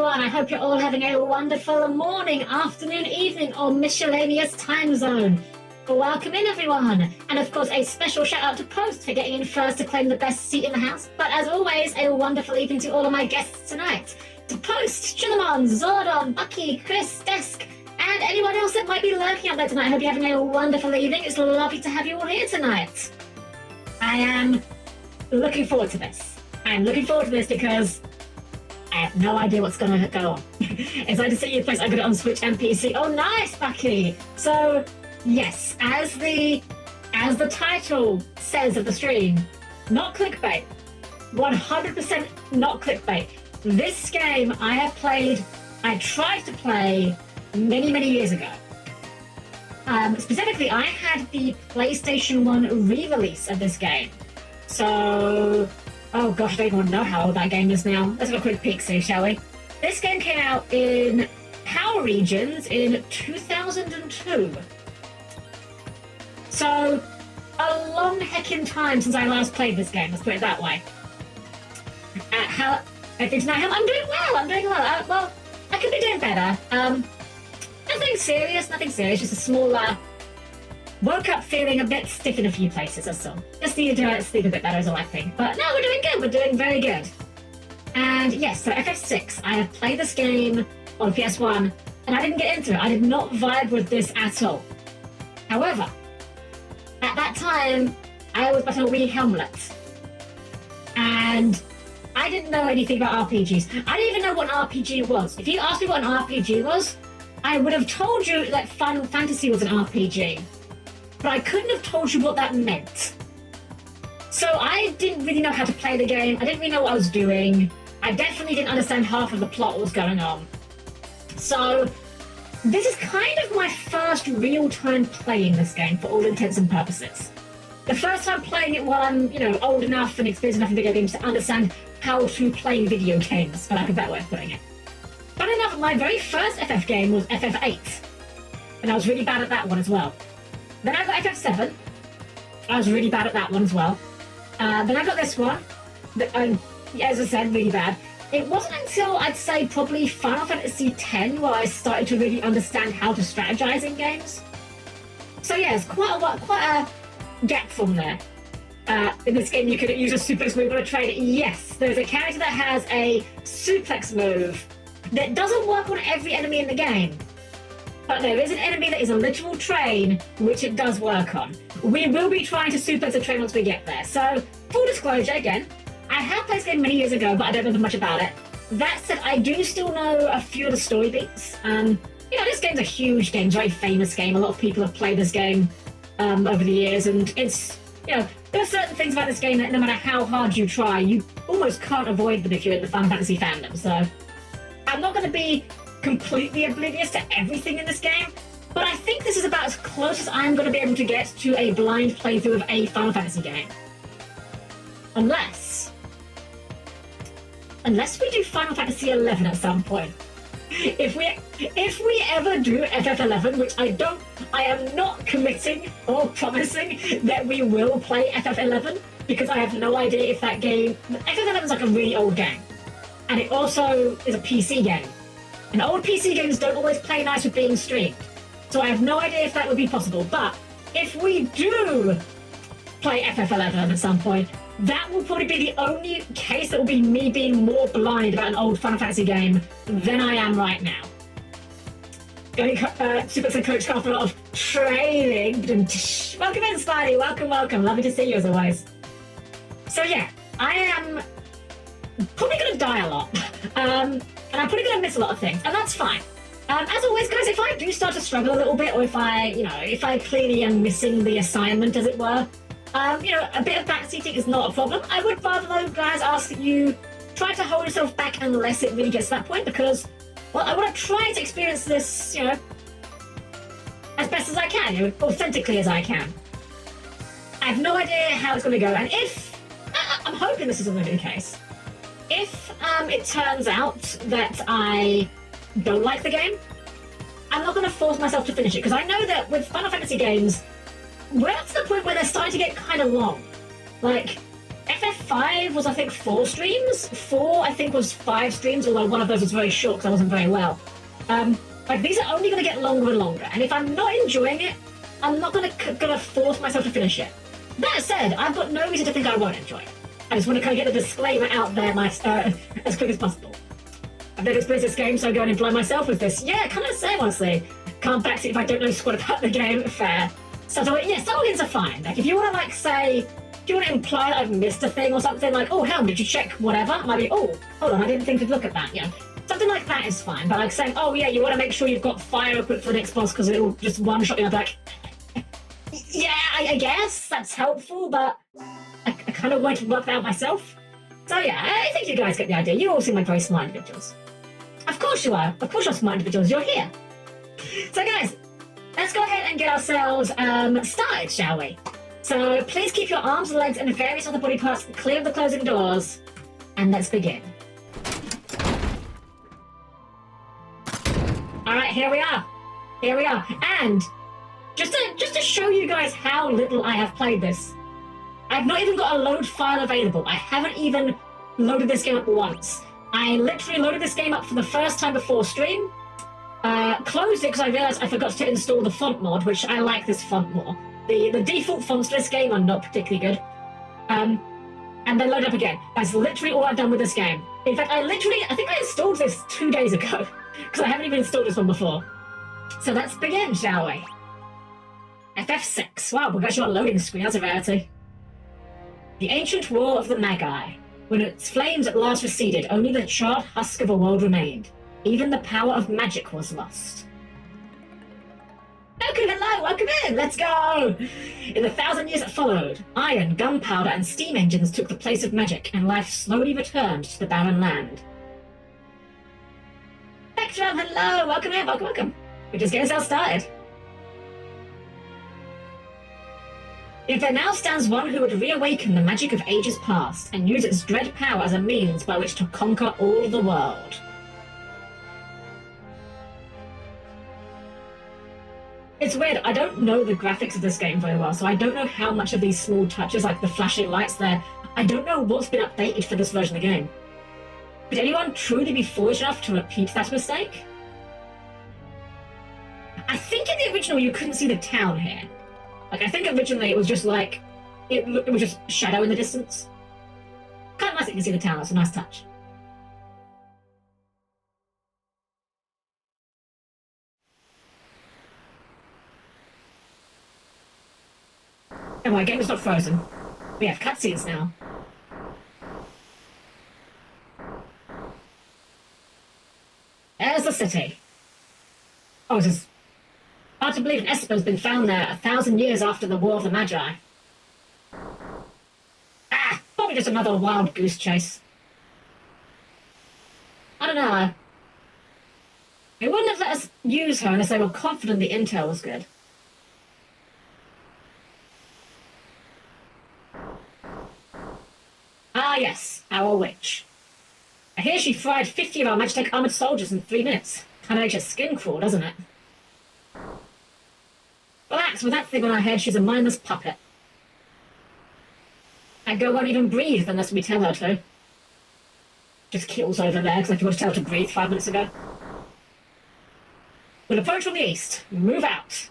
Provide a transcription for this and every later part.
everyone. I hope you're all having a wonderful morning, afternoon, evening, or miscellaneous time zone. Welcome in, everyone. And of course, a special shout out to Post for getting in first to claim the best seat in the house. But as always, a wonderful evening to all of my guests tonight. To Post, Chilamon, Zordon, Bucky, Chris, Desk, and anyone else that might be lurking out there tonight. I hope you're having a wonderful evening. It's lovely to have you all here tonight. I am looking forward to this. I'm looking forward to this because I have no idea what's going to go on. Excited to see you place. I got it on Switch and PC. Oh, nice, Bucky. So, yes, as the title says of the stream, not clickbait. 100% not clickbait. This game I tried to play many years ago. Specifically, I had the PlayStation 1 re-release of this game. So, oh gosh, I don't even know how old that game is now. Let's have a quick peek, see, shall we? This game came out in PAL regions in 2002. So, a long heckin' time since I last played this game, let's put it that way. I'm doing well. Well, I could be doing better. Nothing serious, just a small, woke up feeling a bit stiff in a few places, that's all. Just needed to sleep a bit better is all I think. But no, we're doing good, we're doing very good. And yes, so FF6, I have played this game on PS1, and I didn't get into it. I did not vibe with this at all. However, at that time, I was but a wee Helmlet. And I didn't know anything about RPGs. I didn't even know what an RPG was. If you asked me what an RPG was, I would have told you that Final Fantasy was an RPG. But I couldn't have told you what that meant. So I didn't really know how to play the game. I didn't really know what I was doing. I definitely didn't understand half of the plot that was going on. So this is kind of my first real time playing this game for all intents and purposes. The first time playing it while I'm, old enough and experienced enough in video games to understand how to play video games, for lack of a better way of putting it. Funny enough, my very first FF game was FF8. And I was really bad at that one as well. Then I got FF7. I was really bad at that one as well. Then I got this one. As I said, really bad. It wasn't until, I'd say, probably Final Fantasy X where I started to really understand how to strategize in games. So yeah, it's quite a gap from there. In this game, you could use a suplex move on a train. Yes, there's a character that has a suplex move that doesn't work on every enemy in the game. But there is an enemy that is a literal train, which it does work on. We will be trying to suplex a train once we get there. So, full disclosure, again, I have played this game many years ago, but I don't know much about it. That said, I do still know a few of the story beats. This game's a huge game, very famous game. A lot of people have played this game over the years, and it's, there are certain things about this game that no matter how hard you try, you almost can't avoid them if you're in the Final Fantasy fandom. So, I'm not going to be completely oblivious to everything in this game, but I think this is about as close as I'm going to be able to get to a blind playthrough of a Final Fantasy game. Unless we do Final Fantasy XI at some point. If we ever do FF11, which I am not committing or promising that we will play FF11, because I have no idea if that game... FF11 is like a really old game. And it also is a PC game. And old PC games don't always play nice with being streamed. So I have no idea if that would be possible. But if we do play FF11 at some point, that will probably be the only case that will be me being more blind about an old Final Fantasy game than I am right now. Super and Coach after a lot of training. Welcome in, Spidey. Welcome. Lovely to see you as always. So yeah, I am probably going to die a lot. And I'm probably going to miss a lot of things, and that's fine. As always, guys, if I do start to struggle a little bit, or if I clearly am missing the assignment, as it were, a bit of backseating is not a problem. I would rather, though, guys, ask that you try to hold yourself back unless it really gets to that point, because, well, I want to try to experience this, as best as I can, authentically as I can. I have no idea how it's going to go, and I'm hoping this isn't going to be the case. If it turns out that I don't like the game, I'm not going to force myself to finish it, because I know that with Final Fantasy games, we're up to the point where they're starting to get kind of long. Like, FF5 was, I think, 4 streams. 4, I think, was 5 streams, although one of those was very short because I wasn't very well. Like, these are only going to get longer and longer, and if I'm not enjoying it, I'm not gonna force myself to finish it. That said, I've got no reason to think I won't enjoy it. I just want to kind of get the disclaimer out there as quick as possible. I've never experienced this game, so I go and imply myself with this. Yeah, kind of same, honestly. Can't back it if I don't know squat about the game. Fair. So yeah, subtle are fine. Like, if you want to, like, say, if you want to imply that I've missed a thing or something, like, oh, Helm, did you check whatever? I might be, oh, hold on, I didn't think to look at that. Yeah. Something like that is fine. But, like, saying, oh, yeah, you want to make sure you've got fire equipped for the next boss because it'll just one-shot you, like, yeah, I guess that's helpful, but I kind of want to work that out myself. So, yeah, I think you guys get the idea. You all seem like very smart individuals. Of course you are. Of course you're smart individuals. You're here. So, guys, let's go ahead and get ourselves started, shall we? So, please keep your arms, legs, and various other body parts clear of the closing doors, and let's begin. All right, here we are. Here we are. And just to show you guys how little I have played this, I've not even got a load file available. I haven't even loaded this game up once. I literally loaded this game up for the first time before stream, closed it because I realized I forgot to install the font mod, which I like this font more. The default fonts for this game are not particularly good. And then load it up again. That's literally all I've done with this game. In fact, I think I installed this 2 days ago, because I haven't even installed this one before. So let's begin, shall we? FF6. Wow, we've actually got a loading screen. That's a rarity. The ancient war of the Magi. When its flames at last receded, only the charred husk of a world remained. Even the power of magic was lost. Okay, hello, welcome in, let's go! In the 1,000 years that followed, iron, gunpowder, and steam engines took the place of magic, and life slowly returned to the barren land. Spectrum, hello, welcome in, welcome. We're just getting ourselves started. Yet there now stands one who would reawaken the magic of ages past and use its dread power as a means by which to conquer all the world. It's weird, I don't know the graphics of this game very well, so I don't know how much of these small touches, like the flashing lights there, I don't know what's been updated for this version of the game. Could anyone truly be foolish enough to repeat that mistake? I think in the original you couldn't see the town here. Like, I think originally it was just like, it was just shadow in the distance. Kind of nice that you can see the town, that's a nice touch. Oh, my game is not frozen. We have cutscenes now. There's the city. Oh, this is hard to believe an Esper's been found there 1,000 years after the War of the Magi. Ah, probably just another wild goose chase. I don't know. They wouldn't have let us use her unless they were confident the intel was good. Ah yes, our witch. I hear she fried 50 of our Magitech armored soldiers in 3 minutes. Kinda makes your skin crawl, doesn't it? Relax, with that thing on her head, she's a mindless puppet. That girl won't even breathe unless we tell her to. Just kills over there because I forgot to tell her to breathe 5 minutes ago. We'll approach from the east. Move out.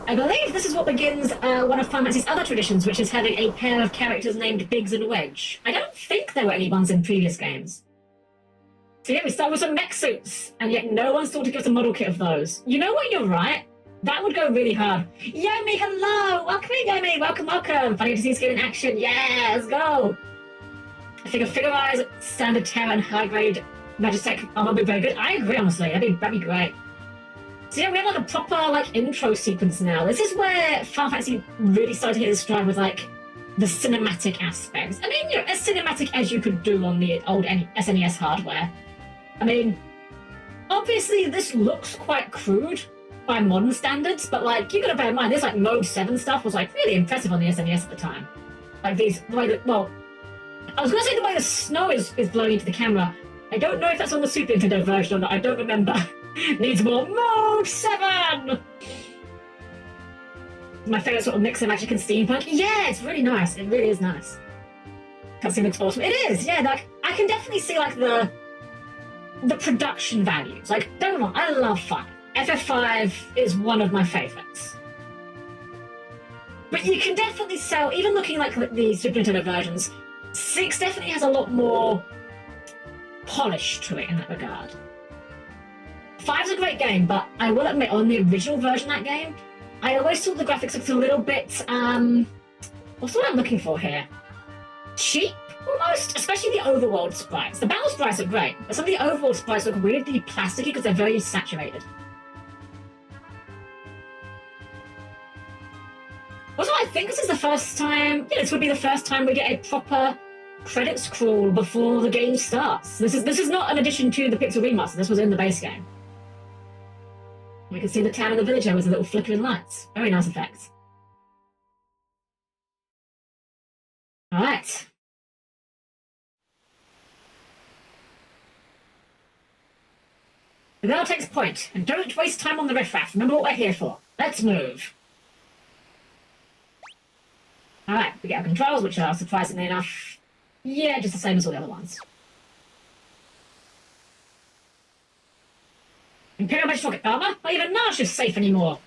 I believe this is what begins one of Final Fantasy's other traditions, which is having a pair of characters named Biggs and Wedge. I don't think there were any ones in previous games. So yeah, we start with some mech suits, and yet no one's thought to give us a model kit of those. You know what, you're right. That would go really hard. Yomi, hello! Welcome in, Yomi! Welcome, welcome! Funny to see you in action. Yeah, let's go! I think a figurized standard Terra and high-grade Magitech armor would be very good. I agree, honestly. That'd be great. So yeah, we have like a proper like intro sequence now. This is where Final Fantasy really started to hit its stride with like the cinematic aspects. I mean, you know, as cinematic as you could do on the old SNES hardware. I mean, obviously this looks quite crude by modern standards, but like you gotta bear in mind, this like Mode 7 stuff was like really impressive on the SNES at the time. Like the way that, well, I was gonna say the way the snow is blowing into the camera. I don't know if that's on the Super Nintendo version or not. I don't remember. Needs more Mode 7! my favourite sort of mix of magic and steampunk. Yeah, it's really nice. It really is nice. Cutscene looks awesome. It is, yeah. Like I can definitely see like the production values. Like, don't get me wrong, I love 5. FF5 is one of my favourites. But you can definitely tell, even looking like the Super Nintendo versions, 6 definitely has a lot more polish to it in that regard. 5's a great game, but I will admit, on the original version of that game, I always thought the graphics looked a little bit, what's the word I'm looking for here? Cheap, almost? Especially the overworld sprites. The battle sprites are great, but some of the overworld sprites look weirdly plasticky because they're very saturated. Also, I think this is the first time, yeah, this would be the first time we get a proper credits scroll before the game starts. This is not an addition to the Pixel Remaster, this was in the base game. We can see the town of the villager with the little flickering lights. Very nice effects. Alright. The girl takes point, and don't waste time on the riffraff. Remember what we're here for. Let's move. Alright, we get our controls, which are surprisingly enough, yeah, just the same as all the other ones. Imperial Magic Rocket Armor? Not even Nash is safe anymore.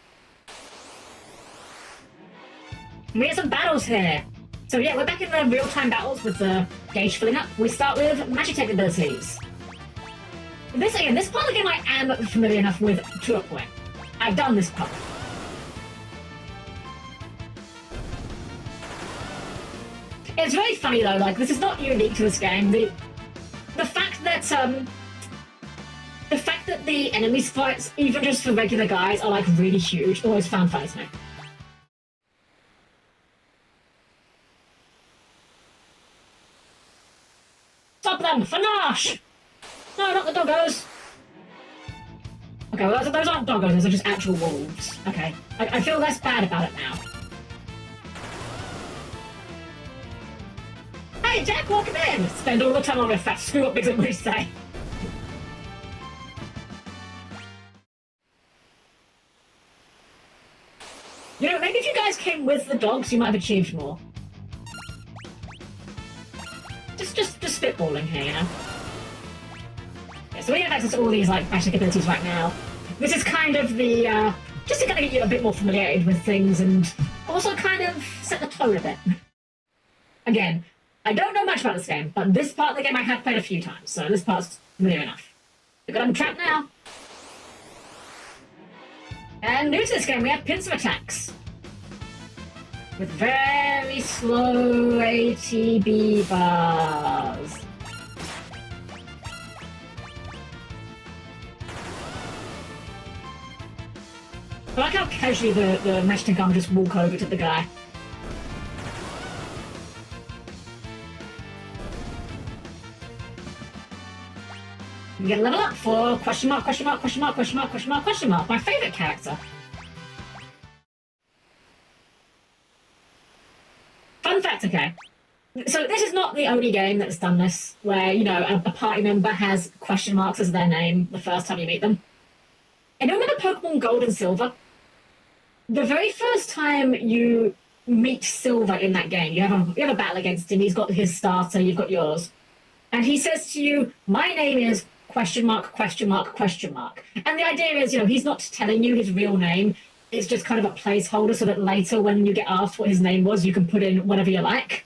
We get some battles here. So yeah, we're back in the real-time battles with the gauge filling up. We start with Magitech abilities. This part of the game I am familiar enough with to a point. I've done this part. It's very funny though, like, this is not unique to this game. The fact that, the enemy sprites, even just for regular guys, are like really huge, always found funny to me. Stop them! Fanash! No, not the doggos! Okay, well those aren't doggos, those are just actual wolves. Okay, I feel less bad about it now. Hey Jack, welcome in! Spend all the time on riff raff, screw up because we say. You know, maybe if you guys came with the dogs, you might have achieved more. Just spitballing here, you know? Yeah, so we have access to all these, like, magic abilities right now. This is kind of the, just to kind of get you a bit more familiar with things and also kind of set the tone a bit. Again, I don't know much about this game, but this part of the game I have played a few times, so this part's familiar enough. We've got them trapped now. And new to this game, we have pincer attacks. With very slow ATB bars. I like how casually the Magitech armor just walk over to the guy. We get a level up for question mark, question mark, question mark, question mark, question mark, question mark. My favourite character. Fun fact, okay. So this is not the only game that's done this, where, you know, a party member has question marks as their name the first time you meet them. And you remember Pokemon Gold and Silver? The very first time you meet Silver in that game, you have a battle against him, he's got his starter, you've got yours. And he says to you, my name is question mark, question mark, question mark. And the idea is, you know, he's not telling you his real name. It's just kind of a placeholder so that later when you get asked what his name was, you can put in whatever you like.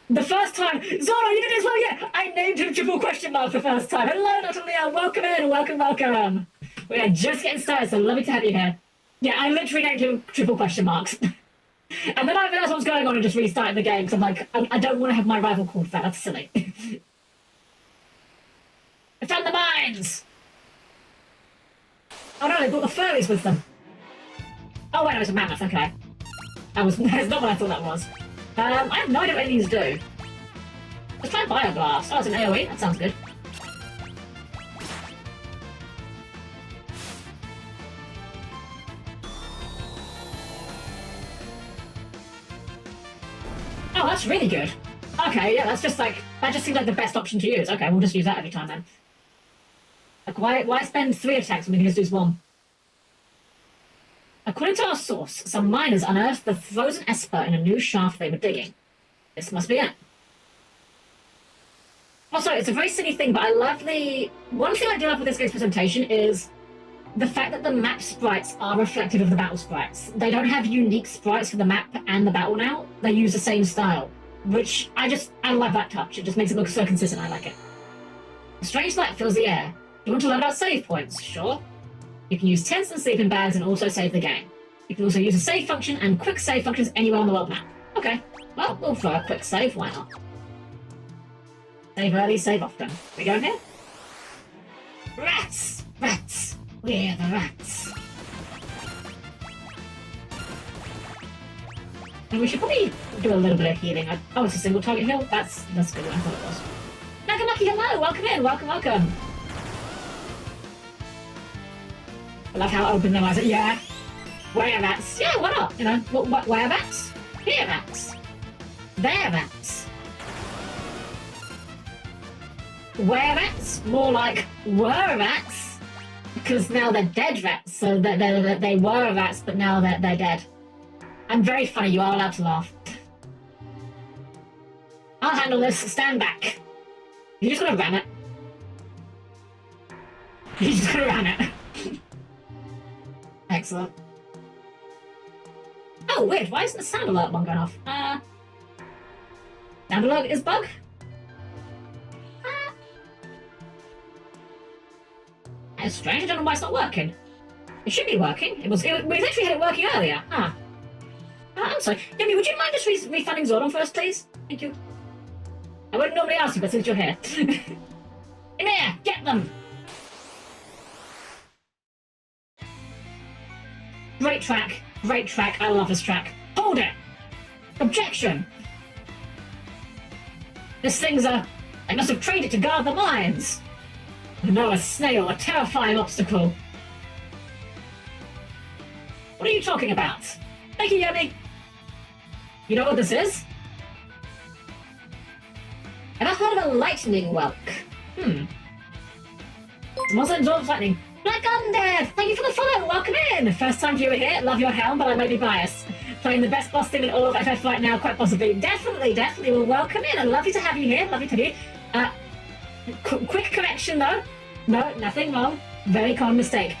The first time, Zoro, you did as well, yeah! I named him triple question mark the first time. Hello, Dr. Leo, welcome in, welcome, welcome. We are just getting started, so lovely to have you here. Yeah, I literally named him triple question marks. And then I realised what was going on and just restarted the game, because I'm like, I don't want to have my rival called that, that's silly. I found the mines! Oh no, they brought the furries with them. Oh wait, no, it's a mammoth, okay. That's not what I thought that was. I have no idea what any of these do. Let's try Bioblast. Oh, it's an AoE, that sounds good. Oh, that's really good. Okay, yeah, that's just like, that just seems like the best option to use. Okay, we'll just use that every time then. Like, why spend 3 attacks when we can just use 1? Okay, According to our source, some miners unearthed the frozen Esper in a new shaft they were digging. This must be it. Also, it's a very silly thing, but I love the... One thing I do love with this game's presentation is the fact that the map sprites are reflective of the battle sprites. They don't have unique sprites for the map and the battle now. They use the same style, which I love that touch. It just makes it look so consistent. I like it. A strange light fills the air. You want to learn about save points? Sure. You can use tents and sleeping bags and also save the game. You can also use a save function and quick save functions anywhere on the world map. Okay, well, we'll throw a quick save, why not? Save early, save often. We go here? Rats! Rats! We're the rats. And we should probably do a little bit of healing. Oh, it's a single target heal? That's good, I thought it was. Nagamaki, hello! Welcome in, welcome. I love how open their eyes are. Yeah. Where rats? Yeah, why not? You know, where rats? Here rats. There rats. Where rats? More like were rats. Because now they're dead rats. So they were rats, but now they're dead. I'm very funny, you are allowed to laugh. I'll handle this. Stand back. You're just gonna ram it. You're just gonna ram it. Excellent. Oh, weird. Why isn't the sound alert one going off? Sound alert is bug? That's strange. I don't know why it's not working. It should be working. We literally had it working earlier. I'm sorry. Yumi, would you mind just refunding Zordon first, please? Thank you. I wouldn't normally ask you, but since you're here. In here! Get them! Great track. Great track. I love this track. Hold it! Objection! This thing's I must have trained it to guard the mines! No, a snail, a terrifying obstacle. What are you talking about? Thank you, Yumi. You know what this is? Ever heard of a lightning whelk? Some also absorbs lightning. Black Undead! Thank you for the follow! Welcome in! First time viewer here, love your helm, but I may be biased. Playing the best boss thing in all of FF right now, quite possibly. Definitely. Well, welcome in. Lovely to have you here. Lovely to have you. Quick correction though. No, nothing wrong. Very common mistake.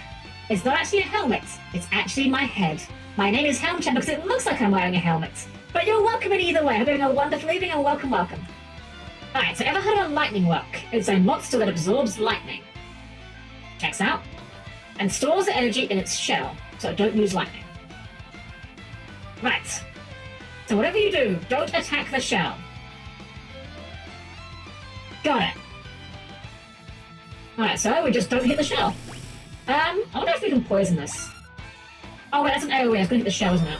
It's not actually a helmet. It's actually my head. My name is Helm-Chan because it looks like I'm wearing a helmet. But you're welcome in either way. Hope you're having a wonderful evening and welcome. Alright, so ever heard of a lightning whelk? It's a monster that absorbs lightning. Checks out. And stores the energy in its shell, so don't use lightning. Right. So whatever you do, don't attack the shell. Got it. Alright, so we just don't hit the shell. I wonder if we can poison this. Oh wait, that's an AoE. It's gonna hit the shell, isn't it?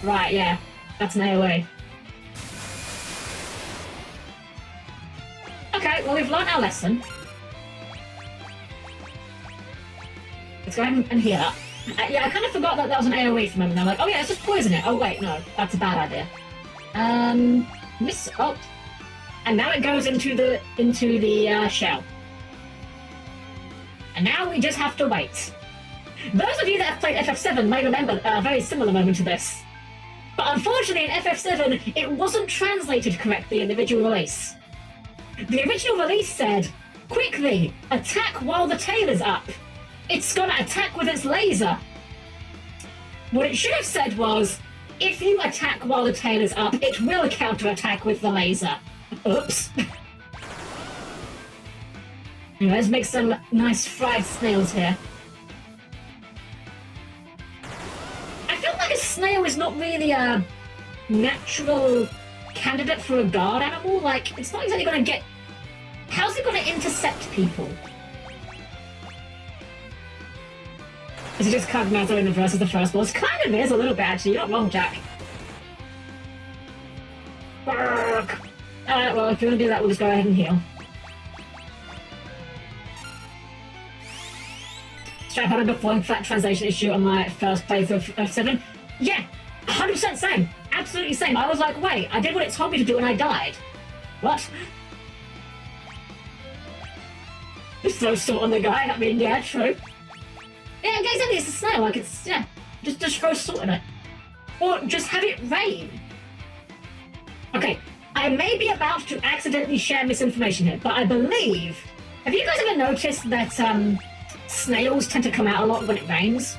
Right, yeah. That's an AoE. Okay, well we've learned our lesson. Let's go ahead and heal up. Yeah, I kind of forgot that was an AoE for a moment. I'm like, oh yeah, let's just poison it. Oh wait, no, that's a bad idea. Oh, and now it goes into the shell. And now we just have to wait. Those of you that have played FF7 may remember a very similar moment to this. But unfortunately in FF7, it wasn't translated correctly in the original release. The original release said, quickly, attack while the tail is up. It's gonna attack with its laser. What it should have said was, if you attack while the tail is up, it will counterattack with the laser. Oops. Anyway, let's make some nice fried snails here. I feel like a snail is not really a natural candidate for a guard animal. Like, it's not exactly gonna get... How's it gonna intercept people? Is it just Kagmazo in the versus the first boss? Kind of is, a little bit actually. You're not wrong, Jack. Alright, well, if you want to do that, we'll just go ahead and heal. Strap had a before flat translation issue on my first playthrough of 7. Yeah, 100% same. Absolutely same. I was like, wait, I did what it told me to do and I died. What? Just throw salt on the guy? I mean, yeah, true. Yeah, exactly, it's a snail, like it's, yeah, just throw salt in it. Or just have it rain. Okay, I may be about to accidentally share misinformation here, but I believe... Have you guys ever noticed that snails tend to come out a lot when it rains?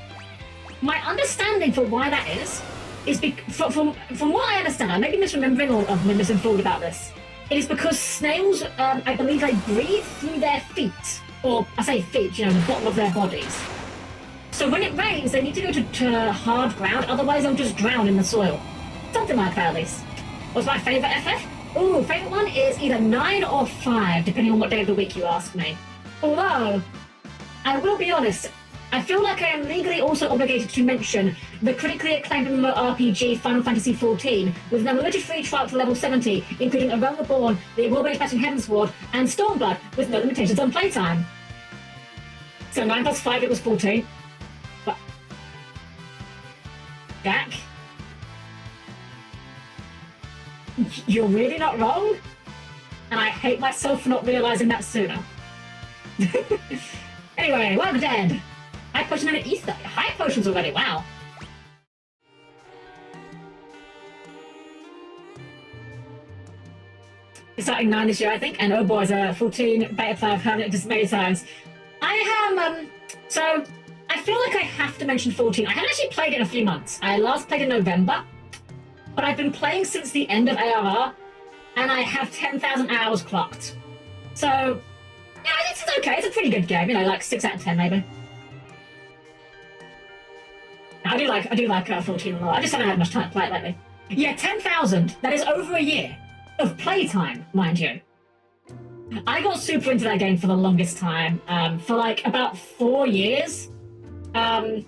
My understanding for why that is from what I understand, I may be misremembering or I've been misinformed about this. It is because snails, I believe they breathe through their feet. Or, I say feet, you know, the bottom of their bodies. So when it rains, they need to go to hard ground, otherwise they'll just drown in the soil. Something like that, at least. What's my favourite FF? Ooh, favourite one is either 9 or 5, depending on what day of the week you ask me. Although, I will be honest, I feel like I am legally also obligated to mention the critically acclaimed MMORPG Final Fantasy XIV with an unlimited free trial to level 70, including A Realm Reborn, the award-winning Passion Heavensward, and Stormblood, with no limitations on playtime. So 9 plus 5 equals 14. But... Jack? You're really not wrong? And I hate myself for not realising that sooner. Anyway, well dead. High potion and an ether. High potions already, wow. It's starting 9 this year, I think, and oh boy, a 14 beta player I've heard it just many times. I have, so I feel like I have to mention 14. I haven't actually played it in a few months. I last played in November, but I've been playing since the end of ARR, and I have 10,000 hours clocked. So, yeah, it's okay. It's a pretty good game, you know, like 6 out of 10 maybe. I do like 14 a lot. I just haven't had much time to play it lately. Yeah, 10,000. That is over a year of playtime, mind you. I got super into that game for the longest time, for like about 4 years. Oh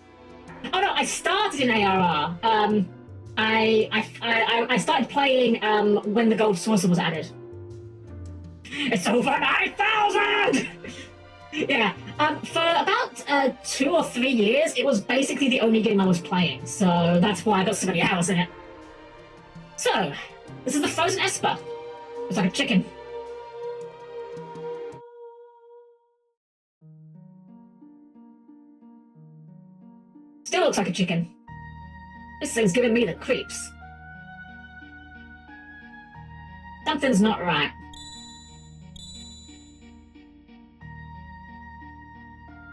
no, I started in ARR. I started playing when the Gold Saucer was added. It's over 9,000! Yeah, for about 2 or 3 years, it was basically the only game I was playing, so that's why I got so many hours in it. So, this is the Frozen Esper. It's like a chicken. Still looks like a chicken. This thing's giving me the creeps. Something's not right.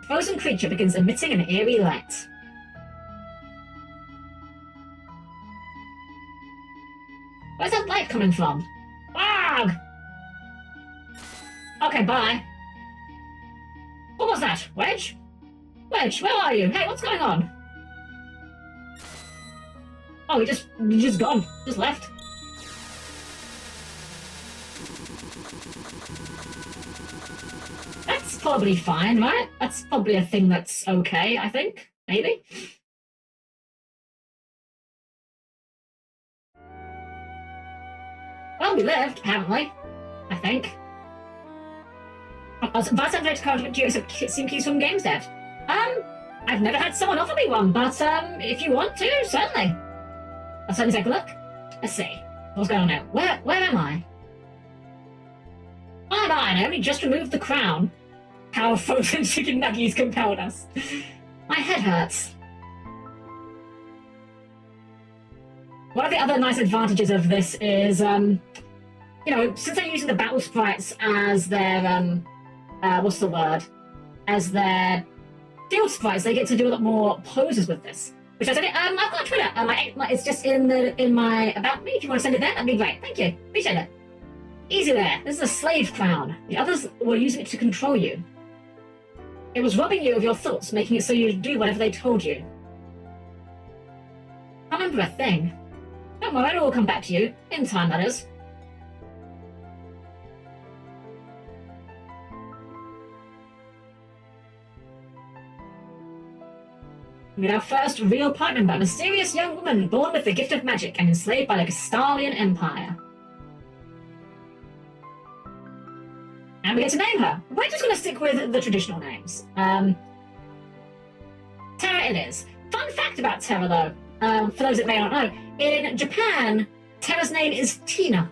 Frozen creature begins emitting an eerie light. Where's that light coming from? Fog! Okay, bye. What was that? Wedge? Wedge, where are you? Hey, what's going on? Oh, he just gone. Just left. That's probably fine, right? That's probably a thing that's okay, I think. Maybe. Well, we lived, haven't we? I think. But I'm ready to accept Steam keys from Games Dev. I've never had someone offer me one, but if you want to, certainly. I'll certainly take a look. Let's see. What's going on now? Where am I? Why am I? I only just removed the crown. How frozen chicken nuggies compelled us. My head hurts. One of the other nice advantages of this is, you know, since they're using the battle sprites as their, what's the word? As their field sprites, they get to do a lot more poses with this. Which I said, I've got a Twitter. It's just in my About Me. If you want to send it there, that'd be great. Thank you. Appreciate it. Easy there. This is a slave crown. The others were using it to control you. It was robbing you of your thoughts, making it so you'd do whatever they told you. I remember a thing. Don't worry, it'll all come back to you. In time, that is. Meet our first real party member, a mysterious young woman born with the gift of magic and enslaved by the Gastalian Empire. And we get to name her. We're just going to stick with the traditional names. Terra it is. Fun fact about Terra, though, for those that may not know, in Japan, Terra's name is Tina.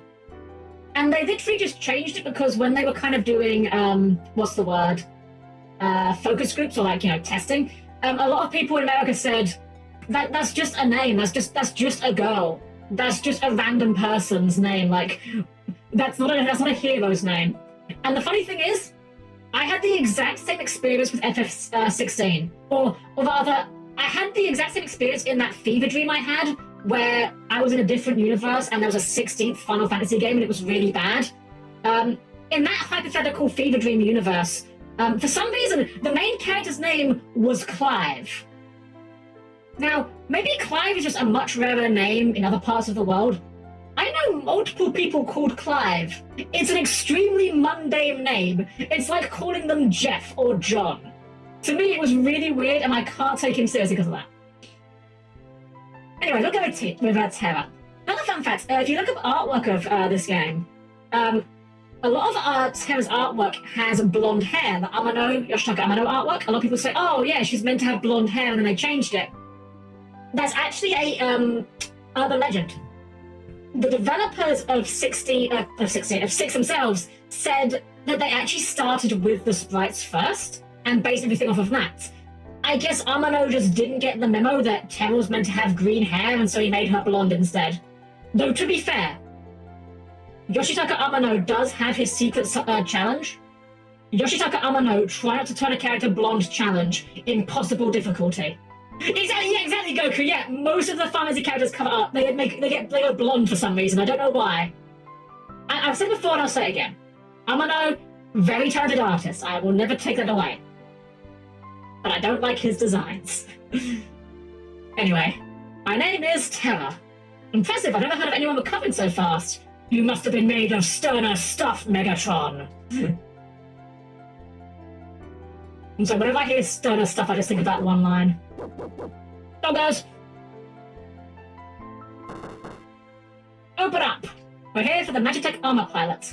And they literally just changed it because when they were kind of doing, what's the word? Focus groups or, like, you know, testing, a lot of people in America said that's just a name. That's just a girl. That's just a random person's name. Like that's not a hero's name. And the funny thing is, I had the exact same experience with FF16, or rather, I had the exact same experience in that fever dream I had, where I was in a different universe and there was a 16th Final Fantasy game and it was really bad. In that hypothetical fever dream universe, for some reason, the main character's name was Clive. Now, maybe Clive is just a much rarer name in other parts of the world. I know multiple people called Clive. It's an extremely mundane name. It's like calling them Jeff or John. To me, it was really weird, and I can't take him seriously because of that. Anyway, we'll go with Terra. Another fun fact, if you look up artwork of this game, a lot of Terra's artwork has blonde hair. The Yoshitaka Amano artwork, a lot of people say, oh yeah, she's meant to have blonde hair, and then they changed it. That's actually a urban legend. The developers of 6 themselves said that they actually started with the sprites first and based everything off of that. I guess Amano just didn't get the memo that Terra was meant to have green hair, and so he made her blonde instead. Though, to be fair, Yoshitaka Amano does have his secret challenge. Yoshitaka Amano, try not to turn a character blonde challenge, impossible difficulty. Exactly, Goku, yeah. Most of the Final Fantasy characters cover up. They go blonde for some reason. I don't know why. I've said before and I'll say it again. Amano, very talented artist. I will never take that away. But I don't like his designs. Anyway, my name is Terra. Impressive, I've never heard of anyone recovering so fast. You must have been made of sterner stuff, Megatron. And so whenever I hear sterner stuff, I just think of that one line. So guys, open up. We're here for the Magitech armor pilot.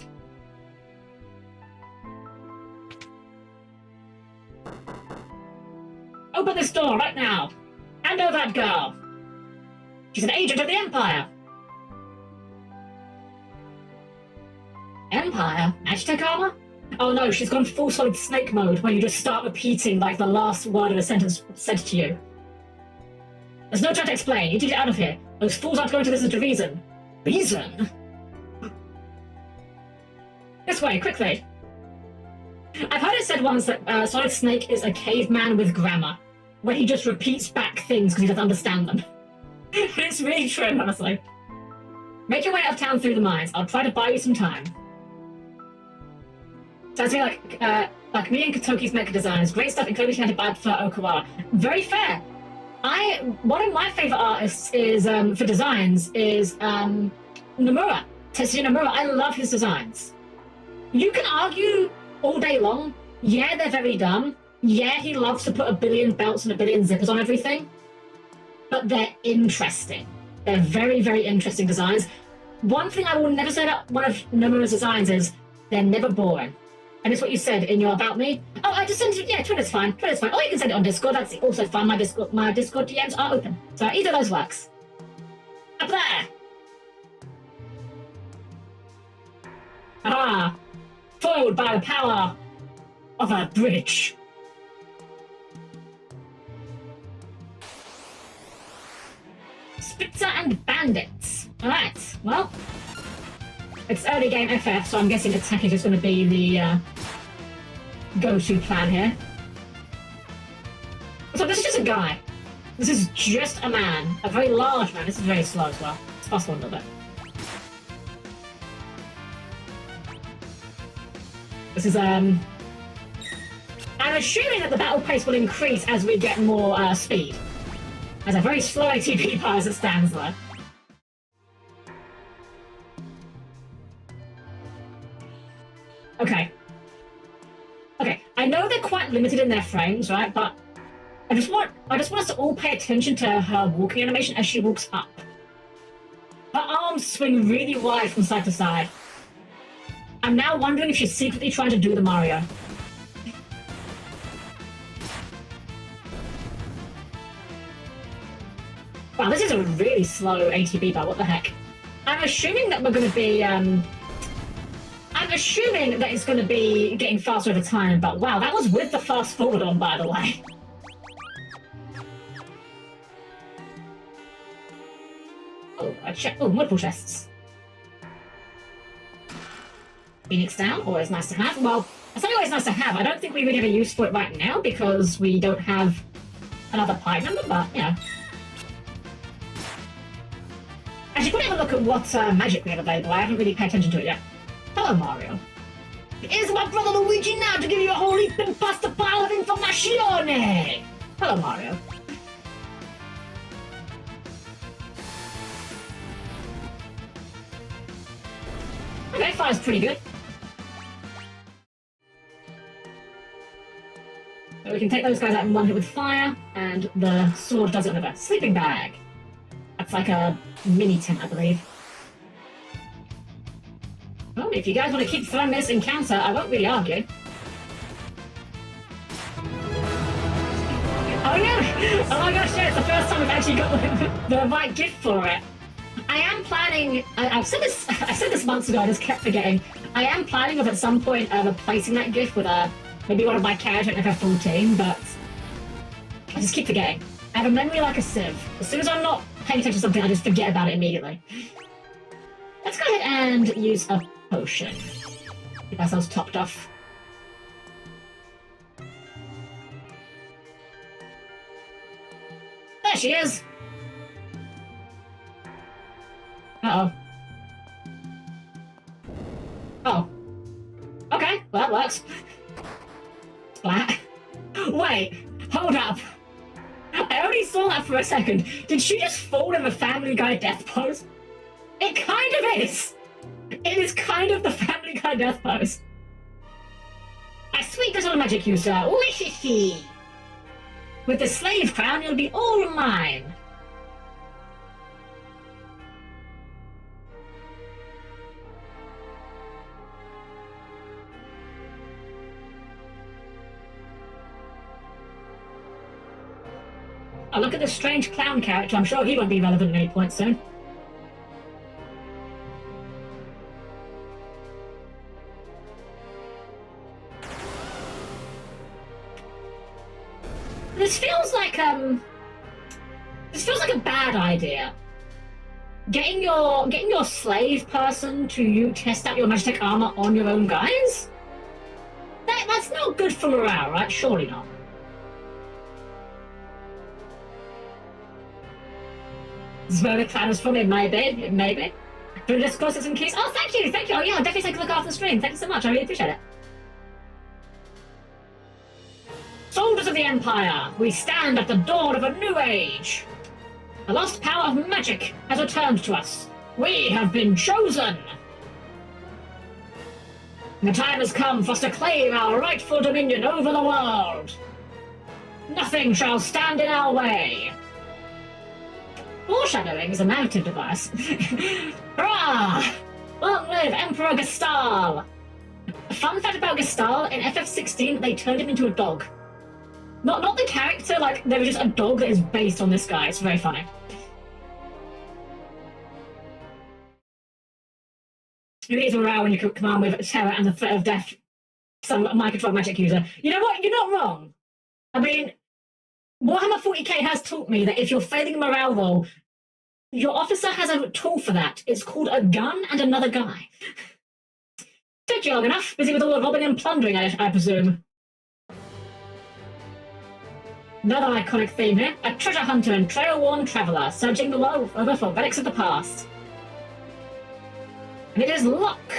Open this door right now. Hand over that girl. She's an agent of the Empire. Empire? Magitech armor? Oh no, she's gone full Solid Snake mode, where you just start repeating like the last word of a sentence said to you. There's no time to explain. You need to get out of here. Those fools aren't going to listen to reason. Reason? This way, quickly. I've heard it said once that Solid Snake is a caveman with grammar, where he just repeats back things because he doesn't understand them. It's really true, honestly. Make your way out of town through the mines. I'll try to buy you some time. Sounds to me like me and Katoki's mecha designs. Great stuff, including handed by for Okawara. Very fair. One of my favorite artists is for designs is Nomura. Tetsuya Nomura. I love his designs. You can argue all day long. Yeah, they're very dumb. Yeah, he loves to put a billion belts and a billion zippers on everything. But they're interesting. They're very, very interesting designs. One thing I will never say about one of Nomura's designs is they're never boring. And it's what you said in your About Me. Oh, I just sent it. Yeah, Twitter's fine. Twitter's fine. Or you can send it on Discord. That's also fine. My Discord DMs are open. So either of those works. Up there! Ah! Foiled by the power of a bridge. Spitzer and Bandits. Alright, well... It's early game FF, so I'm guessing attack is just going to be the go-to plan here. So this is just a guy. This is just a man. A very large man. This is very slow as well. It's fast one a little bit. This is, I'm assuming that the battle pace will increase as we get more speed. There's a very slow ATP bar as it stands there. Okay. Okay, I know they're quite limited in their frames, right? But I just want us to all pay attention to her walking animation as she walks up. Her arms swing really wide from side to side. I'm now wondering if she's secretly trying to do the Mario. Wow, this is a really slow ATB bar, what the heck? I'm assuming that we're going to be, I'm assuming that it's going to be getting faster over time, but wow, that was with the fast forward on, by the way. Oh, multiple chests. Phoenix down, always nice to have. Well, it's not always nice to have. I don't think we really have a use for it right now because we don't have another pipe number, but, you know. Actually, could have a look at what magic we have available. I haven't really paid attention to it yet. Hello, Mario. Here's my brother Luigi now to give you a whole heap and pasta pile of information. Hello, Mario. Okay, fire's pretty good. So we can take those guys out in one hit with fire, and the sword does it with a sleeping bag. That's like a mini tent, I believe. Well, if you guys want to keep throwing this encounter, I won't really argue. Oh yeah! Oh my gosh, yeah, it's the first time we've actually got the right gift for it. I am planning, I said this months ago, I just kept forgetting. I am planning of at some point replacing that gift with maybe one of my characters in FF14, but I just keep forgetting. I have a memory like a sieve. As soon as I'm not paying attention to something, I just forget about it immediately. Let's go ahead and use a potion. Keep ourselves topped off. There she is! Uh-oh. Oh. Okay, well that works. Splat. Wait, hold up. I only saw that for a second. Did she just fall in the Family Guy death pose? It kind of is! It is kind of the Family Guy death pose. A sweet little magic user. Wee-hee-hee. With the slave crown, you'll be all mine. Oh, look at this strange clown character. I'm sure he won't be relevant at any point soon. This feels like a bad idea. Getting your slave person to test out your magic armor on your own guys? That's not good for morale, right? Surely not. This is where the clan is from, it may be. But just close in case. Oh, thank you. Oh yeah, I'll definitely take a look after the stream. Thank you so much, I really appreciate it. Soldiers of the Empire, we stand at the dawn of a new age. The lost power of magic has returned to us. We have been chosen. The time has come for us to claim our rightful dominion over the world. Nothing shall stand in our way. Foreshadowing is a narrative device. Hurrah! Long live Emperor Gestal! A fun fact about Gestal, in FF16 they turned him into a dog. Not the character, like, there was just a dog that is based on this guy. It's very funny. It is morale when you command with terror and the threat of death some mind-controlled magic user. You know what? You're not wrong. I mean, Warhammer 40k has taught me that if you're failing a morale roll, your officer has a tool for that. It's called a gun and another guy. Took you long enough. Busy with all the robbing and plundering, I presume. Another iconic theme here. A treasure hunter and trail-worn traveller, searching the world over for relics of the past. And it is Locke.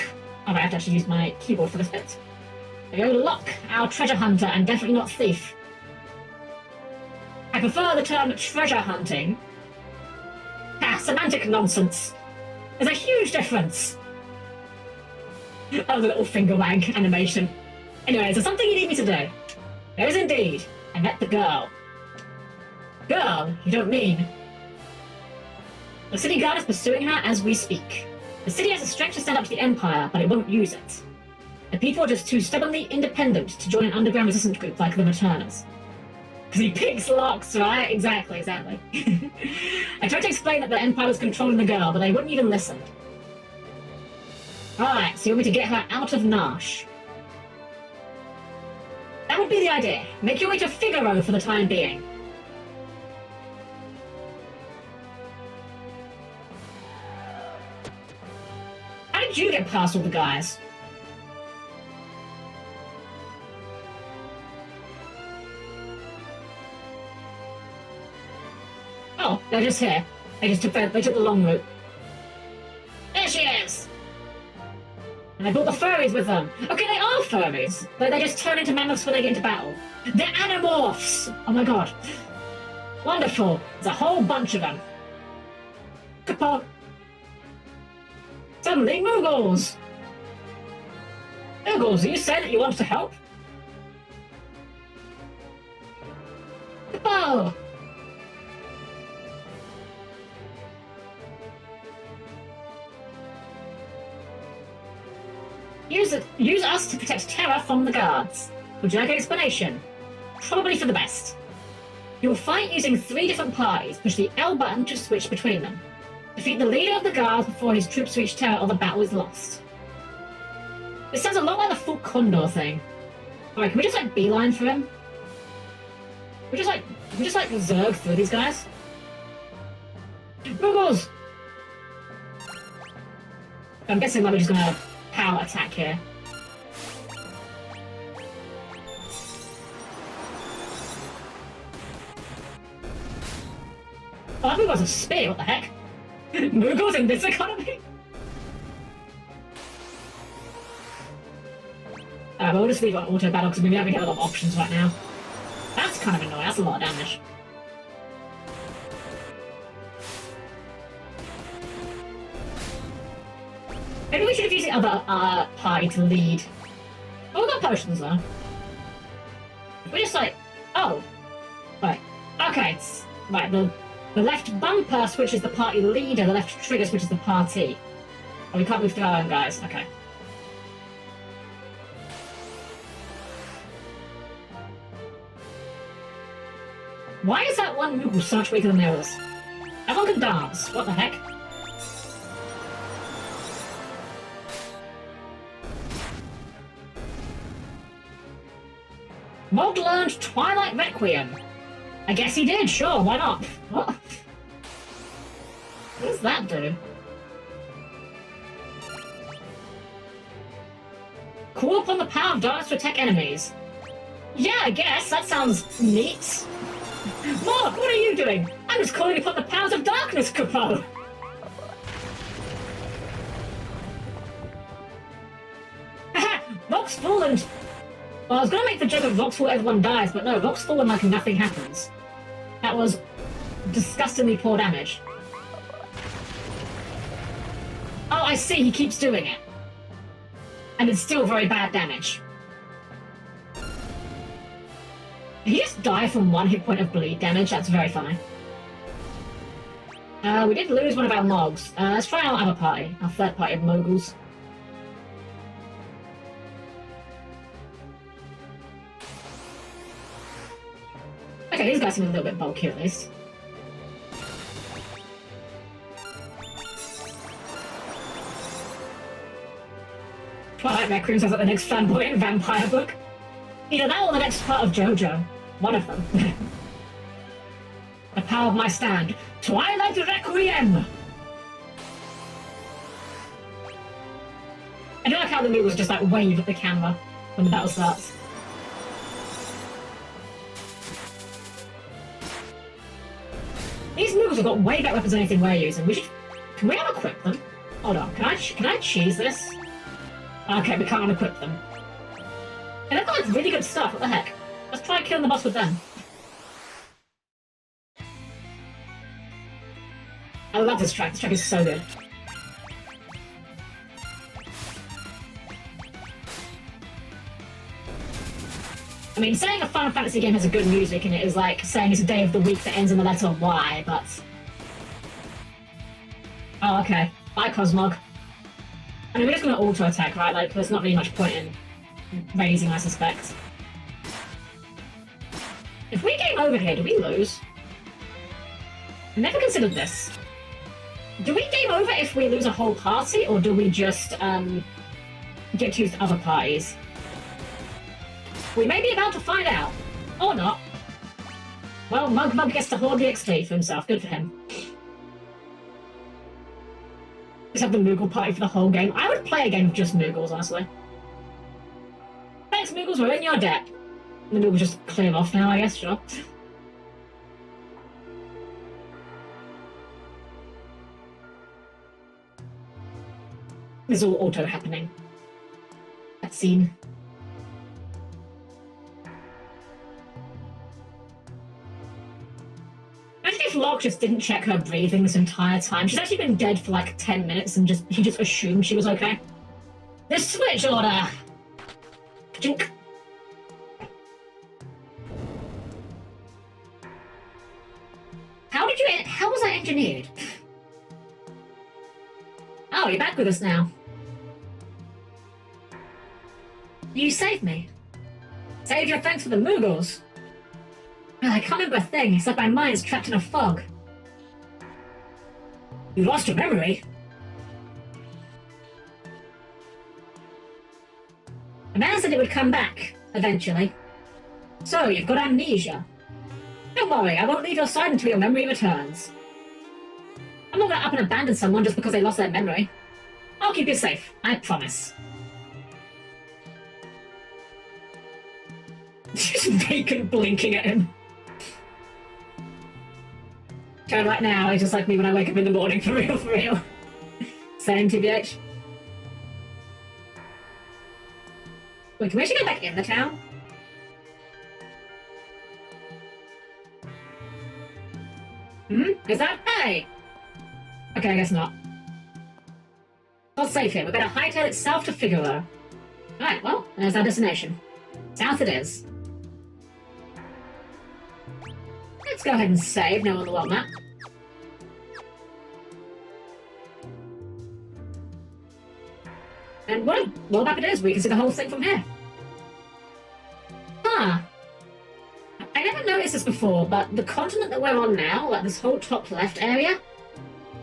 Oh, I have to actually use my keyboard for this bit. There you go, Locke, our treasure hunter, and definitely not thief. I prefer the term treasure hunting. Semantic nonsense. There's a huge difference. Oh, the little finger wag animation. Anyway, so something you need me to do. There is indeed. I met the girl. Girl? You don't mean? The city guard is pursuing her as we speak. The city has the strength to stand up to the Empire, but it won't use it. The people are just too stubbornly independent to join an underground resistance group like the Returners. Because he picks locks, right? Exactly. I tried to explain that the Empire was controlling the girl, but they wouldn't even listen. Alright, so you want me to get her out of Nash? That would be the idea. Make your way to Figaro for the time being. did you get past all the guys? Oh, they're just here. They took the long route. There she is! And they brought the furries with them. Okay, they are furries, but they just turn into mammoths when they get into battle. They're animorphs! Oh my god. Wonderful. There's a whole bunch of them. Kappa. Suddenly, Moogles! Moogles, you said that you want to help? Kappa! Use us to protect Terra from the guards. Would you like an explanation? Probably for the best. You'll fight using 3 different parties. Push the L button to switch between them. Defeat the leader of the guards before his troops reach Terra or the battle is lost. This sounds a lot like the full Condor thing. Alright, can we just like beeline for him? We just like zerg through these guys? Moogles! I'm guessing that we're just gonna power attack here. Oh, that Moogle's a spear, what the heck? Moogles in this economy? But we'll just leave it on auto battle because we don't really have a lot of options right now. That's kind of annoying, that's a lot of damage. Maybe we should have used the other party to lead. Oh, we've got potions though. We're just like, oh. Right. Okay, right, the left bumper switches the party leader, the left trigger switches the party. Oh, we can't move through our own guys, okay. Why is that one Moogle so much weaker than the others? Everyone can dance, what the heck? Mog learned Twilight Requiem. I guess he did, sure, why not? What does that do? Call upon the power of darkness to attack enemies. Yeah, I guess, that sounds neat. Mog, what are you doing? I'm just calling upon the powers of darkness, Capo! Haha, Vox fallen! Well, I was gonna make the joke of Voxfall everyone dies, but no, Voxfall when like nothing happens. That was disgustingly poor damage. Oh, I see, he keeps doing it. And it's still very bad damage. Did he just die from 1 hit point of bleed damage? That's very funny. We did lose one of our Mogs. Let's try our other party, our third party of Moguls. Okay, these guys seem a little bit bulky at least. Twilight Requiem sounds like the next fanboy and vampire book. Either that or the next part of JoJo. One of them. The power of my stand. Twilight Requiem! I don't like how the Moogles just like wave at the camera when the battle starts. These Moogles have got way better weapons than anything we're using. Can we unequip them? Hold on, can I cheese this? Okay, we can't unequip them. And they've got like really good stuff, what the heck? Let's try killing the boss with them. I love this track is so good. I mean, saying a Final Fantasy game has a good music in it is like saying it's a day of the week that ends in the letter Y, but... Oh, okay. Bye, Cosmog. I mean, we're just gonna auto-attack, right? Like, there's not really much point in raising, I suspect. If we game over here, do we lose? I never considered this. Do we game over if we lose a whole party, or do we just, get to use other parties? We may be about to find out. Or not. Well, Mug gets to hoard the XP for himself. Good for him. Just have the Moogle party for the whole game. I would play a game of just Moogles, honestly. Thanks, Moogles, we're in your debt. And the Moogles just clear off now, I guess, sure. This is all auto-happening. That scene. Imagine if Locke just didn't check her breathing this entire time. She's actually been dead for like 10 minutes and he just assumed she was okay. The switch order! Jink. How was that engineered? Oh, you're back with us now. You saved me. Saved you thanks for the Moogles. Well, I can't remember a thing. It's like my mind's trapped in a fog. You lost your memory? A man said it would come back, eventually. So, you've got amnesia. Don't worry, I won't leave your side until your memory returns. I'm not gonna up and abandon someone just because they lost their memory. I'll keep you safe, I promise. Just vacant blinking at him. So right now, he's just like me when I wake up in the morning, for real, for real. Same, TBH. Wait, can we actually go back in the town? Is that? Hey! Okay, I guess not. Not safe here. We better hightail it south to Figaro. Alright, well, there's our destination. South it is. Let's go ahead and save now on the world map. And what a world map it is. We can see the whole thing from here. Huh. I never noticed this before, but the continent that we're on now, like this whole top left area,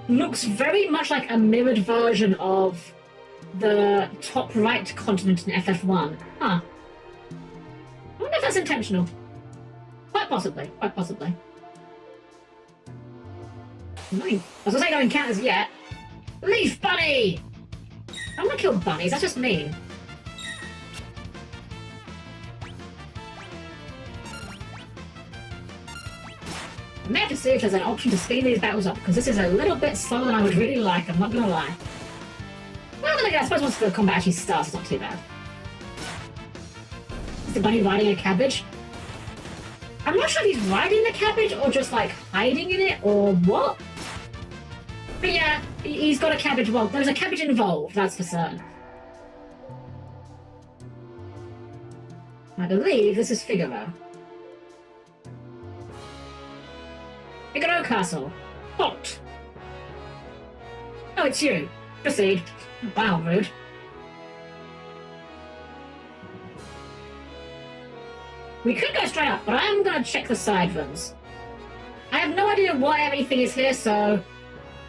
looks very much like a mirrored version of the top right continent in FF1. Huh. I wonder if that's intentional. Quite possibly, quite possibly. I was gonna say no encounters yet. Leaf bunny! I don't want to kill bunnies, that's just mean. I may have to see if there's an option to speed these battles up, because this is a little bit slower than I would really like, I'm not gonna lie. Well, then again, I suppose once the combat actually starts, it's not too bad. Is the bunny riding a cabbage? I'm not sure if he's riding the cabbage, or just, like, hiding in it, or what? But yeah, he's got a cabbage, well, there's a cabbage involved, that's for certain. I believe this is Figaro. Figaro Castle. Halt! Oh, it's you. Proceed. Wow, rude. We could go straight up, but I am going to check the side rooms. I have no idea why everything is here, so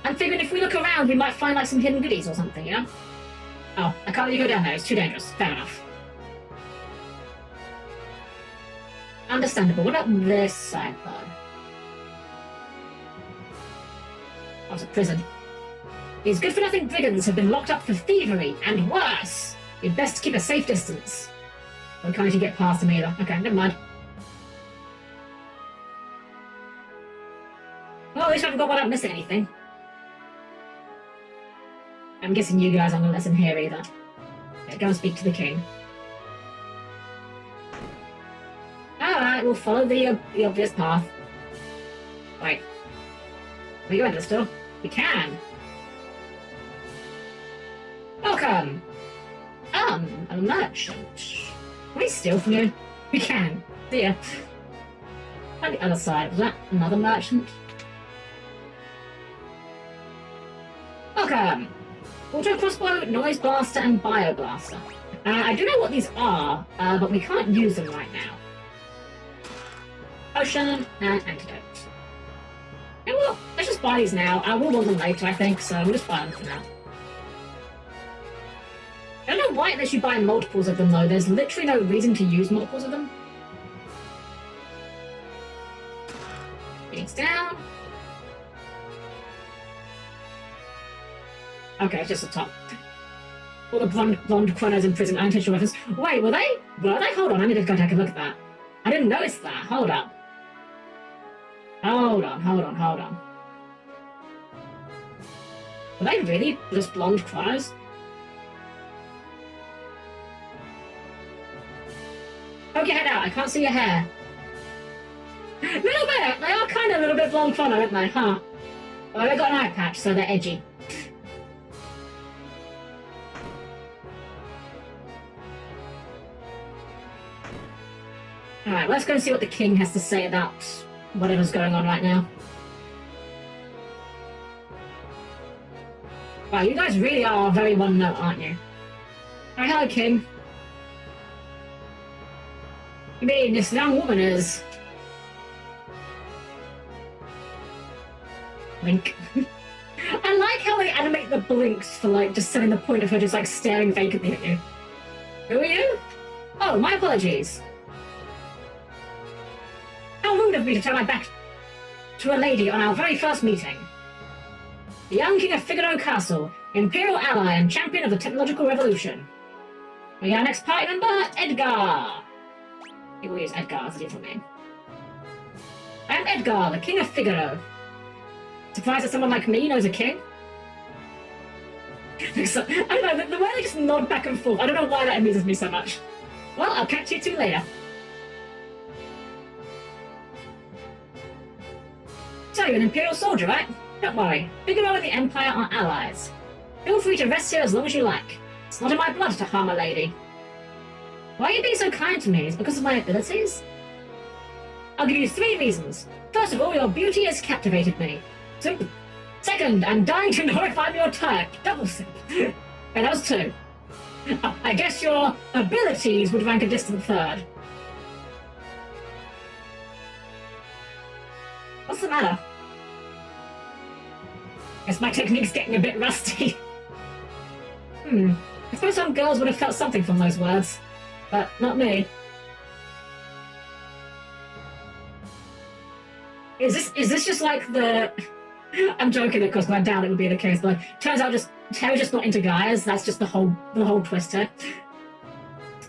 I'm figuring if we look around, we might find like some hidden goodies or something, you know? Oh, I can't let you go down there. It's too dangerous. Fair enough. Understandable. What about this side, though? Oh, it's a prison. These good-for-nothing brigands have been locked up for thievery, and worse! You'd best keep a safe distance. We can't even get past them either. Okay, never mind. Well, at least I haven't got one up missing anything. I'm guessing you guys aren't going to listen here either. Okay, go and speak to the king. Alright, we'll follow the obvious path. Wait. Can we go into the store? We can! Welcome! A merchant. Can we steal from you? We can. See ya. On the other side, was that another merchant? Welcome! Auto crossbow, noise blaster, and bio blaster. I do know what these are, but we can't use them right now. Potion and antidote. Yeah, well, let's just buy these now. I will want them later, I think, so we'll just buy them for now. I don't know why it lets you buy multiples of them, though. There's literally no reason to use multiples of them. It's down. Okay, it's just the top. All the blonde chronos in prison, unintentional weapons. Wait, were they? Were they? Hold on, I need to go take a look at that. I didn't notice that. Hold up. Hold on. Were they really just blonde chronos? Poke your head out, I can't see your hair. Little bit! They are kind of a little bit blonde chrono, aren't they? Huh? Well, they got an eye patch, so they're edgy. Alright, let's go and see what the king has to say about whatever's going on right now. Wow, you guys really are very one note, aren't you? Alright, hello, king. You mean this young woman is... Blink. I like how they animate the blinks for, like, just setting the point of her just, like, staring vacantly at you. Who are you? Oh, my apologies. How rude of me to turn my back to a lady on our very first meeting. The young king of Figaro Castle, imperial ally and champion of the technological revolution. We got our next party member, Edgar. He will use Edgar as a different name. I am Edgar, the king of Figaro. Surprised that someone like me knows a king? So, I don't know, the way they just nod back and forth, I don't know why that amuses me so much. Well, I'll catch you two later. So, you're an Imperial soldier, right? Don't worry, Figaro and the Empire are allies. Feel free to rest here as long as you like. It's not in my blood to harm a lady. Why are you being so kind to me? Is it because of my abilities? I'll give you 3 reasons. First of all, your beauty has captivated me. Second, I'm dying to know if I'm your type. Double simp. And that was 2. I guess your abilities would rank a distant 3rd. What's the matter? Guess my technique's getting a bit rusty. I suppose some girls would have felt something from those words, but not me. Is this just like the... I'm joking, of course, but I doubt it would be the case. But turns out Terry's just not into guys. That's just the whole twist here.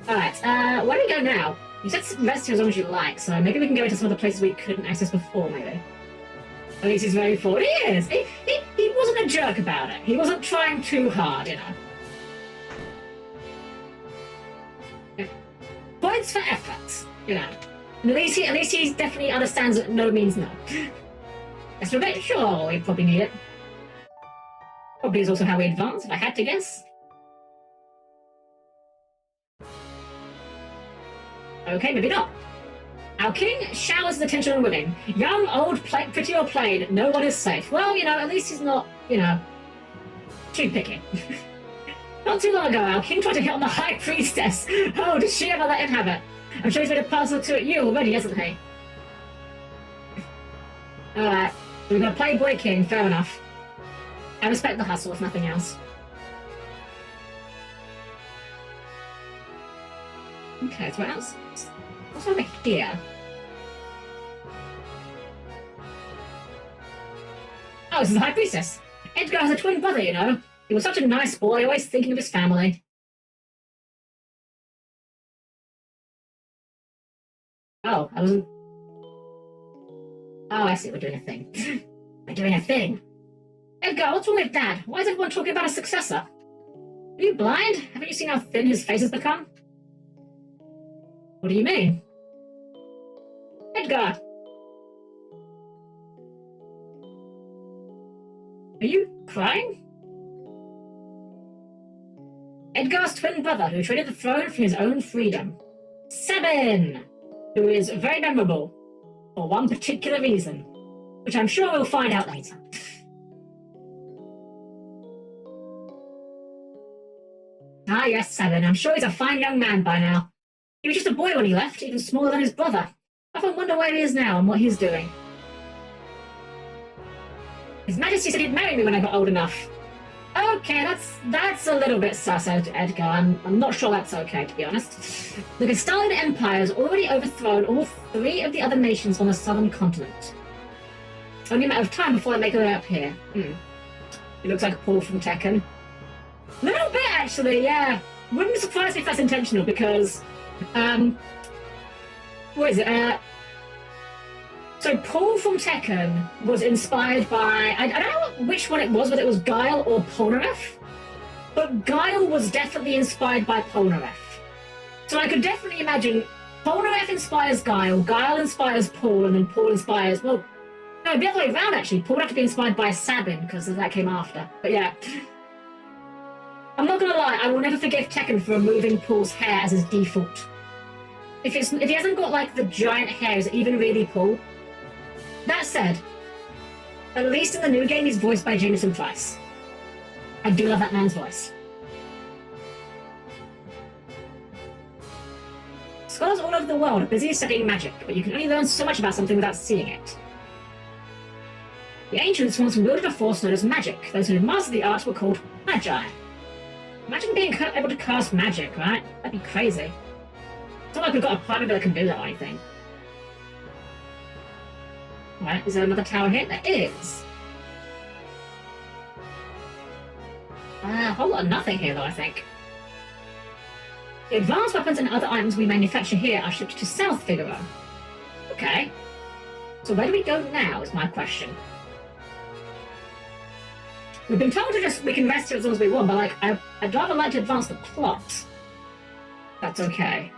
Alright, where do we go now? You said rest here as long as you like, so maybe we can go into some of the places we couldn't access before, maybe. At least he's very forward. He is! He wasn't a jerk about it. He wasn't trying too hard, you know. Points for effort, you know. And at least he definitely understands that no means no. That's a bit sure we probably need it. Probably is also how we advance, if I had to guess. Okay, maybe not. Our king showers the attention on women. Young, old, pretty or plain, no one is safe. Well, you know, at least he's not, you know, too picky. Not too long ago, our king tried to hit on the High Priestess. Oh, did she ever let him have it? I'm sure he's made a parcel to you already, hasn't he? Alright, we're gonna play Boy King, fair enough. I respect the hustle, if nothing else. Okay, so what else? What's over here? Oh, this is the High Priestess. Edgar has a twin brother, you know. He was such a nice boy, always thinking of his family. Oh, I wasn't... Oh, I see, we're doing a thing. We're doing a thing. Edgar, what's wrong with Dad? Why is everyone talking about a successor? Are you blind? Haven't you seen how thin his face has become? What do you mean? Edgar! Are you crying? Edgar's twin brother, who traded the throne for his own freedom. Sabin! Who is very memorable for one particular reason, which I'm sure we'll find out later. Ah yes, Sabin, I'm sure he's a fine young man by now. He was just a boy when he left, even smaller than his brother. I often wonder where he is now and what he's doing. His Majesty said he'd marry me when I got old enough. Okay, that's a little bit sus, Edgar. I'm not sure that's okay, to be honest. The Castalian Empire has already overthrown all 3 of the other nations on the southern continent. It's only a matter of time before they make their way up here. It looks like Paul from Tekken. A little bit, actually, yeah. Wouldn't surprise me if that's intentional, because, what is it? So Paul from Tekken was inspired by, I don't know which one it was, whether it was Guile or Polnareff, but Guile was definitely inspired by Polnareff. So I could definitely imagine Polnareff inspires Guile, Guile inspires Paul, and then Paul inspires, well, no, the other way around, actually. Paul would have to be inspired by Sabin, because that came after. But yeah. I'm not gonna lie, I will never forgive Tekken for removing Paul's hair as his default. If he hasn't got, like, the giant hair, is it even really Paul? That said, at least in the new game, he's voiced by Jameson Price. I do love that man's voice. Scholars all over the world are busy studying magic, but you can only learn so much about something without seeing it. The ancients once wielded a force known as magic. Those who had mastered the art were called magi. Imagine being able to cast magic, right? That'd be crazy. It's not like we've got a partner that can do that or anything. Right, is there another tower here? There is. A whole lot of nothing here, though, I think. The advanced weapons and other items we manufacture here are shipped to South Figaro. Okay. So where do we go now, is my question. We've been told we can rest here as long as we want, but, like, I'd rather like to advance the plot. That's okay.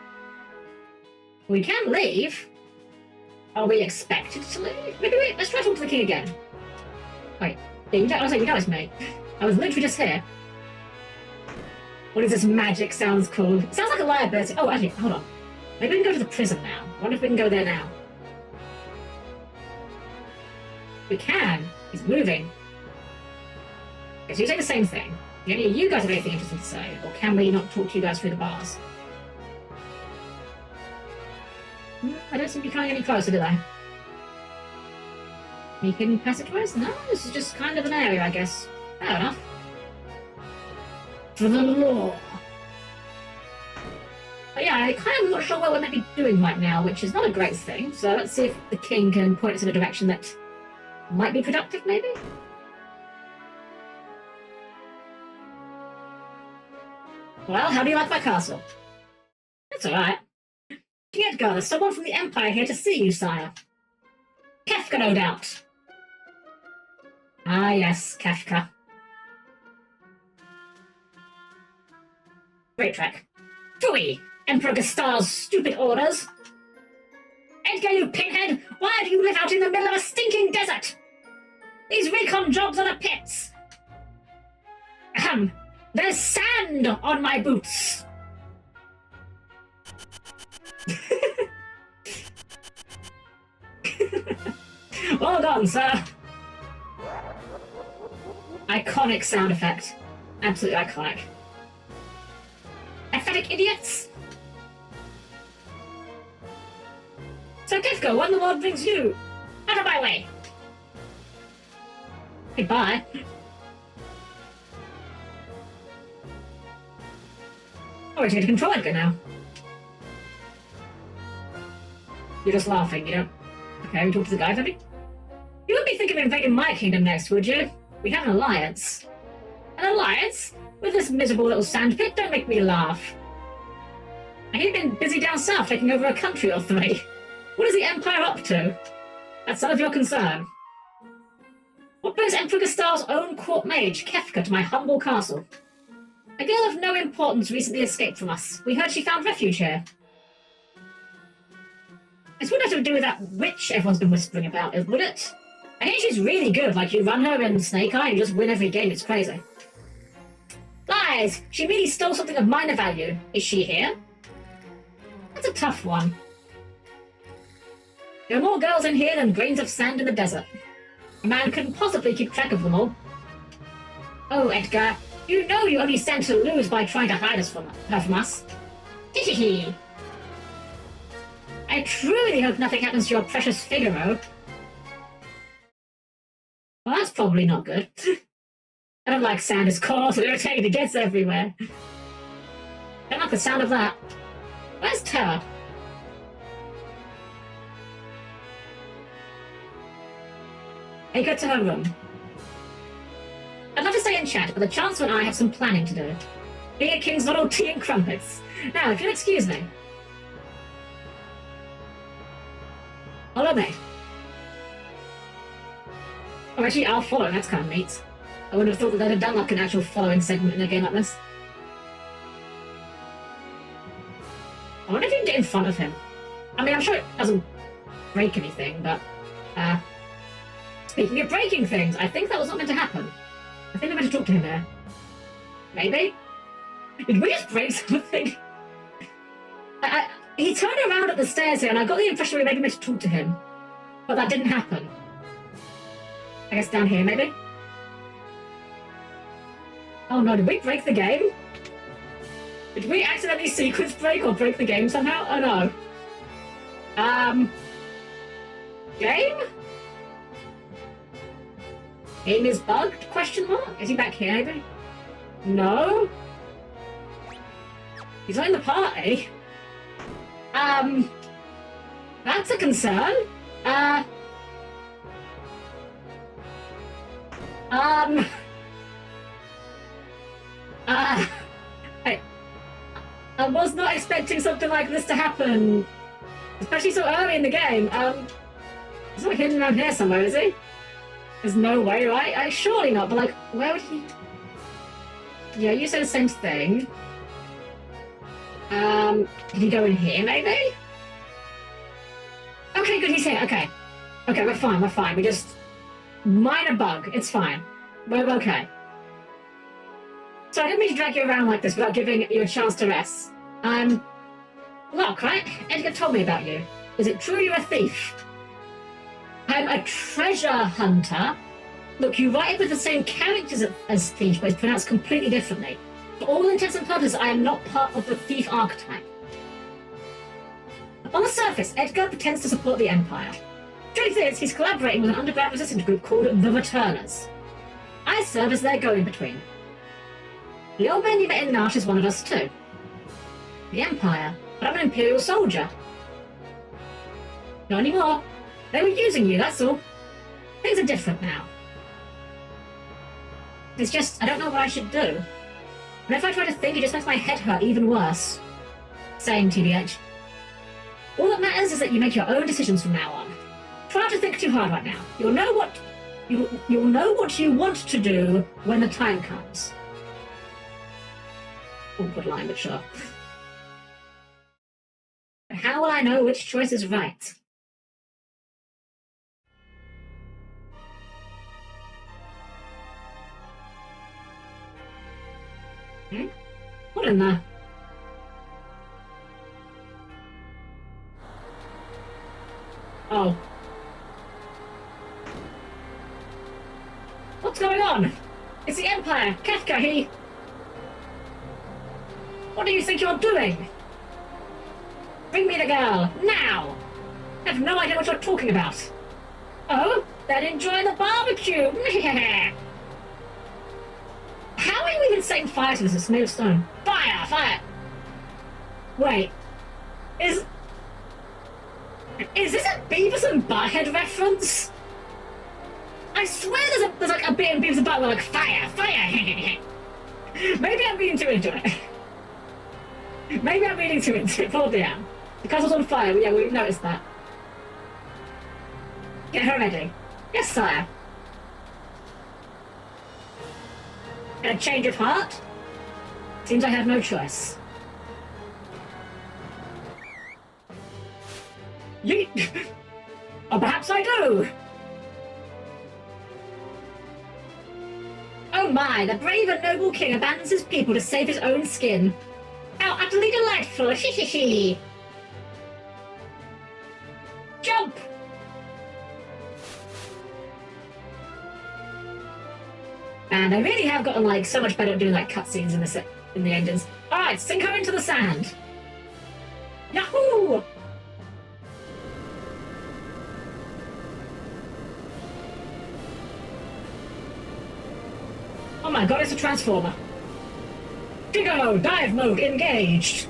We can leave. Are we expected to leave? Maybe let's try talking to the king again. Wait, yeah, I was like, you know it's me. I was literally just here. What is this magic? Sounds cool. It sounds like a liability. Oh, actually, hold on. Maybe we can go to the prison now. I wonder if we can go there now. We can. He's moving. Okay, so you say the same thing. Do any of you guys have anything interesting to say? Or can we not talk to you guys through the bars? I don't seem to be coming any closer, do they? Any hidden passageways? No, this is just kind of an area, I guess. Fair enough. For the law. But yeah, I kind of not sure what we're meant to be doing right now, which is not a great thing. So let's see if the king can point us in a direction that might be productive, maybe? Well, how do you like my castle? That's alright. King Edgar, there's someone from the Empire here to see you, sire. Kefka, no doubt. Ah, yes, Kefka. Great track. Phooey! Emperor Gestar's stupid orders! Edgar, you pinhead! Why do you live out in the middle of a stinking desert? These recon jobs are the pits! Ahem! There's sand on my boots! Well done, sir. Iconic sound effect. Absolutely iconic. Pathetic idiots! So Kefka, when the world brings you out of my way. Goodbye. Oh, we're going to control Edgar now. You're just laughing, you don't... Okay, we talk to the guy, maybe? You wouldn't be thinking of invading my kingdom next, would you? We have an alliance. An alliance? With this miserable little sandpit? Don't make me laugh. I hear you've been busy down south taking over a country or three. What is the Empire up to? That's none of your concern. What brings Emperor Gestar's own court mage, Kefka, to my humble castle? A girl of no importance recently escaped from us. We heard she found refuge here. This wouldn't have to do with that witch everyone's been whispering about, would it? I hear she's really good, like you run her in Snake Eye and you just win every game, it's crazy. Lies! She merely stole something of minor value. Is she here? That's a tough one. There are more girls in here than grains of sand in the desert. A man couldn't possibly keep track of them all. Oh, Edgar, you know you only stand to lose by trying to hide her from us. Hee. I truly hope nothing happens to your precious Figaro. Well, that's probably not good. I don't like sand, it's coarse and irritating, it gets everywhere. I don't like the sound of that. Where's Terra? Take her to her room. I'd love to say in chat, but the Chancellor and I have some planning to do. Being a king's not all tea and crumpets. Now, if you'll excuse me. Follow me. Oh, actually, I'll follow. That's kind of neat. I would have thought that they'd have done like an actual following segment in a game like this. I wonder if you can get in front of him. I mean, I'm sure it doesn't break anything, but... speaking of breaking things, I think that was not meant to happen. I think I'm meant to talk to him there. Maybe? Did we just break something? He turned around at the stairs here, and I got the impression we were maybe meant to talk to him. But that didn't happen. I guess down here, maybe? Oh no, did we break the game? Did we accidentally sequence break or break the game somehow? Oh no. Game? Game is bugged? Question mark? Is he back here, maybe? No? He's not in the party? That's a concern. I was not expecting something like this to happen, especially so early in the game. He's not hidden around here somewhere, is he? There's no way, right? Surely not, but like, where would he... Yeah, you said the same thing. Did he go in here, maybe? Okay, good, he's here, okay. Okay, we're fine, we just... Minor bug, it's fine. We're okay. So I didn't mean to drag you around like this without giving you a chance to rest. Look, right? Edgar told me about you. Is it true you're a thief? I'm a treasure hunter. Look, you write it with the same characters as thief, but it's pronounced completely differently. For all intents and purposes, I am not part of the thief archetype. On the surface, Edgar pretends to support the Empire. Truth is, he's collaborating with an underground resistance group called the Returners. I serve as their go-in-between. The old man you met in Nash is one of us too. The Empire, but I'm an Imperial soldier. Not anymore. They were using you, that's all. Things are different now. It's just, I don't know what I should do. And if I try to think, it just makes my head hurt even worse. Same, TBH. All that matters is that you make your own decisions from now on. Try not to think too hard right now. You'll know what you want to do when the time comes. Awkward line, but sure. But how will I know which choice is right? What in the... Oh. What's going on? It's the Empire! Kafka, he... What do you think you're doing? Bring me the girl, now! I have no idea what you're talking about. Oh, then enjoy the barbecue! How are you even setting fire to this? It's made of stone. Fire! Fire! Wait. Is this a Beavis and Butthead reference? I swear there's like a bit in Beavis and Butthead like, fire! Fire! Maybe I'm reading too into it. Maybe I'm reading too into it. Probably am. The castle's on fire. Yeah, we've noticed that. Get her ready. Yes, sire. A change of heart? Seems I have no choice. Yeet! Or perhaps I do! Oh my, the brave and noble king abandons his people to save his own skin. How utterly delightful! Hee hee hee! Jump! And I really have gotten like so much better at doing like cutscenes in the engines. Alright, sink her into the sand! Yahoo! Oh my god, it's a transformer. Figaro, dive mode engaged!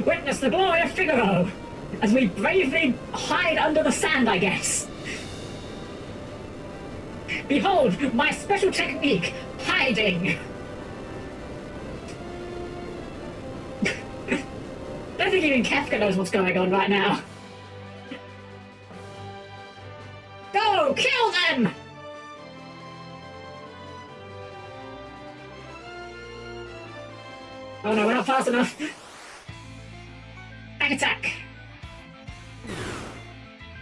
Witness the glory of Figaro! As we bravely hide under the sand, I guess. Behold, my special technique, hiding. I don't think even Kefka knows what's going on right now. Go, kill them! Oh no, we're not fast enough. Back attack.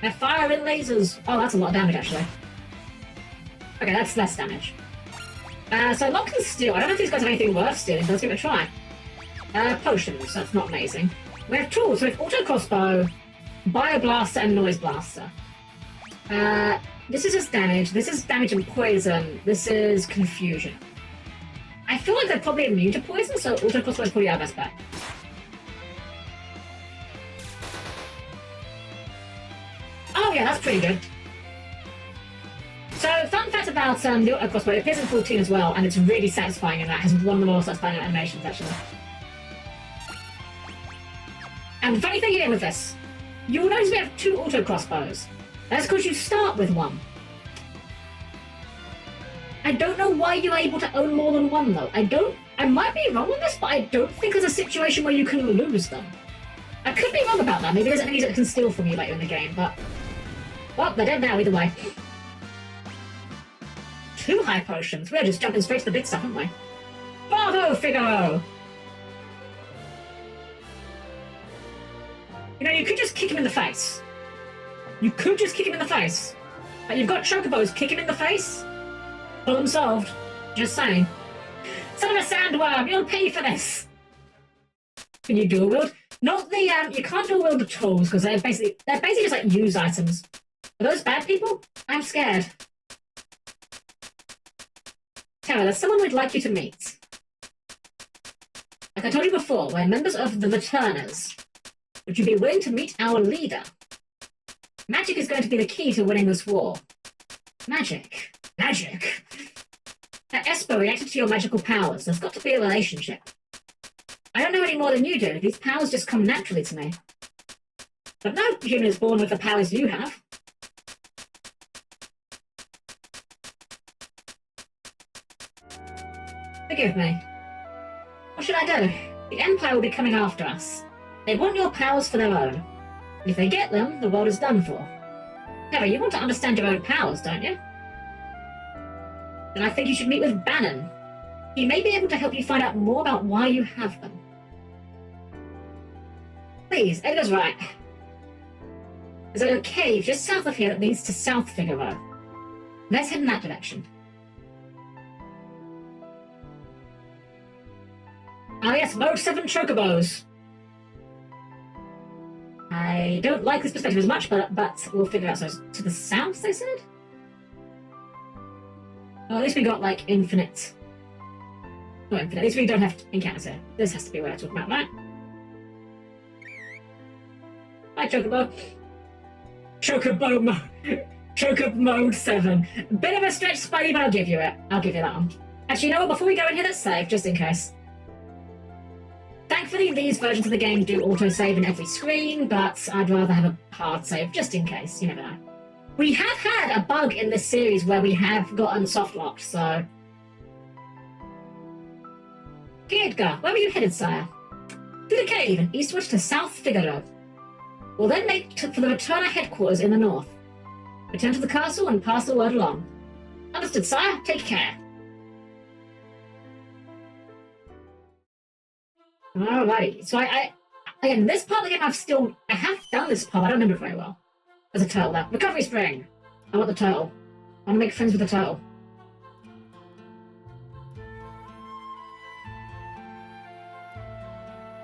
They're firing lasers. Oh, that's a lot of damage, actually. Okay, that's less damage. So Lock and Steal. I don't know if these guys have anything worth stealing, so let's give it a try. Potions. That's not amazing. We have tools. We have Auto Crossbow, Bio Blaster, and Noise Blaster. This is just damage. This is damage and poison. This is confusion. I feel like they're probably immune to poison, so Auto Crossbow is probably our best bet. Oh yeah, that's pretty good. So, fun fact about the Auto Crossbow, it appears in 14 as well, and it's really satisfying, and that has one of the more satisfying animations, actually. And the funny thing here with this, you'll notice we have 2 Auto Crossbows. That's because you start with one. I don't know why you're able to own more than one, though. I might be wrong on this, but I don't think there's a situation where you can lose them. I could be wrong about that. Maybe there's enemies that can steal from you later in the game, but... Well, they're dead now, either way. 2 high potions. We're just jumping straight to the big stuff, aren't we? Bravo, Figaro! You know, you could just kick him in the face. You could just kick him in the face. But you've got Chocobos, kick him in the face. Problem solved. Just saying. Son of a sandworm, you'll pay for this! Can you dual wield? Not the, you can't dual wield the tools, because they're basically just like use items. Are those bad people? I'm scared. Tara, there's someone we'd like you to meet. Like I told you before, we're members of the Returners. Would you be willing to meet our leader? Magic is going to be the key to winning this war. Magic. Magic. That Esper reacted to your magical powers. There's got to be a relationship. I don't know any more than you do. These powers just come naturally to me. But no human is born with the powers you have. Forgive me. What should I do? The Empire will be coming after us. They want your powers for their own. And if they get them, the world is done for. However, you want to understand your own powers, don't you? Then I think you should meet with Bannon. He may be able to help you find out more about why you have them. Please, Edgar's right. There's a cave just south of here that leads to South Figaro. Let's head in that direction. Ah yes, Mode 7 Chocobos. I don't like this perspective as much, but we'll figure out. So to the south, they said? Well, at least we got, like, infinite... Not infinite, at least we don't have encounters here. This has to be what I'm talking about, right? Hi, Chocobo. Chocobo Mode 7. Bit of a stretch, Spidey, but I'll give you it. I'll give you that one. Actually, you know what? Before we go in here, let's save, just in case. Thankfully, these versions of the game do auto-save in every screen, but I'd rather have a hard save, just in case. You never know. We have had a bug in this series where we have gotten soft-locked, so... Okay, Edgar, where were you headed, sire? To the cave and eastward to South Figaro. We'll then make for the Returner headquarters in the north. Return to the castle and pass the word along. Understood, sire. Take care. Alrighty. So again, this part of the game I have done this part, I don't remember it very well. There's a turtle there. Recovery spring! I want the turtle. I want to make friends with the turtle.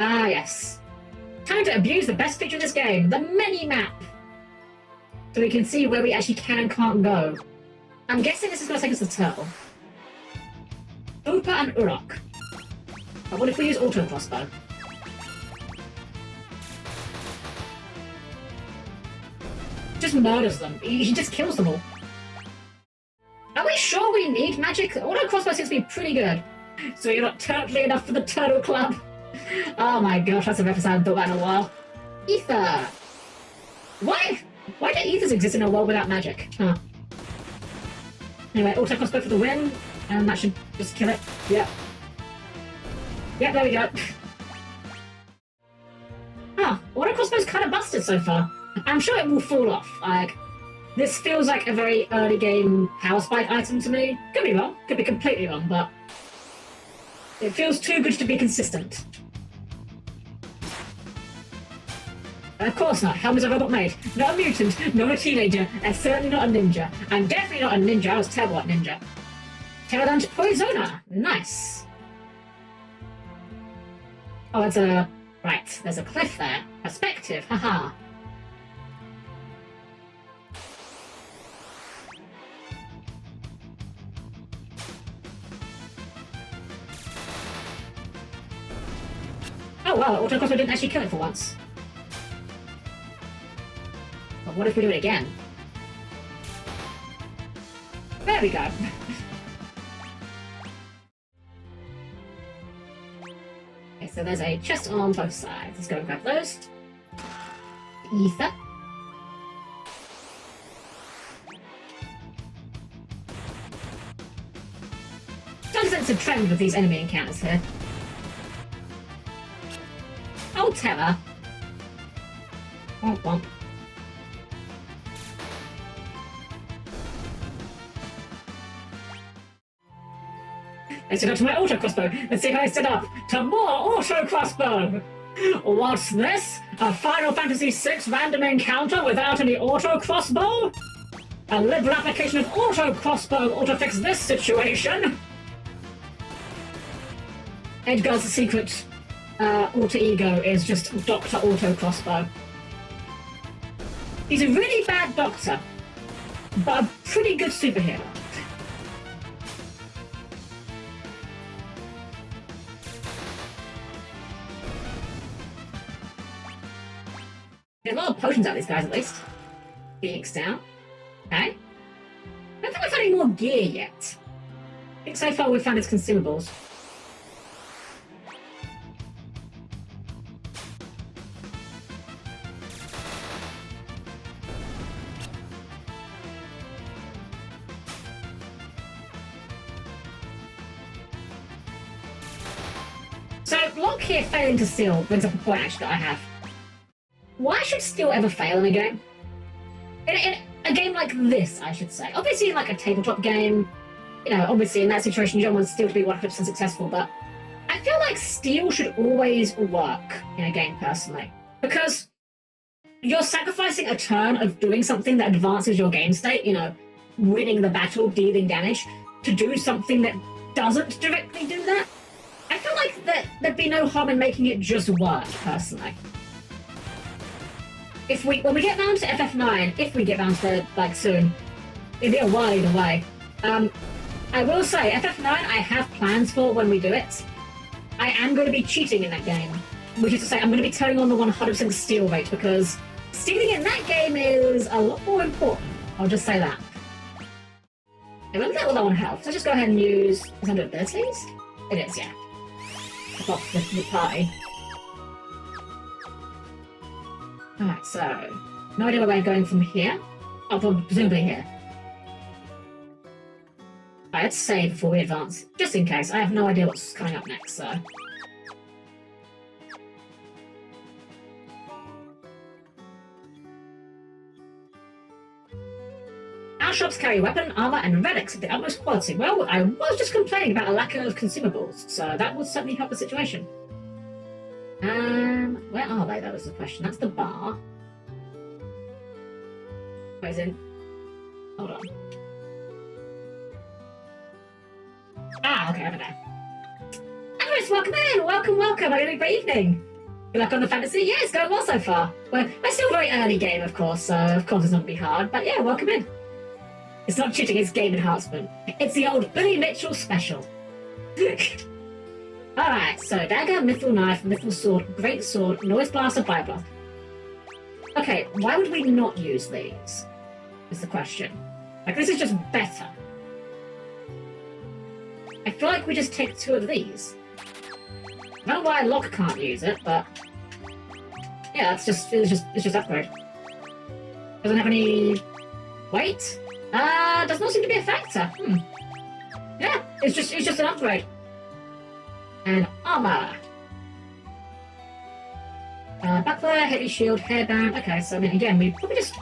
Ah, yes. Time to abuse the best feature of this game, the mini-map! So we can see where we actually can and can't go. I'm guessing this is going to take us to the turtle. Upa and Urok. But what if we use Auto Crossbow? Just murders them. He just kills them all. Are we sure we need magic? Auto Crossbow seems to be pretty good. So you're not turtly enough for the Turtle Club? Oh my gosh, that's a reference I haven't thought about in a while. Ether! Why? Why do ethers exist in a world without magic? Huh. Anyway, auto crossbow for the win, and that should just kill it. Yep. Yep, there we go. Huh, auto crossbow's kind of busted so far. I'm sure it will fall off. Like, this feels like a very early game power spike item to me. Could be wrong, could be completely wrong, but it feels too good to be consistent. Of course not. Helm is a robot maid. Not a mutant, not a teenager, and certainly not a ninja. I'm definitely not a ninja. I was terrible at ninja. Pterodon to Poisona. Nice. Oh, it's a... Right, there's a cliff there. Perspective, haha. Oh wow, auto crossbow didn't actually kill it for once. But what if we do it again? There we go. Okay, so there's a chest on both sides. Let's go and grab those. Ether. Don't sense a trend with these enemy encounters here. Oh, terror. Womp womp. Let's set up to my auto crossbow. Let's see how I set up to more auto crossbow. What's this? A Final Fantasy VI random encounter without any auto crossbow? A liberal application of auto crossbow ought to fix this situation. Edgar's secret alter ego is just Dr. Auto Crossbow. He's a really bad doctor, but a pretty good superhero. There's a lot of potions out of these guys, at least. Phoenix down. Okay. I don't think we've had any more gear yet. I think so far we've found its consumables. So, Lock here failing to steal brings up a point actually that I have. Why should steal ever fail in a game? In a game like this, I should say. Obviously, in like a tabletop game, you know, obviously in that situation you don't want steal to be 100% successful, but I feel like steal should always work in a game, personally. Because you're sacrificing a turn of doing something that advances your game state, you know, winning the battle, dealing damage, to do something that doesn't directly do that. I feel like there'd be no harm in making it just work, personally. When we get down to FF9, if we get down to it, like, soon, it'd be a while either way. I will say, FF9 I have plans for when we do it. I am going to be cheating in that game. Which is to say, I'm going to be turning on the 100% steal rate, because stealing in that game is a lot more important. I'll just say that. Okay, we're a little low on health, so just go ahead and use... Is that abilities? It is, yeah. Off the party. Alright, so... No idea where we're going from here. Oh, presumably here. Alright, let's save before we advance. Just in case. I have no idea what's coming up next, so... Our shops carry weapon, armor, and relics of the utmost quality. Well, I was just complaining about a lack of consumables, so that would certainly help the situation. Where are they? That was the question. That's the bar. Where's in? Hold on. Ah, okay, over there. Iris, welcome in! Welcome, welcome! Are you having a great evening? Good luck on the fantasy? Yeah, it's going well so far. We're still very early game, of course, so of course it's not going to be hard, but yeah, welcome in. It's not cheating, it's game enhancement. It's the old Billy Mitchell special. Alright, so dagger, mithril knife, mithril sword, great sword, noise blaster, fire blast. Okay, why would we not use these? Is the question. Like, this is just better. I feel like we just take two of these. I don't know why Locke can't use it, but yeah, it's just upgrade. Doesn't have any weight. Does not seem to be a factor. Yeah, it's just an upgrade. And armor. Buckler, heavy shield, hairband. Okay, so I mean, again, we probably just...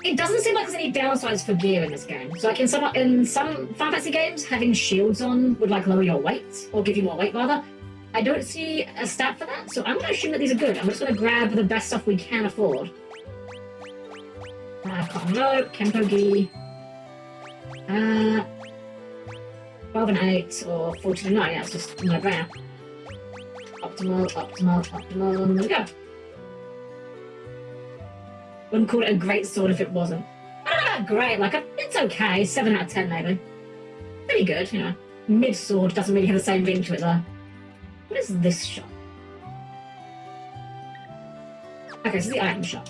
It doesn't seem like there's any downsides for gear in this game. So like in some Final Fantasy games, having shields on would like lower your weight, or give you more weight rather. I don't see a stat for that, so I'm going to assume that these are good. I'm just going to grab the best stuff we can afford. Cotton rope, Kempo gi. 12 and 8, or 14 and 9, yeah, it's just no brainer. Optimal, there we go. Wouldn't call it a great sword if it wasn't. I don't know about great, like, it's okay, 7 out of 10 maybe. Pretty good, you know. Mid-sword doesn't really have the same ring to it though. What is this shop? Okay, this is the item shop.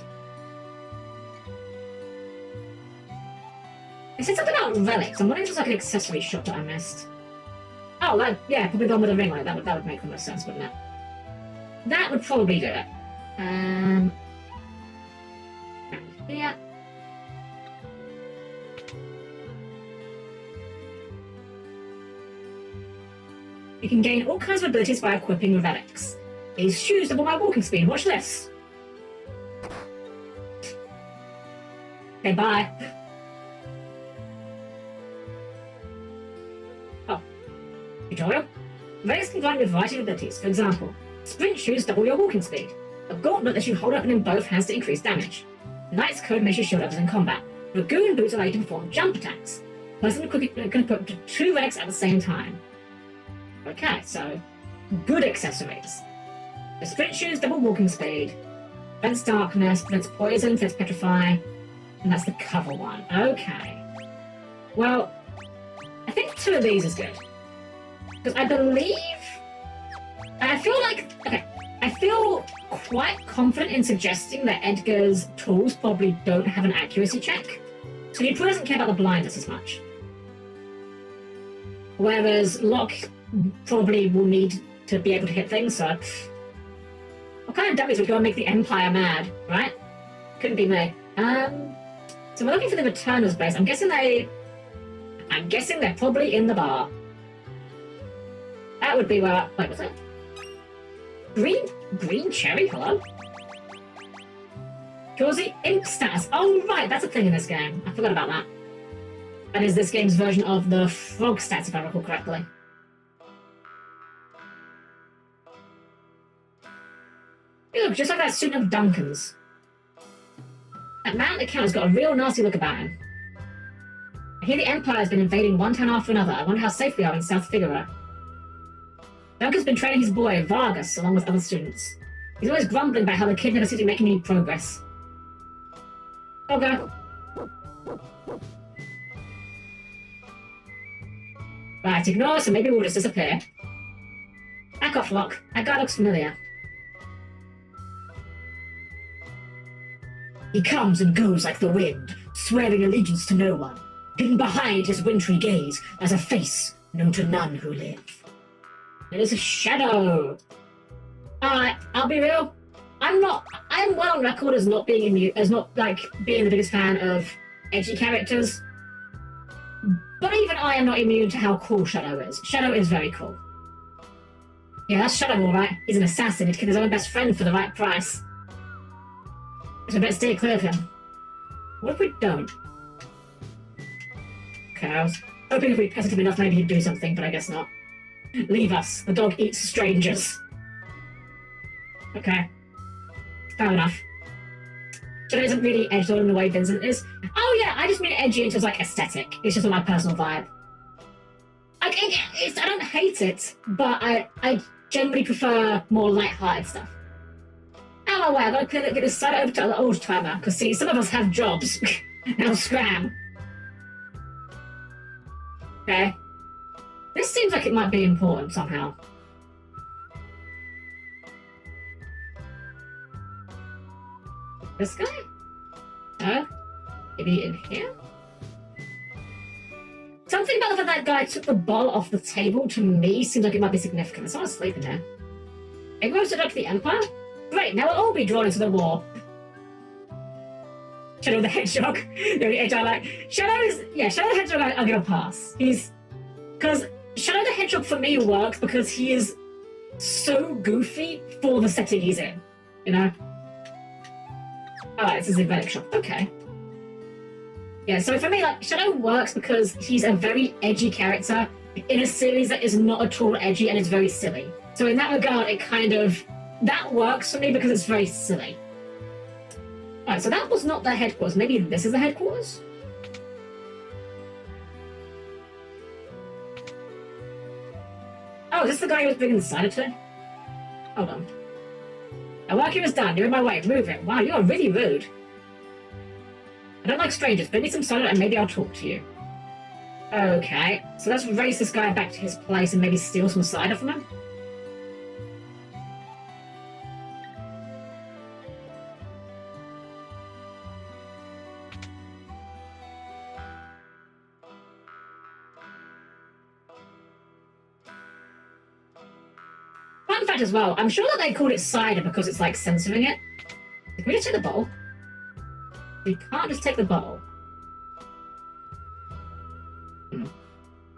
It said something about relics. I'm wondering if it's like an accessory shop that I missed. Oh, like, yeah, probably the one with a ring on it. That would make the most sense, wouldn't it? That would probably do it. Yeah. You can gain all kinds of abilities by equipping relics. These shoes double my walking speed. Watch this. Okay, bye. Oh. Tutorial. Relics can grant you a variety of abilities. For example, sprint shoes double your walking speed. A gauntlet lets you hold open in both hands to increase damage. Knight's Code makes you shield others in combat. Dragoon boots allow you to perform jump attacks. Person can equip 2 relics at the same time. Okay, so good accessories. The sprint shoes, double walking speed. Prevents darkness, prevents poison, prevents petrify. And that's the cover one. Okay. Well, I think 2 of these is good. Because I believe... I feel like... Okay, I feel quite confident in suggesting that Edgar's tools probably don't have an accuracy check. So he probably doesn't care about the blindness as much. Whereas Locke probably will need to be able to hit things, so... What kind of dummies would go and make the Empire mad, right? Couldn't be me. So we're looking for the Returners base. I'm guessing they're probably in the bar. That would be where... Wait, what's that? Green cherry? Hello? Cures the imp status. Oh, right, that's a thing in this game. I forgot about that. That is this game's version of the frog stats, if I recall correctly. Hey, look, just like that student of Duncan's. That man at the counter's got a real nasty look about him. I hear the Empire has been invading one town after another. I wonder how safe we are in South Figaro. Duncan's been training his boy, Vargas, along with other students. He's always grumbling about how the kid never seems to be making any progress. Okay. Right, ignore us and maybe we'll just disappear. Back off, Locke. That guy looks familiar. He comes and goes like the wind, swearing allegiance to no one. Hidden behind his wintry gaze as a face known to none who live. It is a shadow. I'll be real. I'm well on record as not being being the biggest fan of edgy characters. But even I am not immune to how cool Shadow is. Shadow is very cool. Yeah, that's Shadow, alright. He's an assassin. He'd kill his own best friend for the right price. So I better stay clear of him. What if we don't? Okay, I was hoping if we pestered him enough maybe he'd do something, but I guess not. Leave us. The dog eats strangers. Okay. Fair enough. Shadow isn't really edged on in the way Vincent is. Oh yeah, I just mean edgy in terms of like aesthetic. It's just my personal vibe. I don't hate it, but I generally prefer more light-hearted stuff. Oh my way, I've got to get this side over to the old timer, because see, some of us have jobs. Now scram. Okay. This seems like it might be important somehow. This guy? No? Maybe in here? Something about the fact that guy took the ball off the table to me seems like it might be significant. There's someone asleep in there. Everyone stood up to the Empire? Great, now we'll all be drawn into the war. Shadow the Hedgehog. The only Hedgehog Shadow the Hedgehog I'm gonna pass. Because Shadow the Hedgehog for me works because he is so goofy for the setting he's in, you know? Oh, this is a Vedic shop. Okay. Yeah, so for me, like, Shadow works because he's a very edgy character in a series that is not at all edgy and is very silly. So in that regard, that works for me because it's very silly. Alright, so that was not the headquarters. Maybe this is the headquarters? Oh, is this the guy who was bringing the cider today? Hold on. My work here is done. You're in my way. Move it. Wow, you are really rude. I don't like strangers. Bring me some cider and maybe I'll talk to you. Okay, so let's race this guy back to his place and maybe steal some cider from him. Fun fact as well, I'm sure that they called it cider because it's like censoring it. Can we just take the bottle? We can't just take the bottle.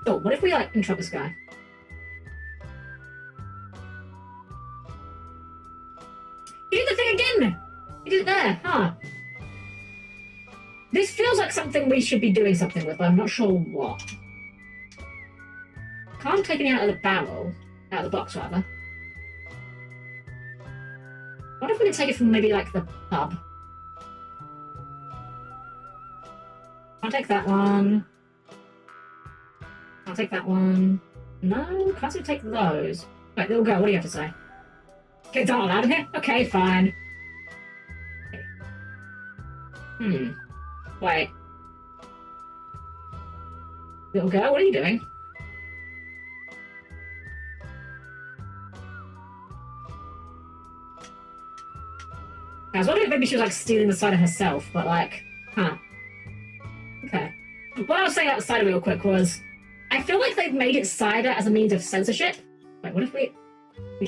Oh, what if we like interrupt this guy? He did the thing again! He did it there, huh? This feels like something we should be doing something with, but I'm not sure what. Can't take it out of the barrel. Out of the box, rather. What if we could take it from maybe like the pub? I'll take that one. I'll take that one. No, can't take those. Right, little girl, what do you have to say? Kids aren't allowed in here? Okay, fine. Wait. Little girl, what are you doing? I was wondering if maybe she was like stealing the cider herself, but like, huh. Okay. What I was saying about cider real quick was, I feel like they've made it cider as a means of censorship. Like, what if we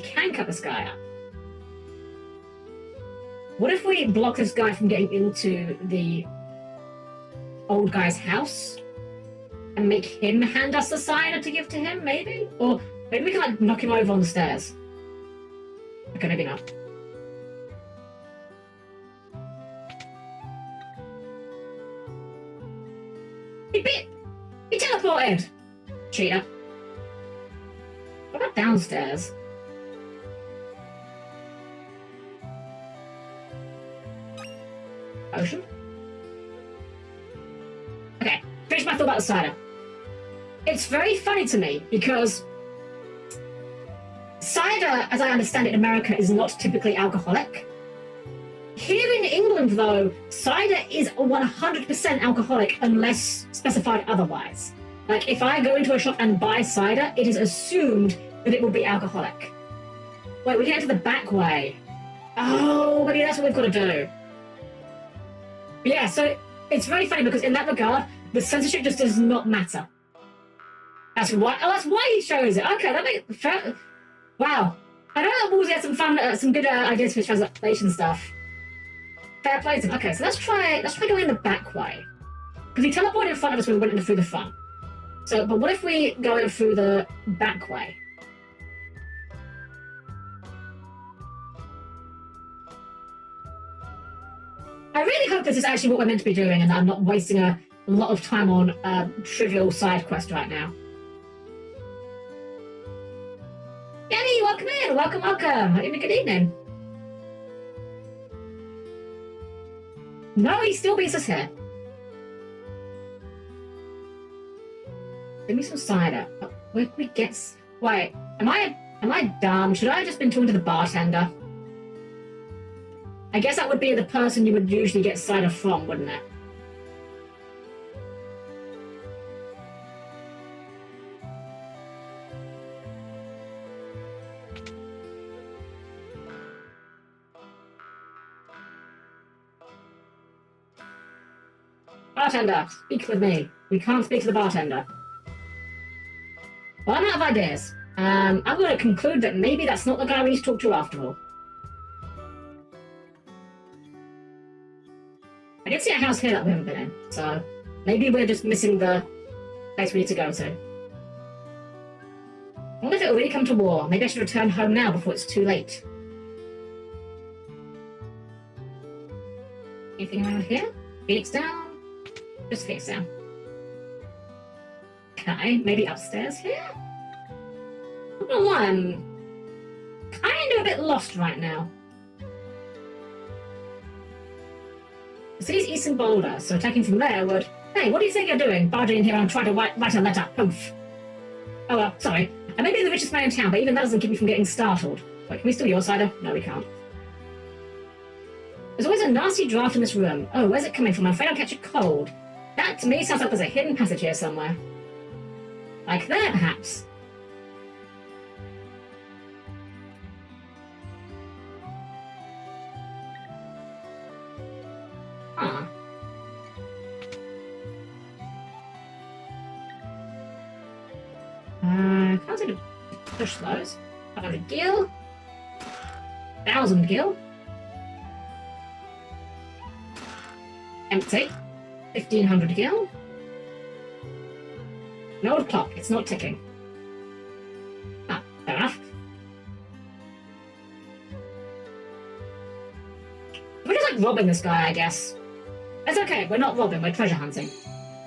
can cut this guy up? What if we block this guy from getting into the old guy's house and make him hand us the cider to give to him, maybe? Or maybe we can like knock him over on the stairs. Okay, maybe not. He teleported! Cheater. What about downstairs? Ocean? Okay, finish my thought about the cider. It's very funny to me because cider, as I understand it in America, is not typically alcoholic. Here in England, though, cider is 100% alcoholic unless specified otherwise. Like, if I go into a shop and buy cider, it is assumed that it will be alcoholic. Wait, we can enter the back way. Oh, maybe that's what we've got to do. But yeah, so it's very funny because in that regard, the censorship just does not matter. That's why he shows it. Okay, that makes fair. Wow. I know that Woolsey had some good ideas for translation stuff. Fair play to him. Okay, so let's try going in the back way. Because he teleported in front of us when we went in through the front. So, but what if we go in through the back way? I really hope this is actually what we're meant to be doing and that I'm not wasting a lot of time on a trivial side quest right now. Jenny, welcome in! Welcome. Good evening. No, he still beats us here. Give me some cider. Where can we get... Wait, am I dumb? Should I have just been talking to the bartender? I guess that would be the person you would usually get cider from, wouldn't it? Bartender, speak with me. We can't speak to the bartender. Well, I'm out of ideas. I'm going to conclude that maybe that's not the guy we need to talk to after all. I did see a house here that we haven't been in, so maybe we're just missing the place we need to go to. I wonder if it'll really come to war. Maybe I should return home now before it's too late. Anything around here? Phoenix down? Just Phoenix down. Okay, maybe upstairs here? I don't know why I'm kind of a bit lost right now. The city's eastern Boulder, so attacking from there would... Hey, what do you think you're doing? Barging in here and trying to write a letter. Oof. Oh, well, sorry. I may be the richest man in town, but even that doesn't keep me from getting startled. Wait, can we steal your cider? No, we can't. There's always a nasty draft in this room. Oh, where's it coming from? I'm afraid I'll catch a cold. That, to me, sounds like there's a hidden passage here somewhere. Like there, perhaps. Huh. Can't seem to push those. 500 gil. 1,000 gil. Empty. 1,500 gil. An old clock. It's not ticking. Ah, fair enough. We're just like robbing this guy, I guess. That's okay. We're not robbing. We're treasure hunting.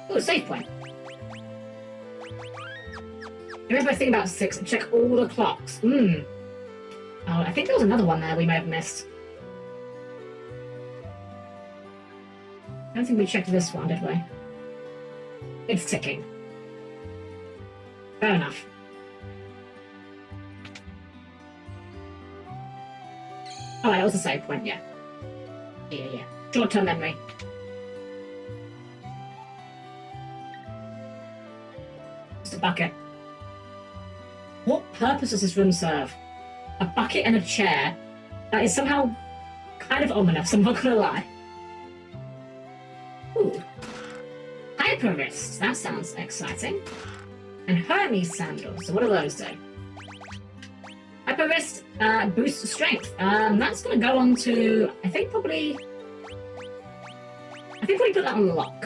Oh, save point. Remember, I think about 6 and check all the clocks. Oh, I think there was another one there we may have missed. I don't think we checked this one, did we? It's ticking. Fair enough. Oh, that was a save point, yeah. Yeah. Short-term memory. Just a bucket. What purpose does this room serve? A bucket and a chair. That is somehow kind of ominous, I'm not gonna lie. Ooh. Hyper wrists, that sounds exciting. And Hermes sandals, so what do those do? Hyper wrist boosts strength. That's gonna go on to, I think probably put that on lock.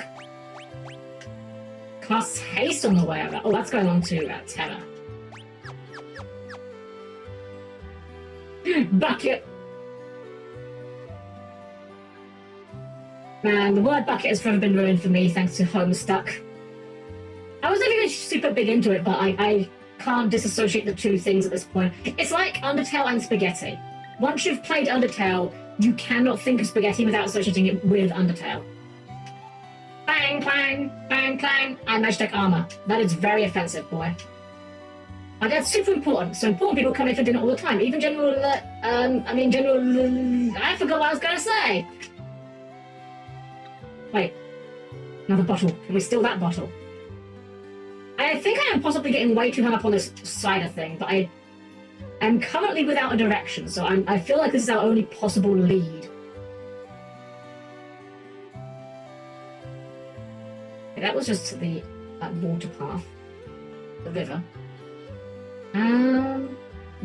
Casts haste on the way over. Oh, that's going on to terror. Bucket. Man, the word bucket has forever been ruined for me thanks to Homestuck. I was never even super big into it, but I can't disassociate the two things at this point. It's like Undertale and spaghetti. Once you've played Undertale, you cannot think of spaghetti without associating it with Undertale. Bang, clang, bang, clang, and magic armor. That is very offensive, boy. Like, that's super important. So important people come in for dinner all the time. Even I forgot what I was going to say. Wait. Another bottle. Can we steal that bottle? I think I am possibly getting way too hung up on this cider thing, but I am currently without a direction, so I feel like this is our only possible lead. Okay, that was just the water path. The river.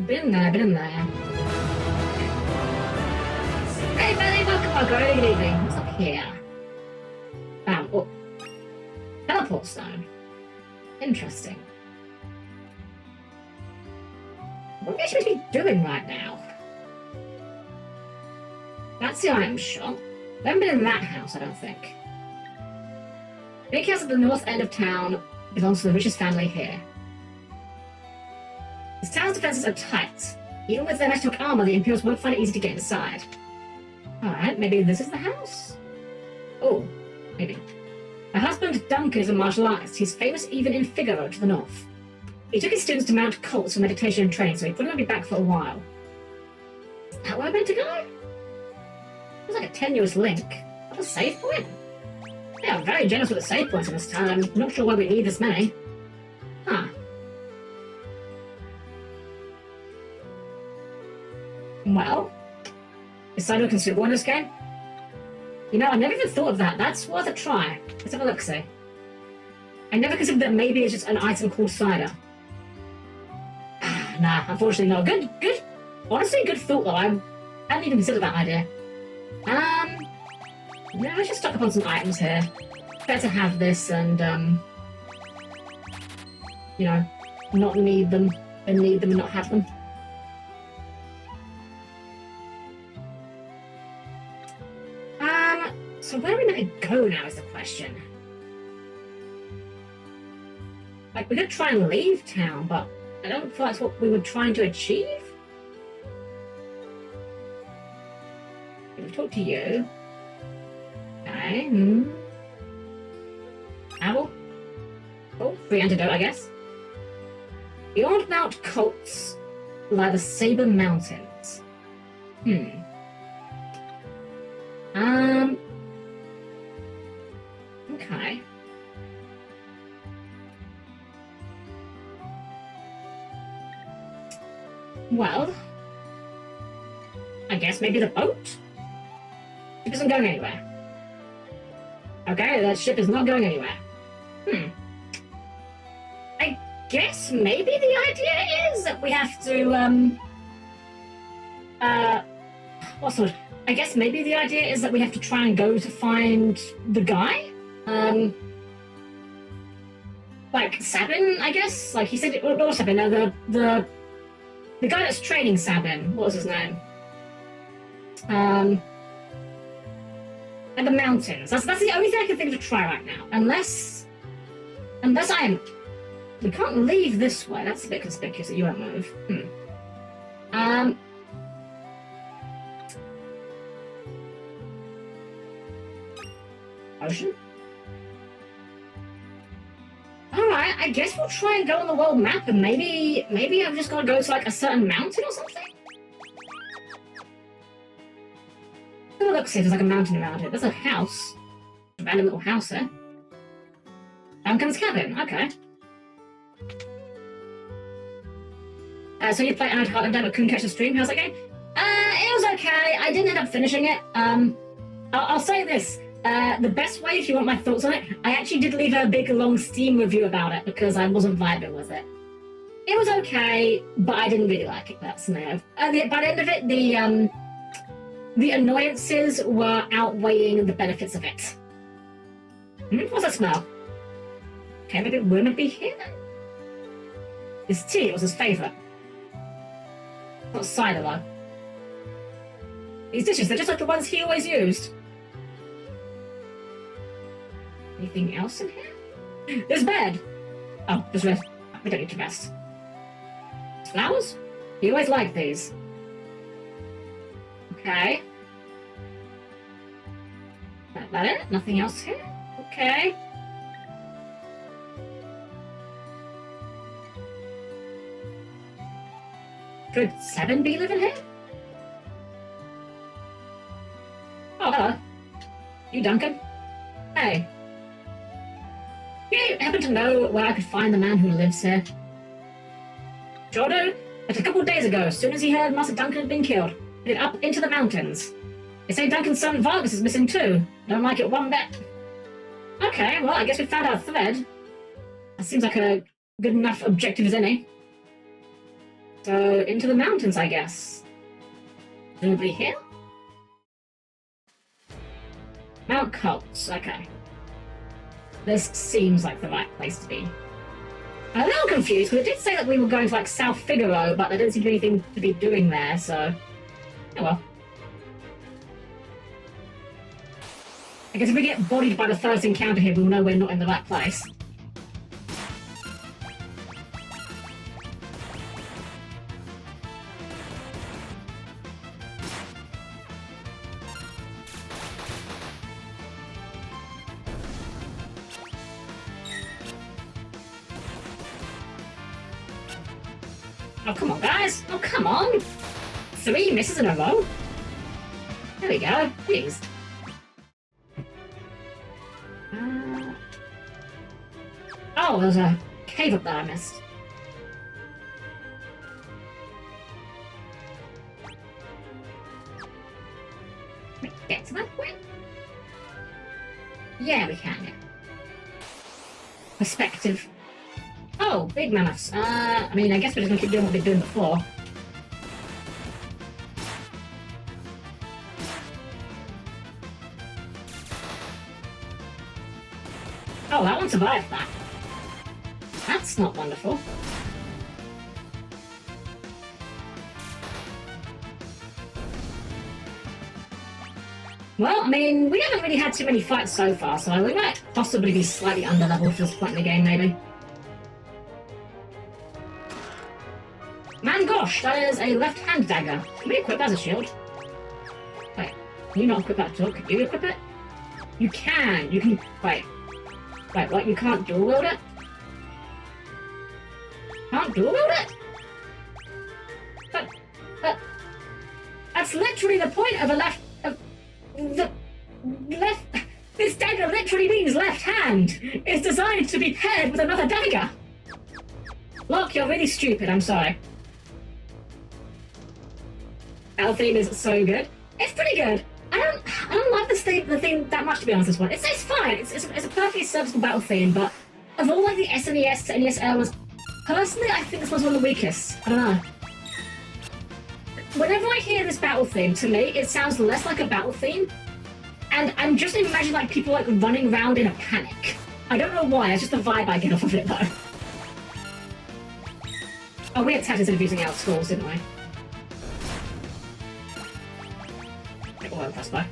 Been there. Hey, Billy, welcome. Good evening. What's up here? Oh. Teleport stone. Interesting. What are we supposed to be doing right now? That's the item shop. We haven't been in that house, I don't think. The big house at the north end of town belongs to the richest family here. This town's defenses are tight. Even with their magic armor, the Imperials won't find it easy to get inside. Alright, maybe this is the house? Oh, maybe. Her husband, Duncan, is a martial artist. He's famous even in Figaro to the north. He took his students to Mount Cults for meditation and training, so he probably won't be back for a while. Is that where I'm meant to go? It's like a tenuous link. What a save point. They are very generous with the save points in this town. I'm not sure why we need this many. Huh. Well, is Sino consumable in this game? You know, I never even thought of that. That's worth a try. Let's have a look-see. I never considered that maybe it's just an item called cider. Nah, unfortunately no. Good. Honestly, good thought though. I hadn't even considered that idea. Yeah, I should stock up on some items here. Better have this and, you know, not need them, and need them and not have them. So where are we gonna go now is the question. Like, we could try and leave town, but I don't feel that's what we were trying to achieve. We'll talk to you. Okay, Owl? Oh, free antidote, I guess. Beyond Mount Colts lie the Saber Mountains. Okay. Well, I guess maybe the boat? It isn't going anywhere. Okay, that ship is not going anywhere. I guess maybe the idea is that we have to, what's the word? I guess maybe the idea is that we have to try and go to find the guy? Like, Sabin, I guess? Like, he said, or Sabin, the guy that's training Sabin, what was his name? And the mountains. That's the only thing I can think of to try right now. Unless I am... We can't leave this way. That's a bit conspicuous that you won't move. Ocean? Alright, I guess we'll try and go on the world map and maybe I've just got to go to like a certain mountain or something? Oh, look, see, there's like a mountain around it. There's a house. A random little house there. Duncan's cabin, okay. So you played Ad Heart but couldn't catch the stream. How's that game? It was okay. I didn't end up finishing it. I'll say this. The best way, if you want my thoughts on it, I actually did leave a big, long Steam review about it because I wasn't vibing with it. It was okay, but I didn't really like it, that's no. By the end of it, the annoyances were outweighing the benefits of it. What's that smell? Okay, maybe it wouldn't be here then? His tea was his favourite. Not cider though. These dishes, they're just like the ones he always used. Anything else in here? There's bed. Oh, there's rest. We don't need to rest. Flowers? He always liked these. Okay. That it? Nothing else here? Okay. Could 7 be living here? Oh, hello. You Duncan? Hey. Do you happen to know where I could find the man who lives here? Jordan, but a couple of days ago, as soon as he heard Master Duncan had been killed, he headed up into the mountains. They say Duncan's son Vargas is missing too. Don't like it one bit. Okay, well, I guess we found our thread. That seems like a good enough objective as any. So, into the mountains, I guess. Presumably here? Mount Colts, okay. This seems like the right place to be. I'm a little confused, because it did say that we were going to, like, South Figaro, but there didn't seem to be anything to be doing there, so... Oh well. I guess if we get bodied by the first encounter here, we'll know we're not in the right place. Oh, come on, guys! Oh, come on! 3 misses in a row? There we go. Please. Oh, there's a cave up there I missed. Can we get to that point? Yeah, we can, yeah. Perspective. Oh, big mammoths. I mean, I guess we're just gonna keep doing what we've been doing before. Oh, that one survived that. That's not wonderful. Well, I mean, we haven't really had too many fights so far, so we might possibly be slightly under-leveled for this point in the game, maybe. Man, gosh, that is a left-hand dagger. Can we equip that as a shield? Wait, can you not equip that at all? Can you equip it? You can! You can... Wait. Wait, what? You can't dual-wield it? Can't dual-wield it? But... That's literally the point of a left... The left... This dagger literally means left hand. It's designed to be paired with another dagger. Look, you're really stupid, I'm sorry. Our theme is so good. It's pretty good. I don't like the theme that much, to be honest, this one. It's fine. It's a perfectly serviceable battle theme, but of all like the SNES to NES elements, personally I think this one's one of the weakest. I don't know. Whenever I hear this battle theme, to me, it sounds less like a battle theme, and I'm just imagining like people like running around in a panic. I don't know why, it's just the vibe I get off of it though. Oh, we attacked instead of using our skulls, didn't we? Oh, I'll pass by.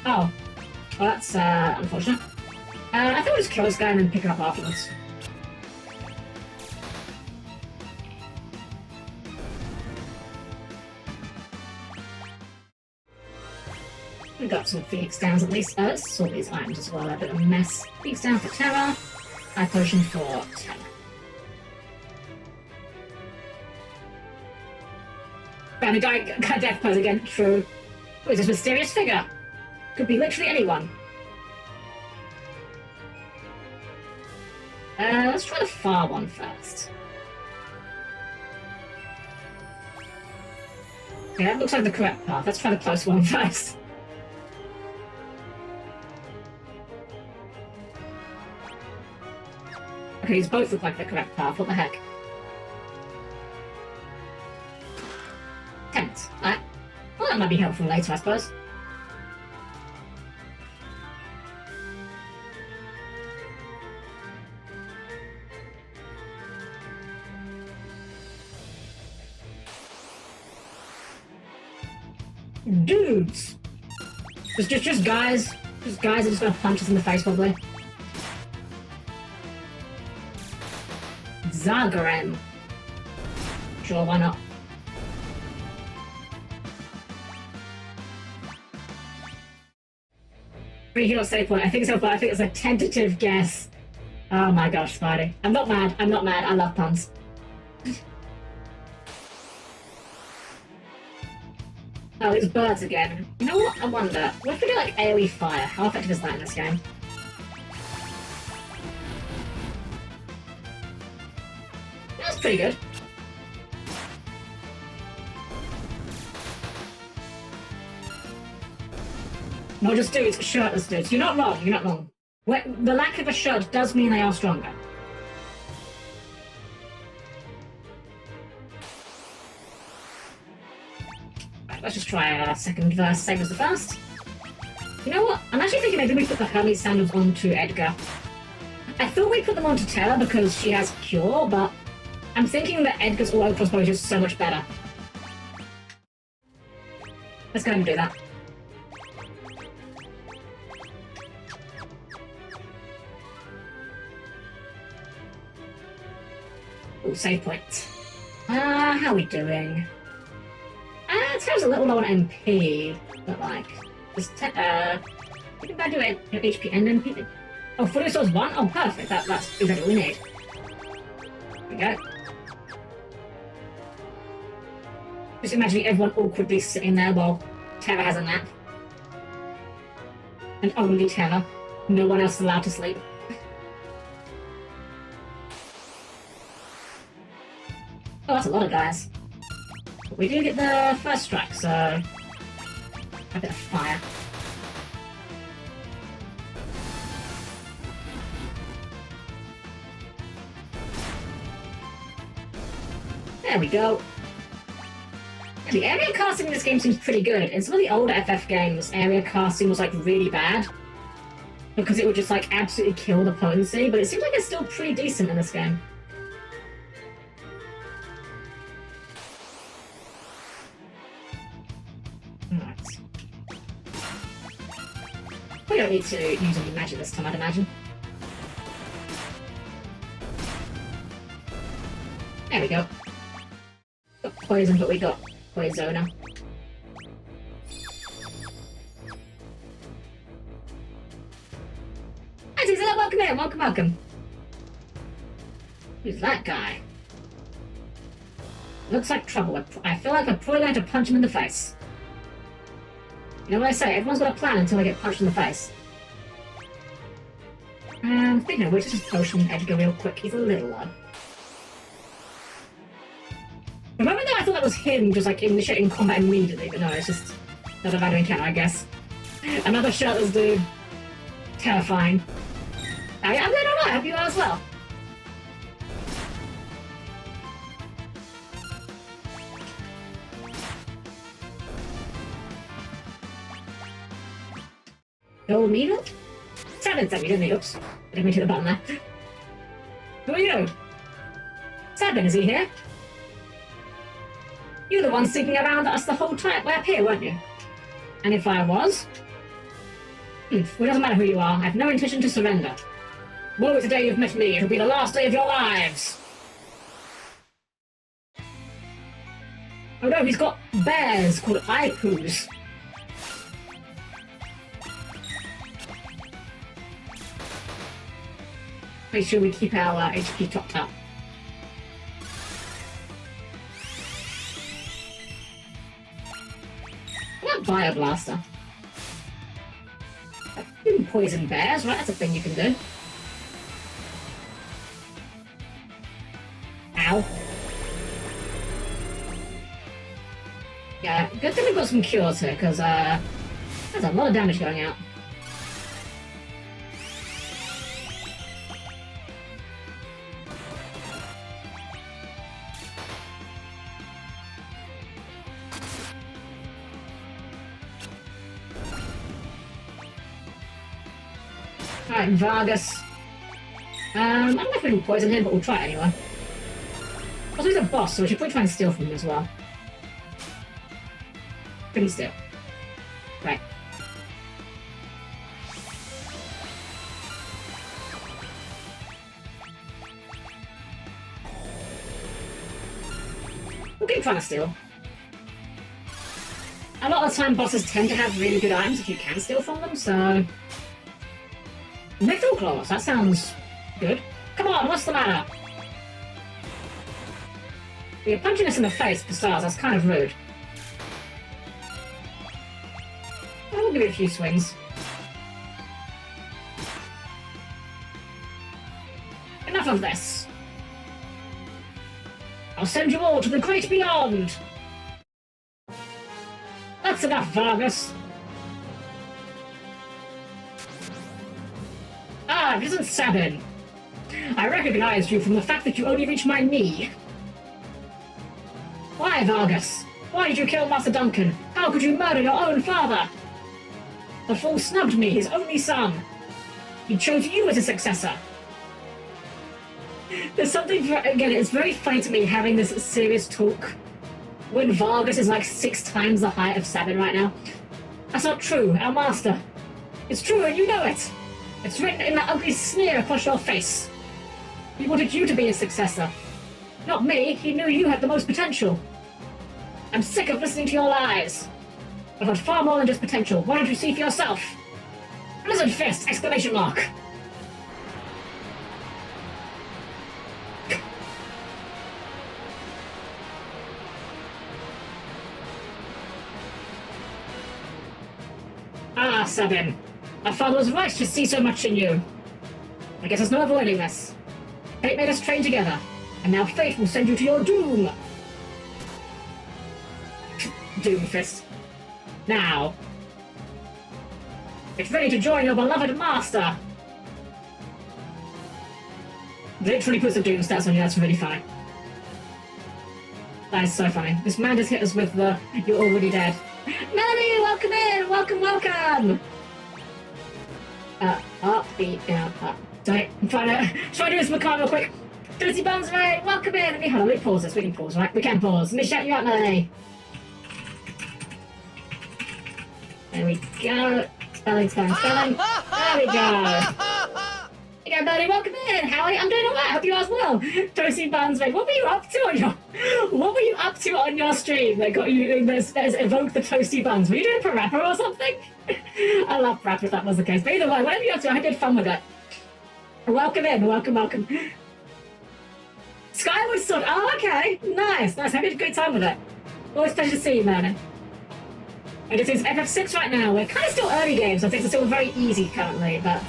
Oh. Well, that's unfortunate. I think we'll just kill this guy and then pick it up afterwards. We got some Phoenix Downs at least. Let's sort these items as well. They're a bit of a mess. Phoenix Down for Terra. High Potion for Terra. Found a guy death pose again. True. Who is this mysterious figure? Could be literally anyone. Let's try the far one first. Okay, that looks like the correct path. Let's try the close one first. Okay, these both look like the correct path. What the heck? 10 minutes. Alright. Well, that might be helpful later, I suppose. Dudes! Just guys. Just guys are just gonna punch us in the face, probably. Zagaram. Sure, why not? Free heal save point. I think so, but I think it's a tentative guess. Oh my gosh, Spidey. I'm not mad. I'm not mad. I love puns. Oh, it's birds again. You know what? I wonder. What if we do like AoE fire? How effective is that in this game? That's pretty good. Not just dudes, shirtless dudes. You're not wrong. You're not wrong. The lack of a shirt does mean they are stronger. Let's just try a second verse, same as the first. You know what? I'm actually thinking maybe we put the Hermes sandals onto Edgar. I thought we put them onto Terra because she has Cure, but I'm thinking that Edgar's auto crossbow is just so much better. Let's go ahead and do that. Ooh, save point. How are we doing? Terra's a little low on MP, but like, just we can back to it, HP and MP. Oh, fully restores 1? Oh, perfect. That's exactly what we need. There we go. Just imagining everyone awkwardly sitting there while Terra has a nap. And only Terra. No one else is allowed to sleep. Oh, that's a lot of guys. But we do get the first strike, so a bit of fire. There we go. The area casting in this game seems pretty good. In some of the older FF games, area casting was like really bad because it would just like absolutely kill the potency, but it seems like it's still pretty decent in this game. Alright. We don't need to use any magic this time, I'd imagine. There we go. Got poison, but we got Poisona. Hi, Zizella, welcome in, welcome. Who's that guy? Looks like trouble. I feel like I'm probably going to punch him in the face. You know what I say? Everyone's got a plan until they get punched in the face. Speaking of which, let's just potion Edgar real quick. He's a little low. Remember that I thought that was him just like initiating combat immediately, but no, it's just another random encounter, I guess. Another shirtless dude. Terrifying. I'm doing alright, I hope you are as well. Gold needle? Sadden's at me, didn't he? Oops. I didn't mean to hit the button there. Who are you? Sadden, is he here? You're the one sneaking around us the whole time way up here, weren't you? And if I was? Well, it doesn't matter who you are. I have no intention to surrender. Woe is the day you've met me. It'll be the last day of your lives. Oh no, he's got bears called Aipoos. Make sure we keep our HP topped up. What Fire Blaster? You can poison bears, right? That's a thing you can do. Ow. Yeah, good thing we've got some cures here, because there's a lot of damage going out. Alright, Vargas. I don't know if we can poison him, but we'll try it anyway. Also, he's a boss, so we should probably try and steal from him as well. Pretty steal. Right. We'll keep trying to steal. A lot of the time, bosses tend to have really good items if you can steal from them, so... Metal Claws, that sounds good. Come on, what's the matter? You're punching us in the face for stars, that's kind of rude. I'll give it a few swings. Enough of this. I'll send you all to the great beyond. That's enough, Vargas. Ah, this isn't Sabin. I recognized you from the fact that you only reached my knee. Why, Vargas? Why did you kill Master Duncan? How could you murder your own father? The fool snubbed me, his only son. He chose you as a successor. There's something, again, it's very funny to me having this serious talk when Vargas is like 6 times the height of Sabin right now. That's not true, our master. It's true and you know it. It's written in that ugly sneer across your face. He wanted you to be his successor. Not me, he knew you had the most potential. I'm sick of listening to your lies. I've got far more than just potential. Why don't you see for yourself? Blizzard Fist! Exclamation mark! Ah, Sabin. My father was right to see so much in you. I guess there's no avoiding this. Fate made us train together, and now fate will send you to your doom. Doomfist. Now. Get ready to join your beloved master. Literally puts the doom stats on you, that's really funny. That is so funny. This man just hit us with the "you're already dead." Melanie, welcome in! Welcome, welcome! Sorry, I'm trying to do this Makai real quick. Dirty Bones Ray, welcome in! Let me pause this. We can pause, right? We can pause. Let me shout you out, Melanie. There we go. Spelling. There we go. Hey, Melanie, welcome in. How are you? I'm doing alright. Hope you are as well. Dirty Bones Ray, what were you up to on your stream that got you that evoked the toasty buns? Were you doing parappa or something? I love parappa if that was the case. But either way, whatever you're up to, I had fun with it. Welcome in, welcome. Skyward Sword, oh okay, nice. I had a great time with it. Always a pleasure to see you, man. And it is FF6 right now. We're kind of still early games, so things are still very easy currently, but...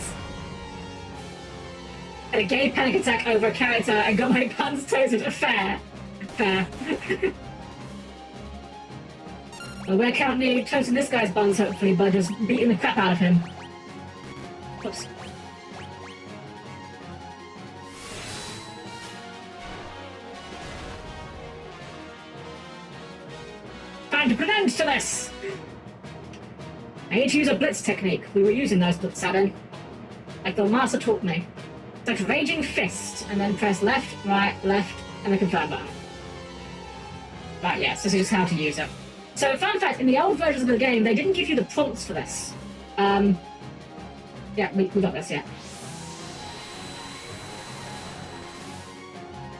And a gay panic attack over a character and got my buns toasted. Fair. Well, we're currently toasting this guy's buns, hopefully, by just beating the crap out of him. Oops. Time to put an end to this! I need to use a blitz technique. We were using those blitz, Saturn. Like the master taught me. Touch Raging Fist, and then press left, and then confirm button. Right, yes, this is just how to use it. So, fun fact, in the old versions of the game, they didn't give you the prompts for this. Yeah, we got this, yeah.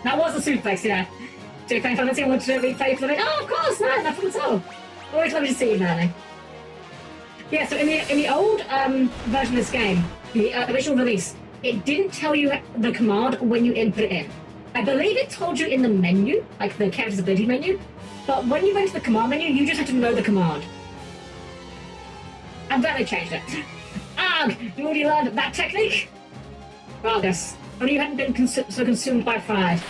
That was the suplex, yeah. So if I want to replay for it, oh, of course, no problem at all. Always lovely to see you, Melanie. Yeah, so in the old version of this game, the original release, it didn't tell you the command when you input it in. I believe it told you in the menu, like the character's ability menu, but when you went to the command menu, you just had to know the command. I'm glad they changed it. Arg! You already learned that technique? Vargas, only you hadn't been so consumed by pride.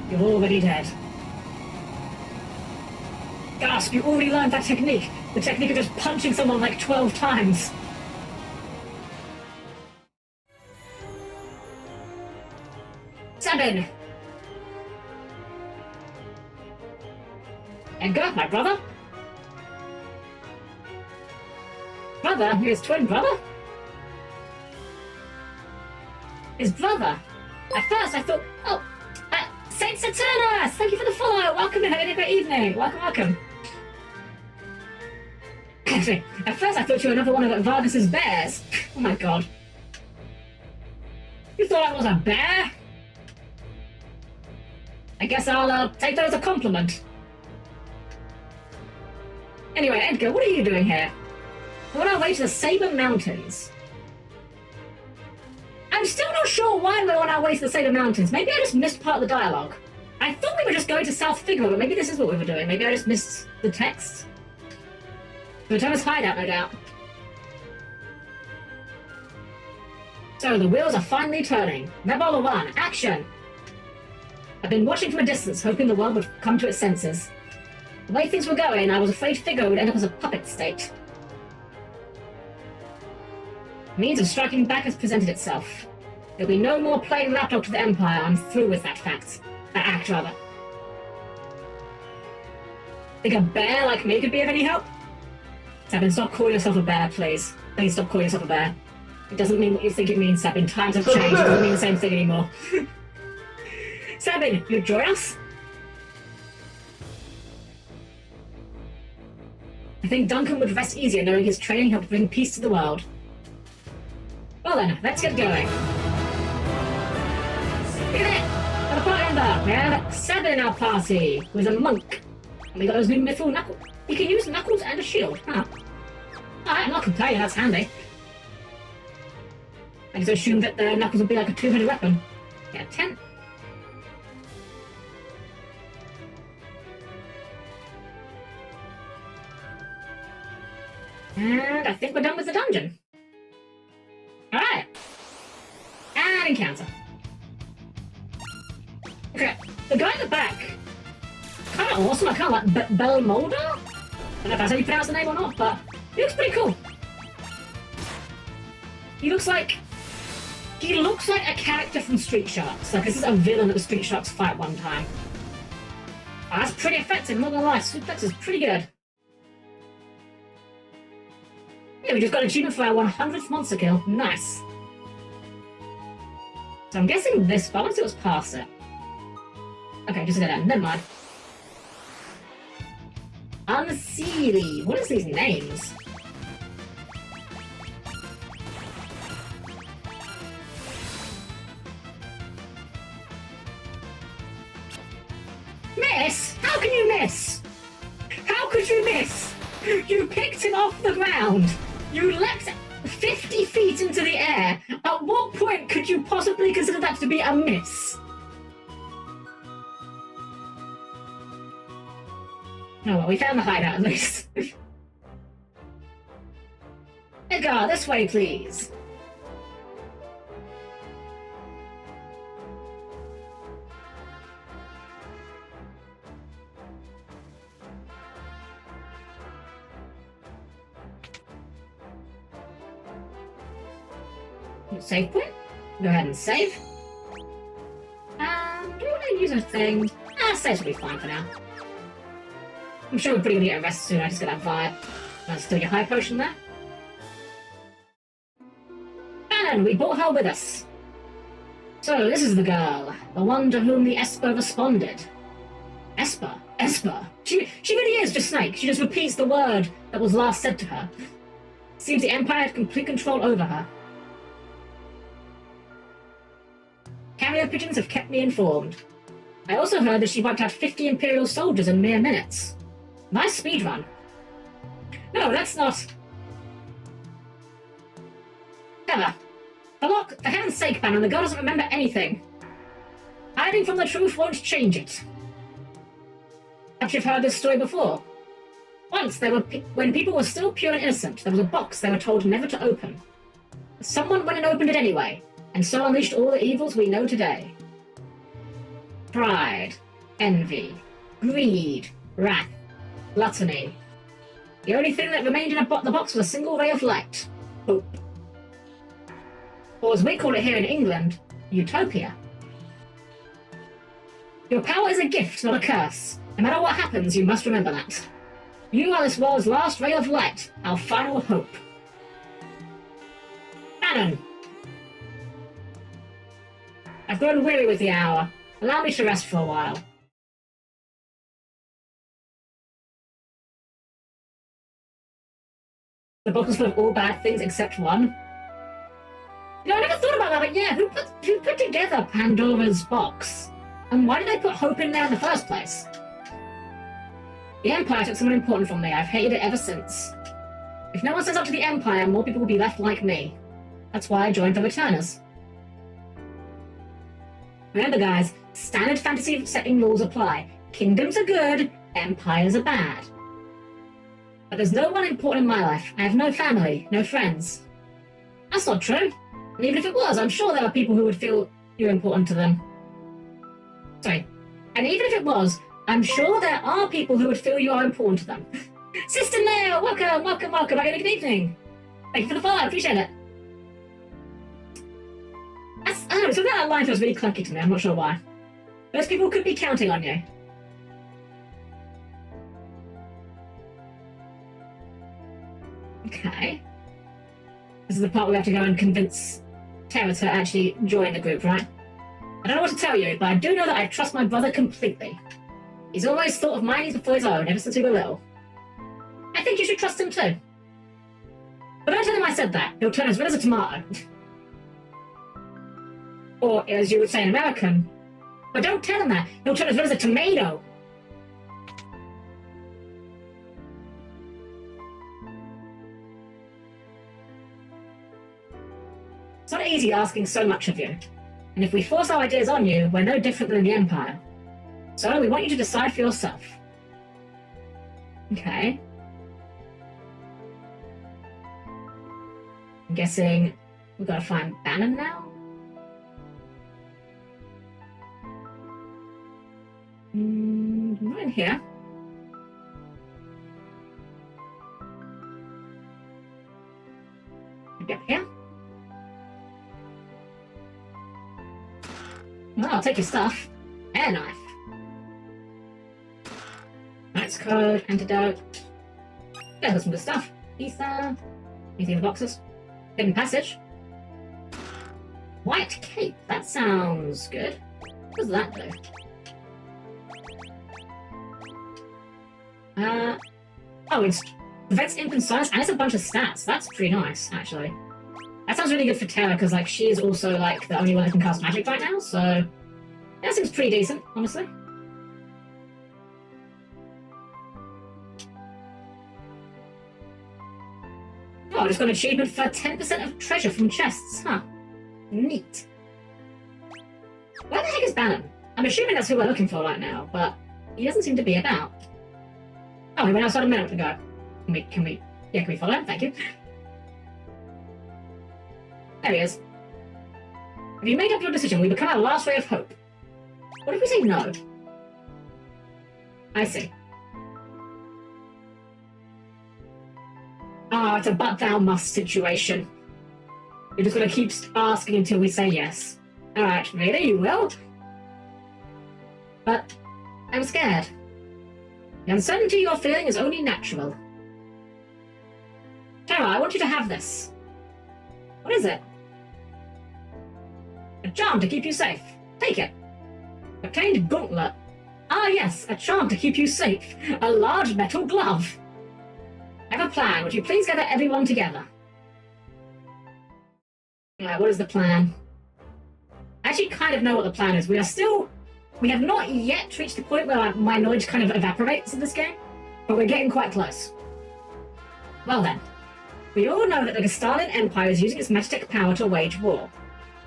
You're already dead. Gasp, you already learned that technique. The technique of just punching someone like 12 times. Sabin! Edgar, my brother? Brother? His twin brother? His brother? At first I thought, oh, Saint Saturnus! Thank you for the follow! Welcome and having a great evening! Welcome. Actually, at first I thought you were another one of Vargas's bears. Oh my god. You thought I was a bear? I guess I'll take that as a compliment. Anyway, Edgar, what are you doing here? We're on our way to the Saber Mountains. I'm still not sure why we're on our way to the Saber Mountains. Maybe I just missed part of the dialogue. I thought we were just going to South Figaro, but maybe this is what we were doing. Maybe I just missed the text. The Thomas hideout, no doubt. So the wheels are finally turning. Rebel 1, action! I've been watching from a distance, hoping the world would come to its senses. The way things were going, I was afraid Figaro would end up as a puppet state. Means of striking back has presented itself. There'll be no more playing lapdog to the Empire. I'm through with that fact. That act, rather. Think a bear like me could be of any help? Sabin, stop calling yourself a bear, please. Please stop calling yourself a bear. It doesn't mean what you think it means, Sabin. Times have changed. It doesn't mean the same thing anymore. Sabin, you join us? I think Duncan would rest easier knowing his training helped bring peace to the world. Well then, let's get going. Look at it! For the party member, we have Sabin in our party, who is a monk. And we got those new mithril knuckles. He can use knuckles and a shield, huh? Alright, I'm not complaining, that's handy. I just assumed that the knuckles would be like a two-headed weapon. Yeah, 10. And I think we're done with the dungeon. Alright. And encounter. Okay, the guy in the back. Kind of awesome. I kind of like Belmolda? I don't know if that's how you pronounce the name or not, but he looks pretty cool. He looks like He looks like a character from Street Sharks. Like, this is a villain that the Street Sharks fight one time. Oh, that's pretty effective, not gonna lie. Suplex is pretty good. Yeah, we just got an achievement for our 100th monster kill. Nice. So I'm guessing this, but I want to see what's past it. Okay, just go down. Never mind. Unseelie. What is these names? Miss? How can you miss? How could you miss? You picked him off the ground. You leapt 50 feet into the air. At what point could you possibly consider that to be a miss? Oh well, we found the hideout at least. Edgar, this way, please. Save point. Go ahead and save. Do you want to use a thing? Saves will be fine for now. I'm sure we're pretty gonna get arrested soon. I just got that vibe. Let's still your high potion there. And we brought her with us. So this is the girl, the one to whom the Esper responded. Esper? Esper? She really is just Snake. She just repeats the word that was last said to her. Seems the Empire had complete control over her. Carrier pigeons have kept me informed. I also heard that she wiped out 50 Imperial soldiers in mere minutes. Nice speedrun. No, that's not... Never. For heaven's sake, Bannon, the girl doesn't remember anything. Hiding from the truth won't change it. Perhaps you've heard this story before. Once, when people were still pure and innocent, there was a box they were told never to open. Someone went and opened it anyway, and so unleashed all the evils we know today. Pride, envy, greed, wrath, gluttony. The only thing that remained in the box was a single ray of light. Hope. Or as we call it here in England, utopia. Your power is a gift, not a curse. No matter what happens, you must remember that. You are this world's last ray of light, our final hope. Bannon! I've grown weary with the hour. Allow me to rest for a while. The book is full of all bad things except one. You know, I never thought about that, but yeah, who put together Pandora's box? And why did they put hope in there in the first place? The Empire took someone important from me. I've hated it ever since. If no one stands up to the Empire, more people will be left like me. That's why I joined the Returners. Remember, guys, standard fantasy setting rules apply. Kingdoms are good, empires are bad. But there's no one important in my life. I have no family, no friends. That's not true. And even if it was, I'm sure there are people who would feel you're important to them. Sorry. And even if it was, I'm sure there are people who would feel you are important to them. Sister Nail, welcome, welcome, welcome. Good evening. Thank you for the follow, I appreciate it. I don't know, something that line feels really clunky to me, I'm not sure why. Those people could be counting on you. Okay. This is the part where we have to go and convince Terra to actually join the group, right? I don't know what to tell you, but I do know that I trust my brother completely. He's always thought of my needs before his own, ever since we were little. I think you should trust him too. But don't tell him I said that. He'll turn as red as a tomato. Or, as you would say in American, but don't tell him that. He'll turn as red as a tomato. It's not easy asking so much of you. And if we force our ideas on you, we're no different than the Empire. So we want you to decide for yourself. Okay. I'm guessing we've got to find Bannon now? Not in here. Maybe up here? Well, I'll take your stuff. Air knife. Knight's code, antidote. Yeah, there's some good stuff. Ether. Anything in the boxes? Hidden passage. White cape. That sounds good. What does that do? Oh, it's prevents imp and silence, and it's a bunch of stats. That's pretty nice, actually. That sounds really good for Terra, because, like, she is also, like, the only one that can cast magic right now, so... That seems pretty decent, honestly. Oh, I just got an achievement for 10% of treasure from chests, huh? Neat. Where the heck is Bannon? I'm assuming that's who we're looking for right now, but he doesn't seem to be about. Oh, he went outside a minute ago. Can we follow him? Thank you. There he is. Have you made up your decision? We become our last ray of hope. What if we say no? I see. Ah, it's a but thou must situation. You're just gonna keep asking until we say yes. Alright, really? You will? But I'm scared. The uncertainty you're feeling is only natural. Terra, I want you to have this. What is it? A charm to keep you safe. Take it. Obtained gauntlet. Ah yes, a charm to keep you safe. A large metal glove. I have a plan. Would you please gather everyone together? Alright, what is the plan? I actually kind of know what the plan is. We have not yet reached the point where my knowledge kind of evaporates in this game, but we're getting quite close. Well then, we all know that the Gestalian Empire is using its Magitech power to wage war.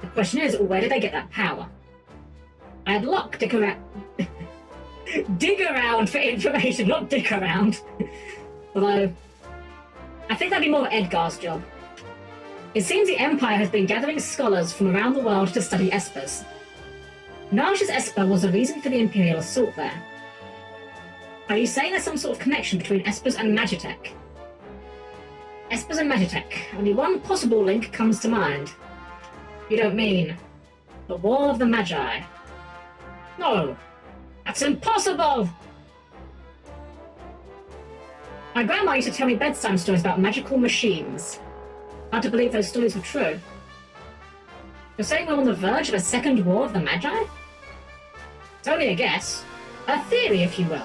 The question is, where did they get that power? I'd dig around for information, not dick around. Although, I think that'd be more Edgar's job. It seems the Empire has been gathering scholars from around the world to study espers. Narsh's Esper was the reason for the Imperial assault there. Are you saying there's some sort of connection between espers and Magitech? Espers and Magitech. Only one possible link comes to mind. You don't mean the War of the Magi? No, that's impossible! My grandma used to tell me bedtime stories about magical machines. Hard to believe those stories were true. You're saying we're on the verge of a second War of the Magi? It's only a guess. A theory, if you will.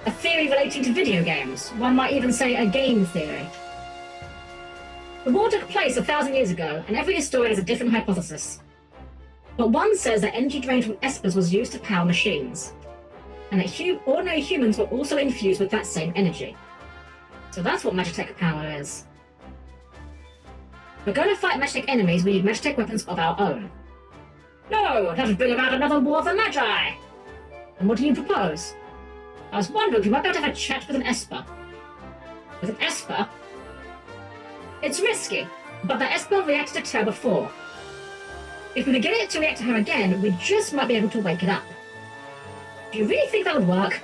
A theory relating to video games. One might even say a game theory. The war took place 1,000 years ago, and every historian has a different hypothesis. But one says that energy drained from espers was used to power machines, and that ordinary humans were also infused with that same energy. So that's what Magitech power is. If we're going to fight Magitech enemies, we need Magitech weapons of our own. No, that would bring about another War of the Magi! And what do you propose? I was wondering if we might be able to have a chat with an Esper. With an Esper? It's risky, but the Esper reacted to her before. If we could get it to react to her again, we just might be able to wake it up. Do you really think that would work?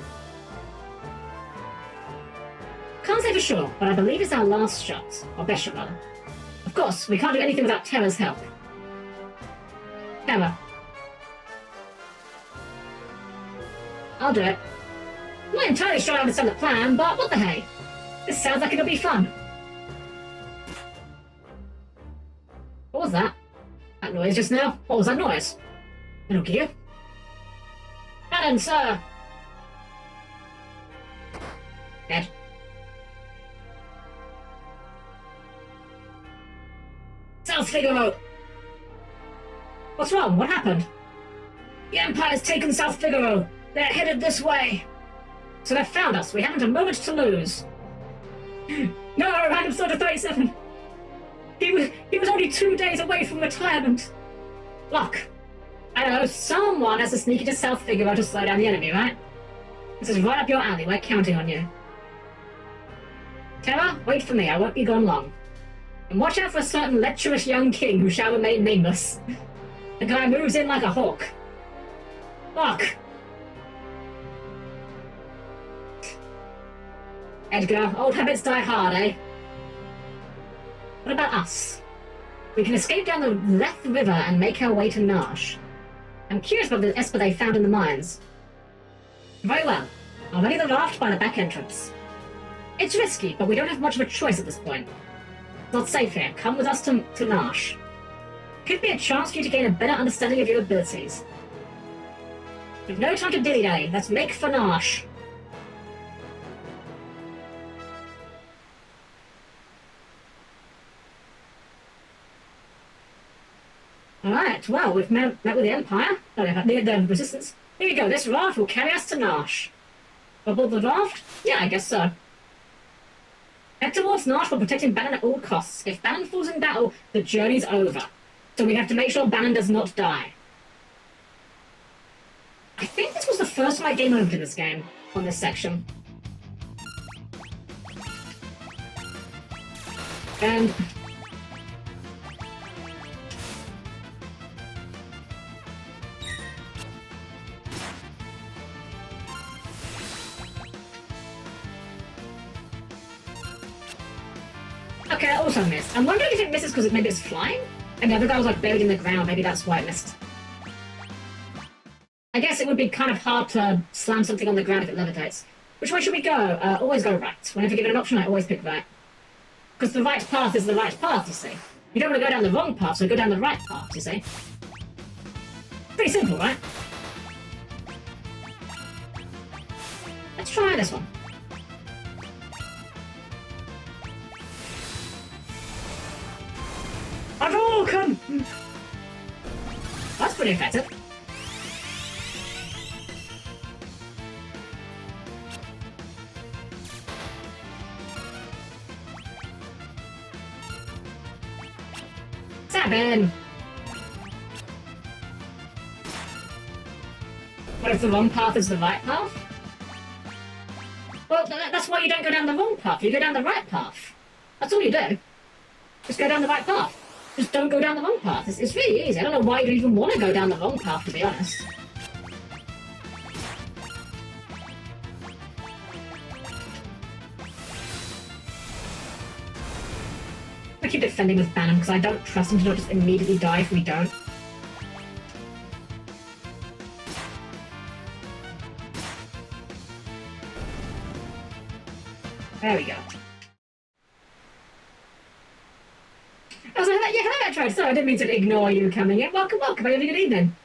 Can't say for sure, but I believe it's our last shot. Or best shot, rather. Of course, we can't do anything without Terra's help. Terra. I'll do it. I'm not entirely sure I understand the plan, but what the hey? This sounds like it'll be fun. What was that? That noise just now? What was that noise? Metal Gear? Madam, sir! Dead. South Figaro! What's wrong? What happened? The Empire's taken South Figaro! They're headed this way! So they've found us. We haven't a moment to lose. No, Random Soldier 37! He was only 2 days away from retirement! Look, I know someone has to sneak into South Figaro to slow down the enemy, right? This is right up your alley. We're counting on you. Terra, wait for me. I won't be gone long. And watch out for a certain lecherous young king who shall remain nameless. The guy moves in like a hawk. Look! Edgar, old habits die hard, eh? What about us? We can escape down the Leth River and make our way to Narsh. I'm curious about the Esper they found in the mines. Very well. I'll ready the raft by the back entrance. It's risky, but we don't have much of a choice at this point. It's not safe here. Come with us to Nash. Could be a chance for you to gain a better understanding of your abilities. We've no time to dilly-dally. Let's make for Nash. Alright, well, we've met with the Empire. The Resistance. Here we go. This raft will carry us to Nash. Aboard the raft? Yeah, I guess so. Head towards Nash for protecting Bannon at all costs. If Bannon falls in battle, the journey's over. So we have to make sure Bannon does not die. I think this was the first time I game over in this game, on this section. And... okay, I also missed. I'm wondering if it misses because maybe it's flying? And the other guy was like buried in the ground, maybe that's why it missed. I guess it would be kind of hard to slam something on the ground if it levitates. Which way should we go? Always go right. Whenever given an option, I always pick right. Because the right path is the right path, you see. You don't want to go down the wrong path, so go down the right path, you see. Pretty simple, right? Let's try this one. Hadouken! That's pretty effective. Seven! What if the wrong path is the right path? Well, that's why you don't go down the wrong path, you go down the right path. That's all you do. Just go down the right path. Just don't go down the wrong path. It's really easy. I don't know why you'd even want to go down the wrong path, to be honest. I keep defending with Bannon because I don't trust him to not just immediately die if we don't. There we go. I was like, yeah, hello, Metroid. Sorry, I didn't mean to ignore you coming in. Welcome, welcome. Have a good evening.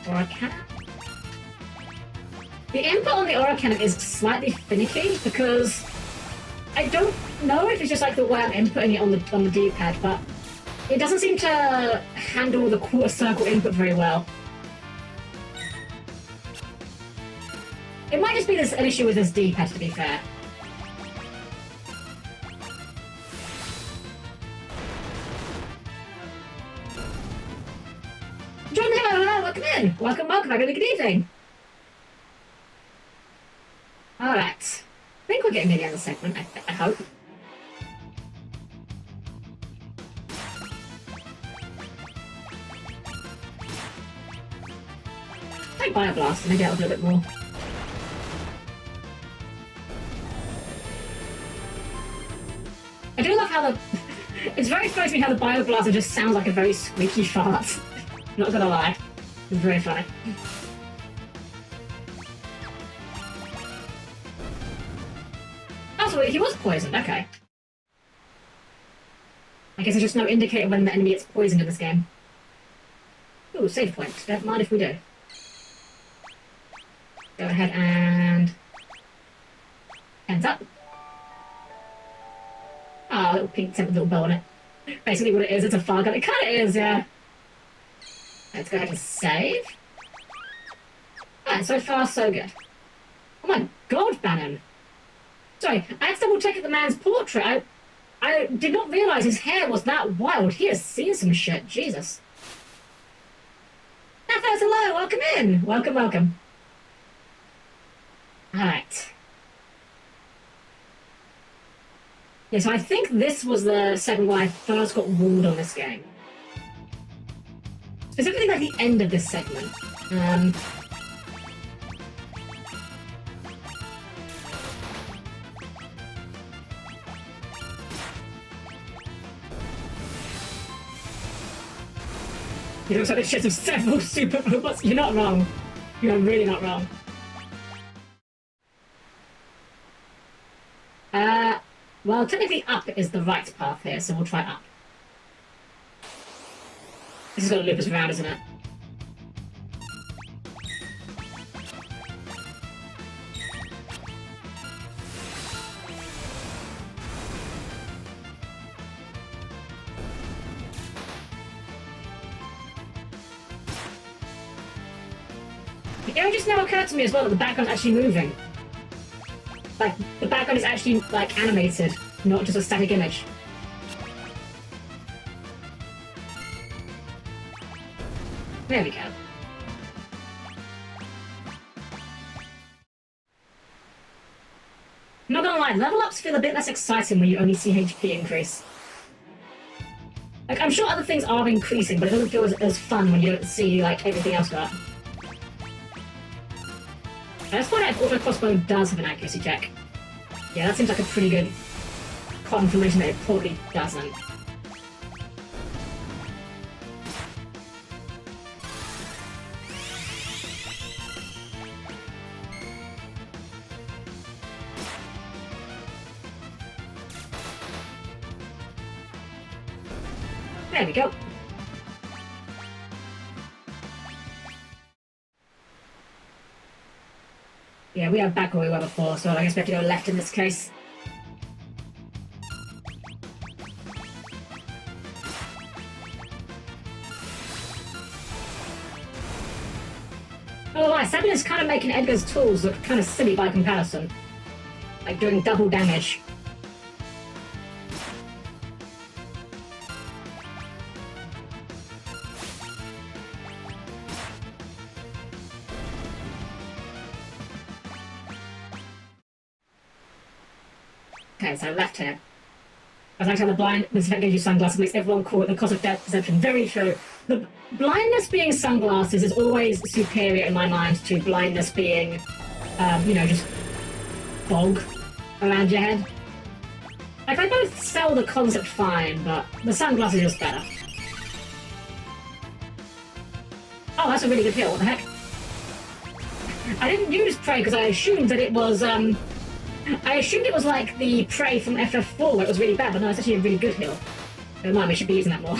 Aura Cannon. The input on the Aura Cannon is slightly finicky because I don't know if it's just like the way I'm inputting it on the D-pad, but it doesn't seem to handle the quarter circle input very well. It might just be an issue with this D-pad, to be fair. John, hello, welcome in. Welcome, welcome. Have a good evening. Alright. I think we're getting near the end of the segment, I hope. Take Bioblast, maybe I'll do a bit more. I do love how the... It's very funny to me how the Bioblaster just sounds like a very squeaky fart. Not gonna lie. It's very funny. Oh, so he was poisoned, okay. I guess there's just no indicator when the enemy gets poisoned in this game. Ooh, save point. Don't mind if we do. Go ahead and... Hands up. Ah, little pink tip with a little bow on it. Basically what it is, it's a fire gun. It kinda is, yeah. Let's go ahead and save. Alright, so far so good. Oh my god, Bannon. Sorry, I had to double check at the man's portrait. I did not realise his hair was that wild. He has seen some shit, Jesus. Nathos, hello, welcome in. Welcome, welcome. Alright. Yeah, so I think this was the segment where I first got walled on this game. Specifically like the end of this segment. It looks like the chest of several super robots. You're not wrong. You're really not wrong. Well, technically up is the right path here, so we'll try up. This is gonna loop us around, isn't it? It just now occurred to me as well that the background's actually moving. Like, the background is actually, like, animated, not just a static image. There we go. Not gonna lie, level ups feel a bit less exciting when you only see HP increase. Like, I'm sure other things are increasing, but it doesn't feel as fun when you don't see, like, everything else go up. Let's find out if auto crossbow does have an accuracy check. Yeah, that seems like a pretty good confirmation that it probably doesn't. There we go. Yeah, we are back where we were before, so I guess we have to go left in this case. Oh, right, Sabina's kind of making Edgar's tools look kind of silly by comparison. Like doing double damage. Okay, so left here. As I tell the blind, this effect gives you sunglasses, makes everyone cool at the cost of depth perception. Very true. The blindness being sunglasses is always superior in my mind to blindness being, you know, just fog around your head. Like, they both sell the concept fine, but the sunglasses are just better. Oh, that's a really good hill. What the heck? I didn't use Prey because I assumed that it was, I assumed it was like the Prey from FF4 where it was really bad, but no, it's actually a really good heal. Never mind, we should be using that more.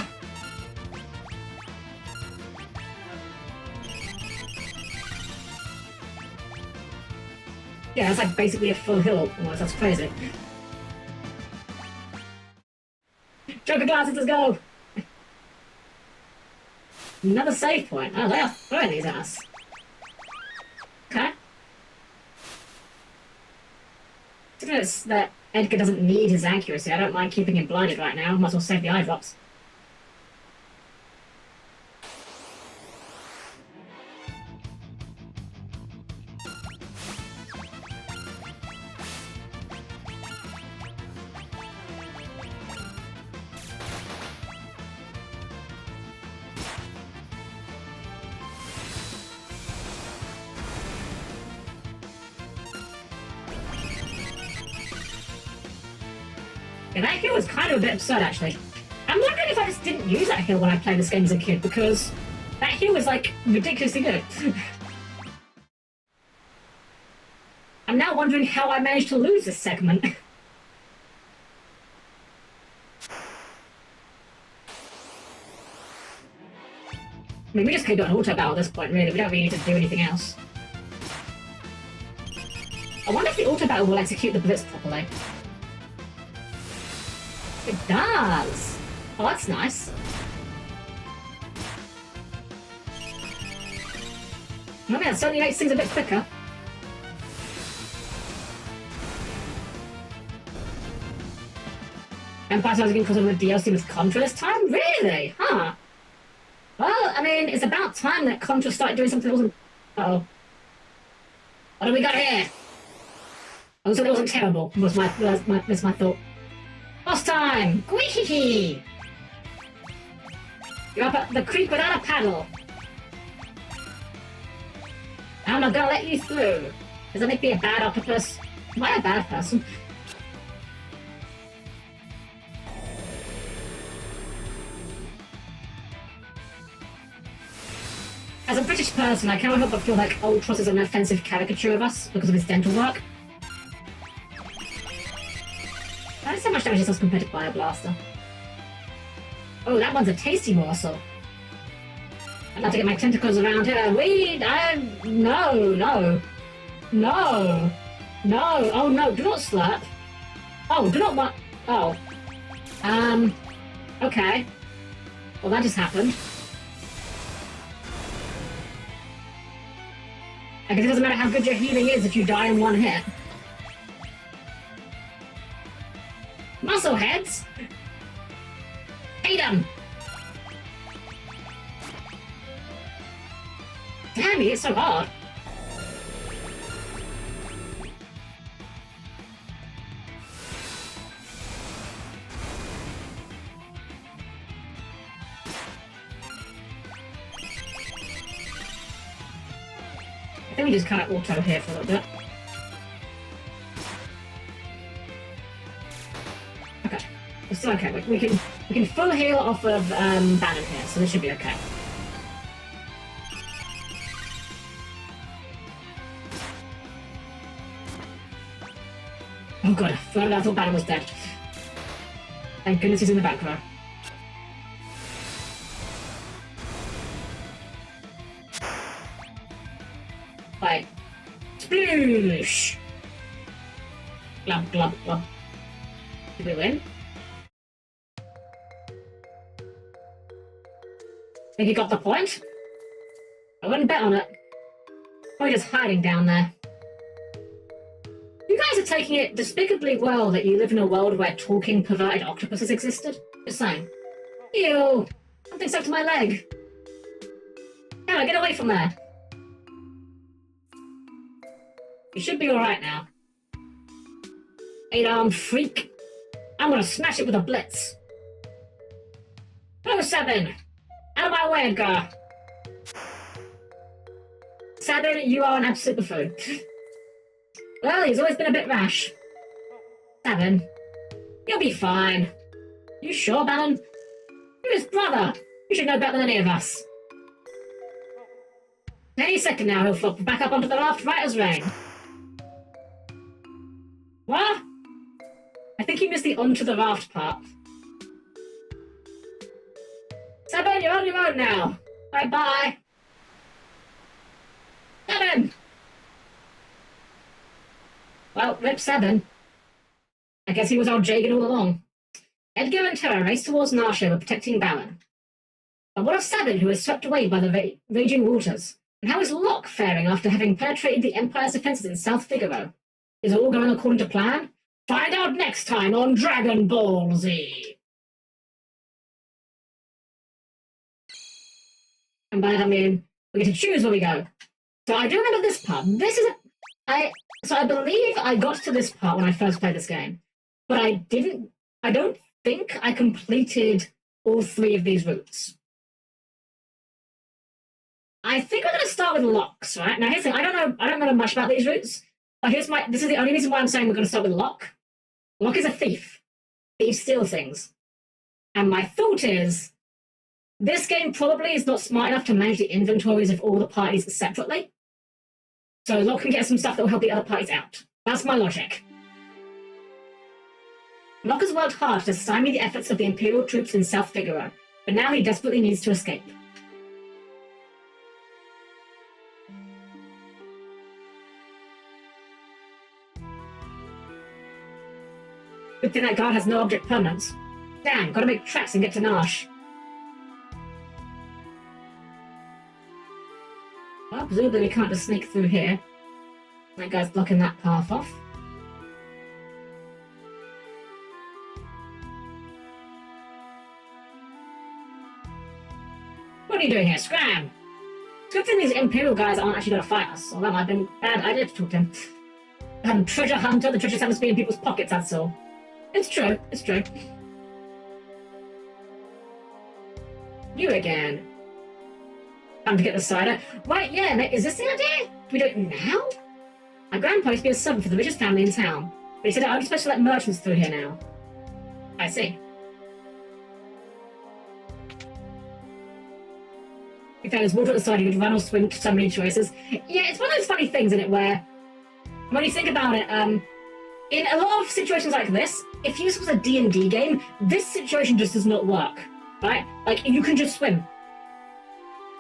Yeah, it's like basically a full heal almost, that's crazy. Joker glasses, let's go! Another save point. Oh, they are throwing these at us. Okay. To notice that Edgar doesn't need his accuracy, I don't mind keeping him blinded right now. Might as well save the eye drops. Yeah, that hill was kind of a bit absurd, actually. I'm wondering if I just didn't use that hill when I played this game as a kid, because that hill was, like, ridiculously good. I'm now wondering how I managed to lose this segment. I mean, we just could do an auto battle at this point, really. We don't really need to do anything else. I wonder if the auto battle will execute the blitz properly. It does! Oh, that's nice. I mean, that certainly makes things a bit quicker. Empire Stars again crossover with DLC with Contra this time? Really? Huh. Well, I mean, it's about time that Contra started doing something that wasn't... Uh-oh. What do we got here? Oh, something that wasn't terrible, was my thought. Boss time! Gwee! You're up at the creek without a paddle. I'm not gonna let you through. Does that make me a bad octopus? Am I a bad person? person, I cannot help but feel like Ultros is an offensive caricature of us because of his dental work. That is so much damage as compared to Bio Blaster. Oh, that one's a tasty morsel. I'd love to get my tentacles around here. No. Oh no, do not slurp. Oh, do not want... Oh. Okay. Well, that just happened. I guess it doesn't matter how good your healing is if you die in one hit. Muscle heads! Hate them! Damn, he hits so hard. I think we just kind of auto here for a little bit. Okay, we're still okay. We can full heal off of Bannon here, so this should be okay. Oh god, I thought Bannon was dead. Thank goodness he's in the back row. Like, sploosh! Glub, glub, glub. Did we win? Think you got the point? I wouldn't bet on it. Probably just hiding down there. You guys are taking it despicably well that you live in a world where talking perverted octopuses existed. Just saying. Ew! Something stuck to my leg. Emma, get away from there. You should be alright now. 8-armed freak. I'm gonna smash it with a blitz. Go, 7! Out of my way, Edgar! 7, you are an absolute buffoon. Well, he's always been a bit rash. 7. You'll be fine. You sure, Bannon? You're his brother. You should know better than any of us. Any second now, he'll flop back up onto the raft right as rain. What? I think you missed the onto the raft part. 7, you're on your own now. Bye-bye. 7! Well, rip 7. I guess he was our Jagan all along. Edgar and Terra race towards Narsha with protecting Baron. But what of 7, who is swept away by the raging waters? And how is Locke faring after having penetrated the Empire's defenses in South Figaro? Is it all going according to plan? Find out next time on Dragon Ball Z! And by that I mean, we get to choose where we go. So I do remember this part. This is So I believe I got to this part when I first played this game. But I don't think I completed all 3 of these routes. I think we're going to start with Locke's, right? Now here's the thing, I don't know much about these routes. But this is the only reason why I'm saying we're going to start with Locke. Locke is a thief. Thieves steal things. And my thought is, this game probably is not smart enough to manage the inventories of all the parties separately. So Locke can get some stuff that will help the other parties out. That's my logic. Locke has worked hard to stymie the efforts of the Imperial troops in South Figaro, but now he desperately needs to escape. Good thing that guard has no object permanence. Damn, gotta make tracks and get to Nash. Well, presumably we can't just sneak through here. That guy's blocking that path off. What are you doing here? Scram! It's good thing these Imperial guys aren't actually going to fight us, or that might have been a bad idea to talk to him. Treasure hunter, the treasures happen to be in people's pockets, that's all. It's true, it's true. You again. Time to get the cider. Right, yeah, is this the idea? Do we do it now? My grandpa used to be a servant for the richest family in town, but he said I'm supposed to let merchants through here now. I see. If there was water at the side, you could run or swim. So many choices. Yeah, it's one of those funny things, isn't it, where when you think about it, in a lot of situations like this, if this was a D&D game, this situation just does not work, right? Like, you can just swim.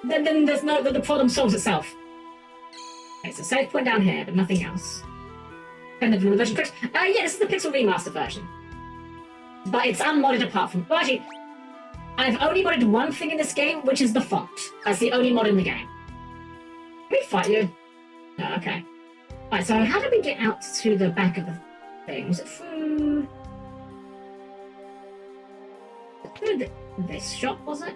Then there's no... The problem solves itself. Okay, so save point down here, but nothing else. And the version fixed. Yeah, this is the Pixel Remaster version. But it's unmodded apart from... Well, actually, I've only modded one thing in this game, which is the font. That's the only mod in the game. Can we fight you? No, okay. Alright, so how did we get out to the back of the thing? Was it through... this shop, was it?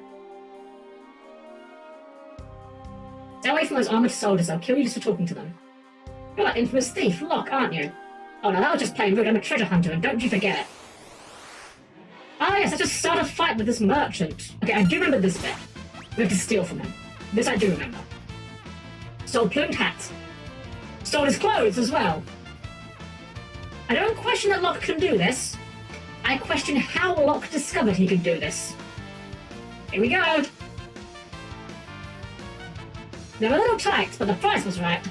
Stay away from those armored soldiers, I'll kill you just for talking to them. You're that infamous thief, Locke, aren't you? Oh no, that was just plain rude, I'm a treasure hunter, and don't you forget it. Ah yes, I just started a fight with this merchant. Okay, I do remember this bit. We have to steal from him. This I do remember. Stole plumed hat. Stole his clothes as well. I don't question that Locke can do this. I question how Locke discovered he could do this. Here we go. They were a little tight, but the price was right.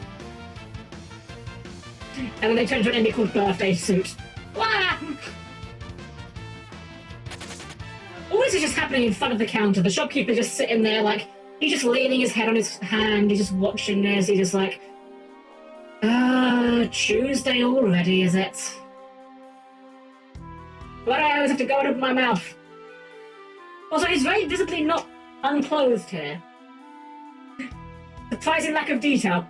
And then they turned into an indie called Birthday Suit. Wah! All this is just happening in front of the counter. The shopkeeper just sitting there, like, he's just leaning his head on his hand, he's just watching this, he's just like, Tuesday already, is it? Why do I always have to go and open my mouth? Also, he's very visibly not unclothed here. Surprising lack of detail.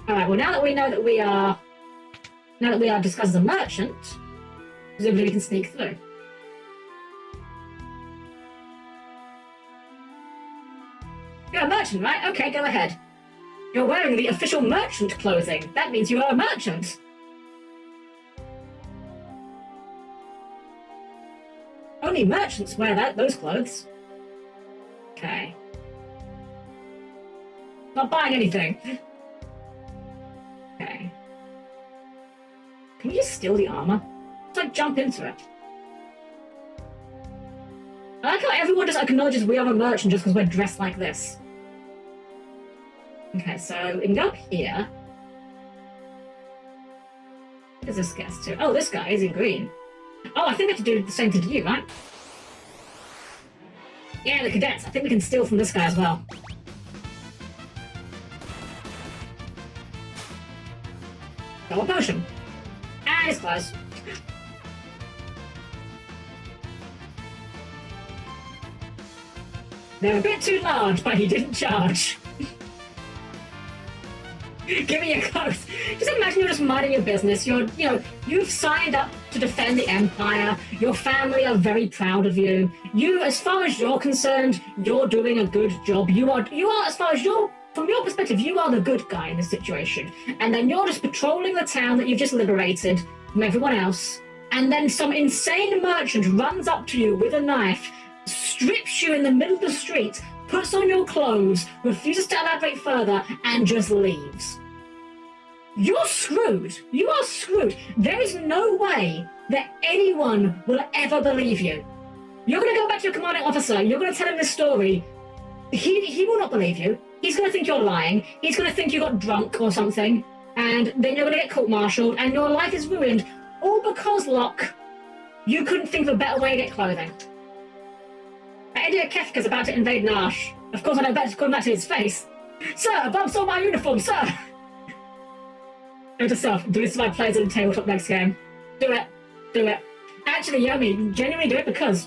Alright, well now that we know that we are... Now that we are discussed as a merchant, presumably we can sneak through. You're a merchant, right? Okay, go ahead. You're wearing the official merchant clothing. That means you are a merchant. Only merchants wear those clothes. Okay. Not buying anything. Okay. Can you just steal the armor? Just like jump into it. I like how everyone just acknowledges we are a merchant just because we're dressed like this. Okay, so we can go up here. What does this get us to? Oh, this guy is in green. Oh, I think we have to do the same thing to you, right? Yeah, the cadets. I think we can steal from this guy as well. Go a potion. Ah, it's close. They're a bit too large, but he didn't charge. Give me your clothes. Just imagine you're just minding your business. You've signed up to defend the Empire. Your family are very proud of you. You, as far as you're concerned, you're doing a good job. You are, as far as from your perspective, you are the good guy in this situation. And then you're just patrolling the town that you've just liberated from everyone else. And then some insane merchant runs up to you with a knife, strips you in the middle of the street, puts on your clothes, refuses to elaborate further, and just leaves. You're screwed. You are screwed. There is no way that anyone will ever believe you. You're going to go back to your commanding officer, you're going to tell him this story. He will not believe you. He's going to think you're lying. He's going to think you got drunk or something, and then you're going to get court-martialed, and your life is ruined, all because, Locke, you couldn't think of a better way to get clothing. India Kefka's about to invade Nash. Of course, I know better to call him that to his face. Sir, Bob saw my uniform, sir! Note to self, do this to my players in the tabletop next game. Do it. Do it. Actually, Yomi, genuinely do it because...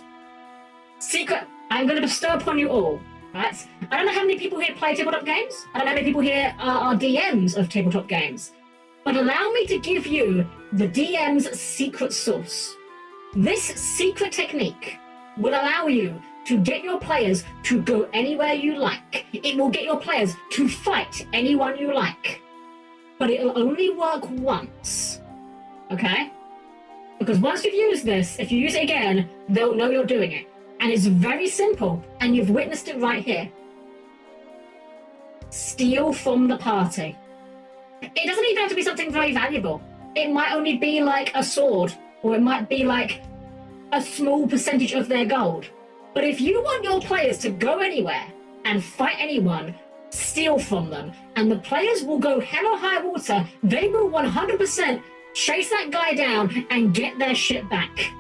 Secret, I'm going to bestow upon you all, right? I don't know how many people here play tabletop games. I don't know how many people here are DMs of tabletop games. But allow me to give you the DM's secret sauce. This secret technique will allow you to get your players to go anywhere you like. It will get your players to fight anyone you like. But it'll only work once. Okay? Because once you've used this, if you use it again, they'll know you're doing it. And it's very simple, and you've witnessed it right here. Steal from the party. It doesn't even have to be something very valuable. It might only be like a sword, or it might be like a small percentage of their gold. But if you want your players to go anywhere and fight anyone, steal from them, and the players will go hell or high water. They will 100% chase that guy down and get their shit back.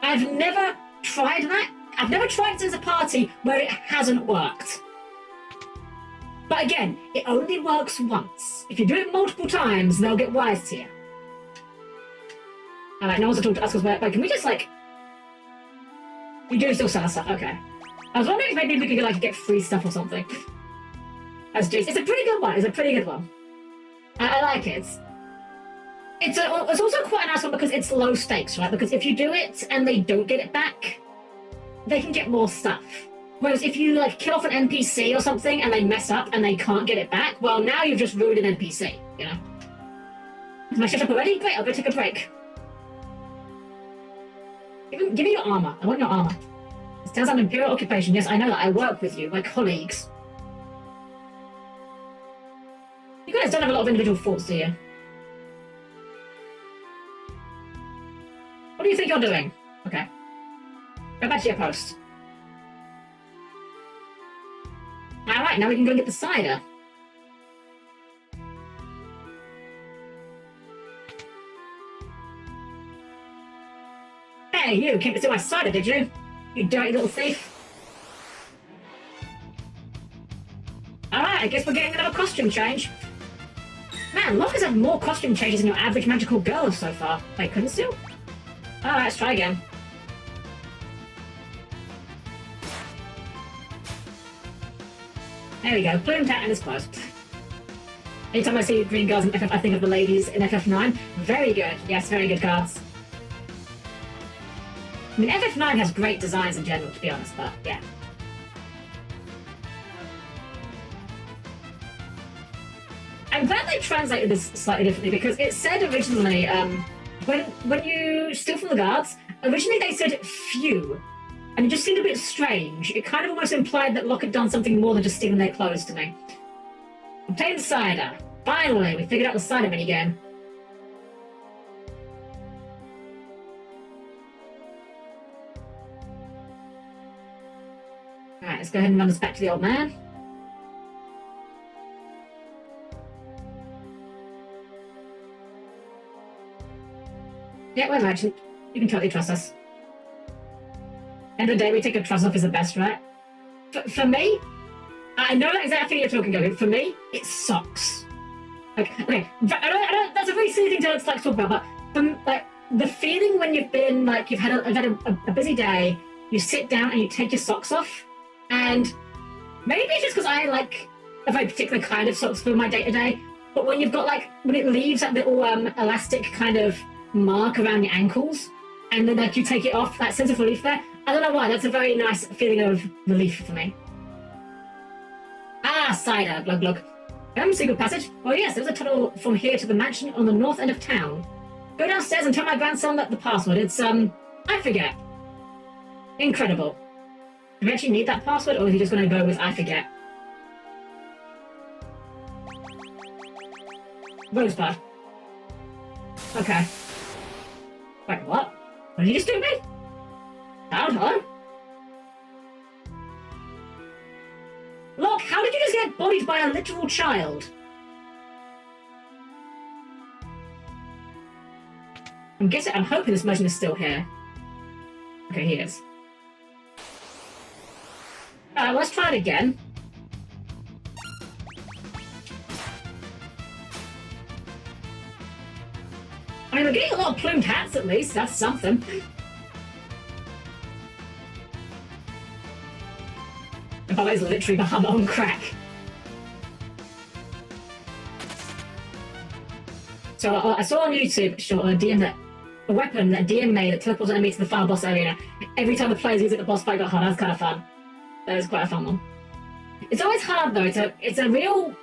I've never tried that. I've never tried it as a party where it hasn't worked. But again, it only works once. If you do it multiple times, they'll get wise to you. Alright, no one's talking to us, but can we just, like... You do still sell us stuff, okay. I was wondering if maybe we could, like, get free stuff or something. As Jace. It's a pretty good one, it's a pretty good one. I like it. It's also quite a nice one because it's low stakes, right? Because if you do it and they don't get it back, they can get more stuff. Whereas if you, like, kill off an NPC or something and they mess up and they can't get it back, well, now you've just ruined an NPC, you know? Is my shift up already? Great, I'll go take a break. Give me your armor. I want your armor. This sounds like an imperial occupation. Yes, I know that. I work with you. We're colleagues. You guys don't have a lot of individual faults, do you? What do you think you're doing? Okay. Go back to your post. Alright, now we can go get the cider. Hey, you came to see my cider, did you? You dirty little thief. Alright, I guess we're getting another costume change. Man, Lockers have more costume changes than your average magical girl so far. Wait, couldn't still? Alright, let's try again. There we go, plumed hat and his clothes. Anytime I see green girls in FF, I think of the ladies in FF9. Very good, yes, very good cards. I mean, FF9 has great designs in general, to be honest, but yeah. I'm glad they translated this slightly differently because it said originally, when you steal from the guards, originally they said few. And it just seemed a bit strange. It kind of almost implied that Locke had done something more than just stealing their clothes to me. Obtained cider. Finally, we figured out the cider minigame. Alright, let's go ahead and run this back to the old man. Yeah, we're merchant. You can totally trust us. End of the day, we take a trust off is the best, right? For me, I know that exactly what you're talking about. For me, it sucks. Okay. I don't, that's a very silly thing to like talk about, but from like the feeling when you've been like you've had a busy day, you sit down and you take your socks off, and maybe it's just because I like a very particular kind of socks for my day to day. But when you've got like when it leaves that little elastic kind of mark around your ankles, and then like you take it off, that sense of relief there. I don't know why, that's a very nice feeling of relief for me. Ah, cider, glug glug. Secret passage? Oh yes, there's a tunnel from here to the mansion on the north end of town. Go downstairs and tell my grandson that the password. It's, I forget. Incredible. Do we actually need that password, or is he just going to go with I forget? Rosebud. Okay. Wait, what? What did you just do to me? Hello? Look, how did you just get bodied by a literal child? I'm hoping this merchant is still here. Okay, he is. Let's try it again. I mean, we're getting a lot of plumed hats at least, that's something. Oh, it's literally the hammer on crack. So I saw on YouTube a DM that a weapon that DM made that teleports an enemy to the final boss arena. Every time the players use it, the boss fight got hard. That's kind of fun. That was quite a fun one. It's always hard though. It's a real.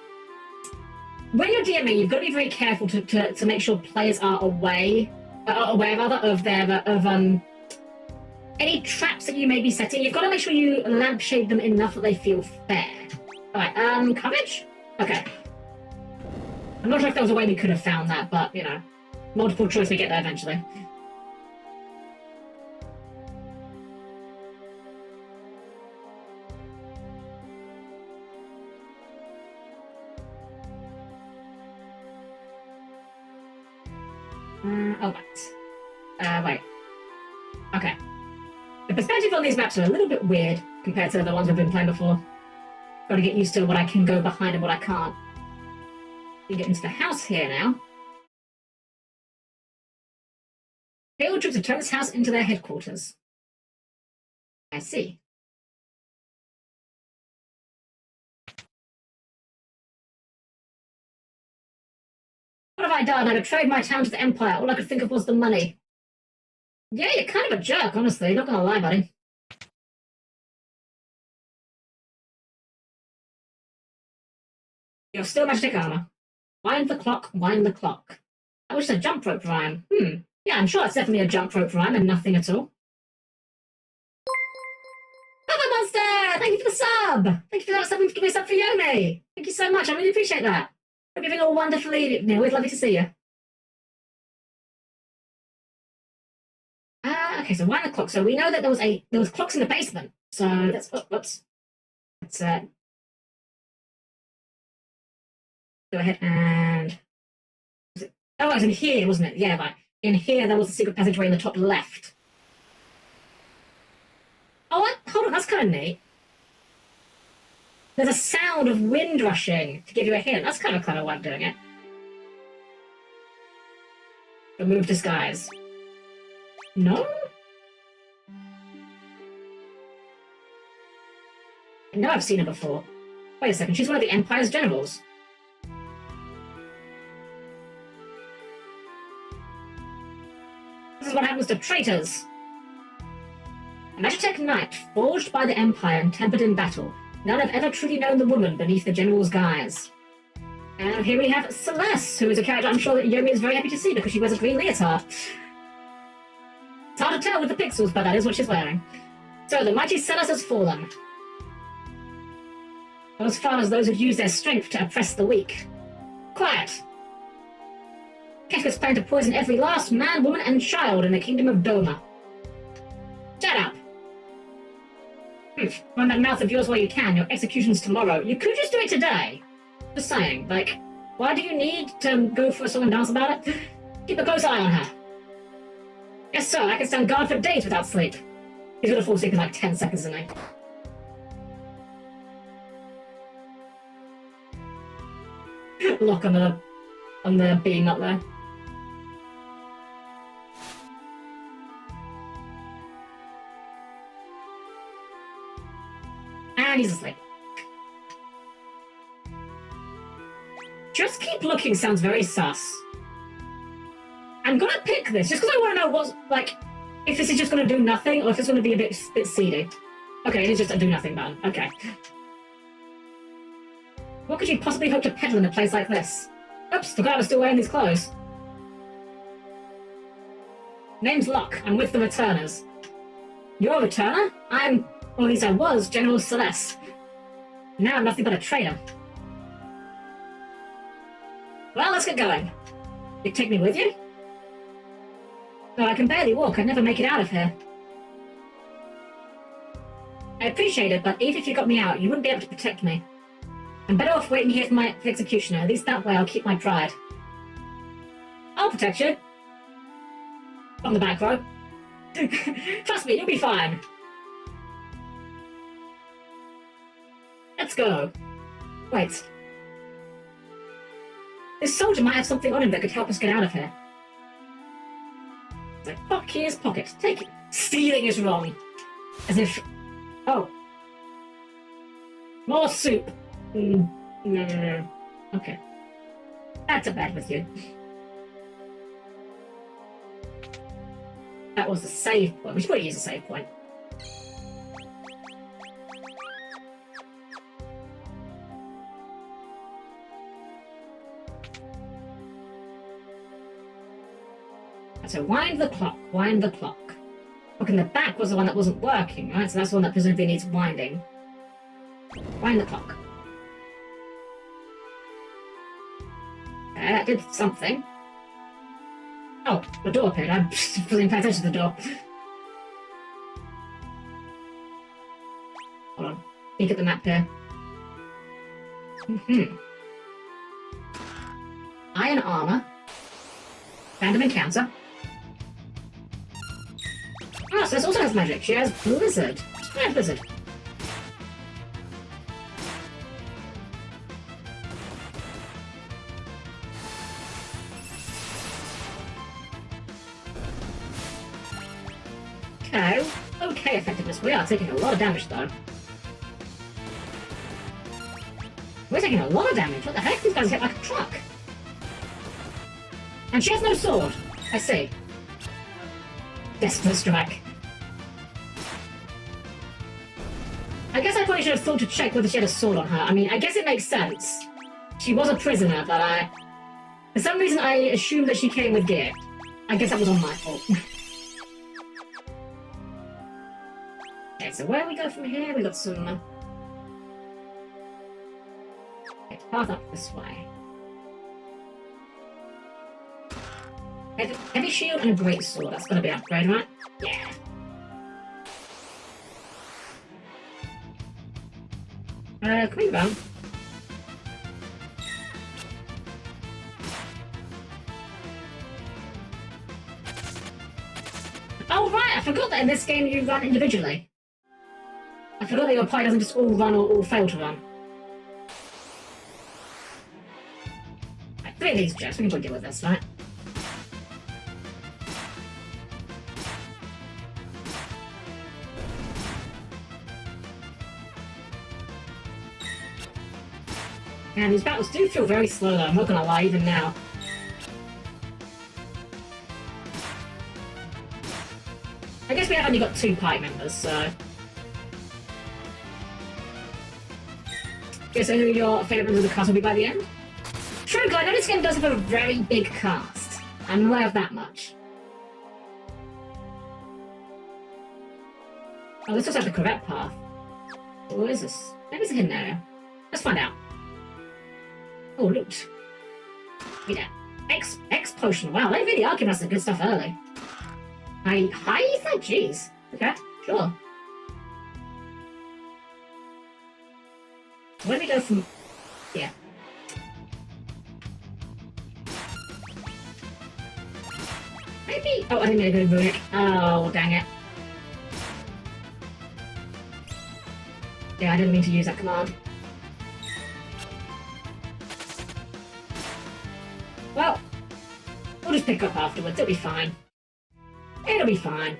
When you're DMing, you've got to be very careful to make sure players are aware rather of their any traps that you may be setting. You've got to make sure you lampshade them enough that they feel fair. Alright, coverage? Okay. I'm not sure if there was a way we could have found that, but, you know, multiple choice, we get there eventually. Oh, wait. Okay. The perspective on these maps are a little bit weird compared to the ones we've been playing before. Got to get used to what I can go behind and what I can't. We get into the house here now. Field troops have turned this house into their headquarters. I see. What have I done? I betrayed my town to the Empire. All I could think of was the money. Yeah, you're kind of a jerk, honestly. Not gonna lie, buddy. You're still magic armor. Wind the clock, wind the clock. I wish a jump rope rhyme. Yeah, I'm sure it's definitely a jump rope rhyme and nothing at all. Cover Monster! Thank you for the sub! Thank you for that sub and giving me a sub for Yomi! Thank you so much, I really appreciate that. Hope you're doing all wonderfully. Always lovely to see you. Okay, so wind the clock. So we know that there was clocks in the basement. So let's go ahead and oh, it was in here, wasn't it? Yeah, right. In here there was a secret passageway in the top left. Oh, what? Hold on, that's kind of neat. There's a sound of wind rushing to give you a hint. That's kind of clever way of doing it. Remove disguise. No? I know I've seen her before. Wait a second, she's one of the Empire's generals. This is what happens to traitors. A Magitech knight, forged by the Empire and tempered in battle. None have ever truly known the woman beneath the general's guise. And here we have Celeste, who is a character I'm sure that Yomi is very happy to see because she wears a green leotard. It's hard to tell with the pixels, but that is what she's wearing. So the mighty Celeste has fallen. Not as far as those who use their strength to oppress the weak. Quiet! Kefka's plan to poison every last man, woman, and child in the kingdom of Doma. Shut up! Run that mouth of yours while you can. Your execution's tomorrow. You could just do it today. Just saying, like, why do you need to go for a song and dance about it? Keep a close eye on her. Yes, sir, I can stand guard for days without sleep. He's gonna fall asleep in like 10 seconds, isn't he? Lock on the beam up there. And he's asleep. Just keep looking sounds very sus. I'm gonna pick this just because I want to know what's like if this is just gonna do nothing or if it's gonna be a bit seedy. Okay, it is just a do nothing button. Okay. What could you possibly hope to peddle in a place like this? Oops, forgot I was still wearing these clothes. Name's Locke. I'm with the Returners. You're a Returner? Or at least I was, General Celeste. Now I'm nothing but a traitor. Well, let's get going. You take me with you? No, I can barely walk. I'd never make it out of here. I appreciate it, but even if you got me out, you wouldn't be able to protect me. I'm better off waiting here for my executioner. At least that way I'll keep my pride. I'll protect you. On the back row. Trust me, you'll be fine. Let's go. Wait. This soldier might have something on him that could help us get out of here. It's like, fuck, here's pocket. Take it. Stealing is wrong. As if... Oh. More soup. No. Okay. That's a bad with you. That was the save point. We should probably use a save point. So wind the clock, wind the clock. Look, in the back was the one that wasn't working, right? So that's the one that presumably needs winding. Wind the clock. Okay, that did something. Oh, the door appeared. I wasn't paying attention to the door. Hold on. Peek at the map here. Iron armor. Random encounter. Oh, so this also has magic. She has Blizzard. Yeah, Blizzard. Okay. Okay, effectiveness. We are taking a lot of damage, though. We're taking a lot of damage. What the heck? These guys hit like a truck. And she has no sword. I see. Desperate strike. I guess I probably should have thought to check whether she had a sword on her. I mean, I guess it makes sense. She was a prisoner, but for some reason I assumed that she came with gear. I guess that was on my fault. Okay, so where do we go from here? We got some... Okay, path up this way. Heavy shield and a great sword. That's gonna be an upgrade, right? Yeah. Can we run? Oh right, I forgot that in this game you run individually. I forgot that your party doesn't just all run or all fail to run. Right, 3 of these jets, we can deal with this, right? Man, these battles do feel very slow though, I'm not gonna lie, even now. I guess we have only got 2 party members, so... Okay, so who your favourite members of the cast will be by the end? True, because I know this game does have a very big cast. I'm aware of that much. Oh, this looks like the correct path. What is this? Maybe it's a hidden area. Let's find out. Oh, loot. Yeah. X potion. Wow, they really are giving us the good stuff early. High ether? Jeez. Okay, sure. Where do we go from... Yeah. Maybe... Oh, I didn't mean to go runic. Oh, dang it. Yeah, I didn't mean to use that command. Well, we'll just pick up afterwards. It'll be fine. It'll be fine.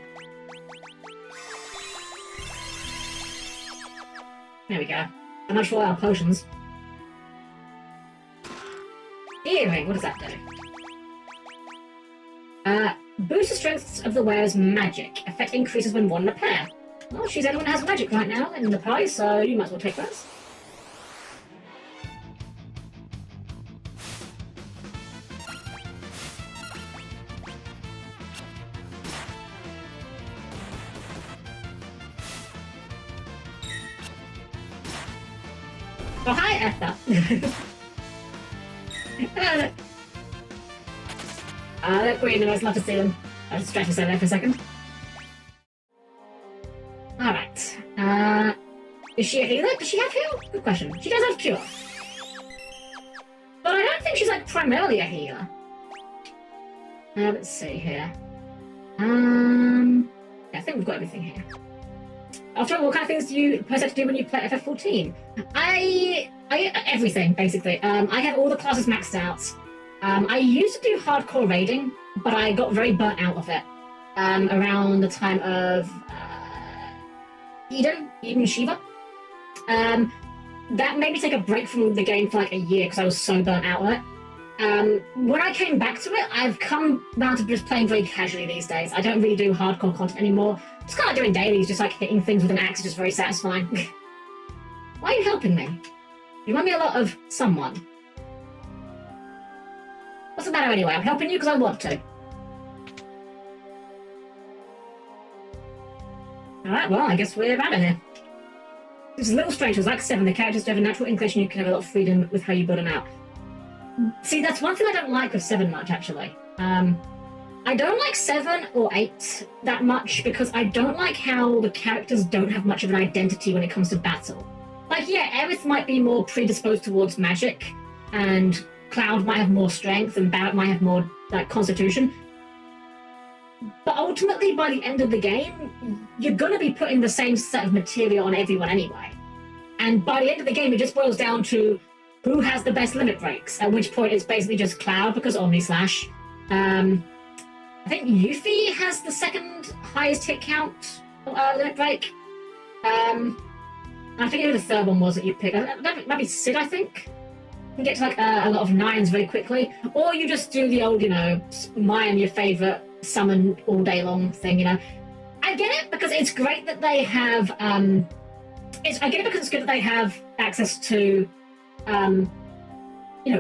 There we go. How much for our potions? Earring, what does that do? Boost the strength of the wearer's magic. Effect increases when worn in a pair. Well, she's the only one that has magic right now in the party, so you might as well take this. Oh, hi, Etha. Look, green, I was love to see them. I'll just stretch myself there for a second. Alright. Is she a healer? Does she have heal? Good question. She does have cure. But I don't think she's, like, primarily a healer. Let's see here. Yeah, I think we've got everything here. After all, what kind of things do you personally do when you play FF14? I everything, basically. I have all the classes maxed out. I used to do hardcore raiding, but I got very burnt out of it. Around the time of Eden Shiva. That made me take a break from the game for like a year because I was so burnt out of it. When I came back to it, I've come down to just playing very casually these days. I don't really do hardcore content anymore. Just kind of doing dailies, just like hitting things with an axe is just very satisfying. Why are you helping me? You remind me a lot of someone. What's the matter anyway? I'm helping you because I want to. Alright, well, I guess we're out of here. It's a little strange, because like 7, the characters do have a natural inclination you can have a lot of freedom with how you build them out. See, that's one thing I don't like with 7 much, actually. I don't like 7 or 8 that much, because I don't like how the characters don't have much of an identity when it comes to battle. Like, yeah, Aerith might be more predisposed towards magic, and Cloud might have more strength, and Barrett might have more like constitution. But ultimately, by the end of the game, you're gonna be putting the same set of material on everyone anyway. And by the end of the game, it just boils down to who has the best limit breaks. At which point, it's basically just Cloud because Omni Slash. I think Yuffie has the second highest hit count limit break. I forget who the third one was that you picked. Maybe Sid, I think. You can get to like a lot of 9s very quickly. Or you just do the old, mine your favorite summon all day long thing, I get it because it's great that they have I get it because it's good that they have access to a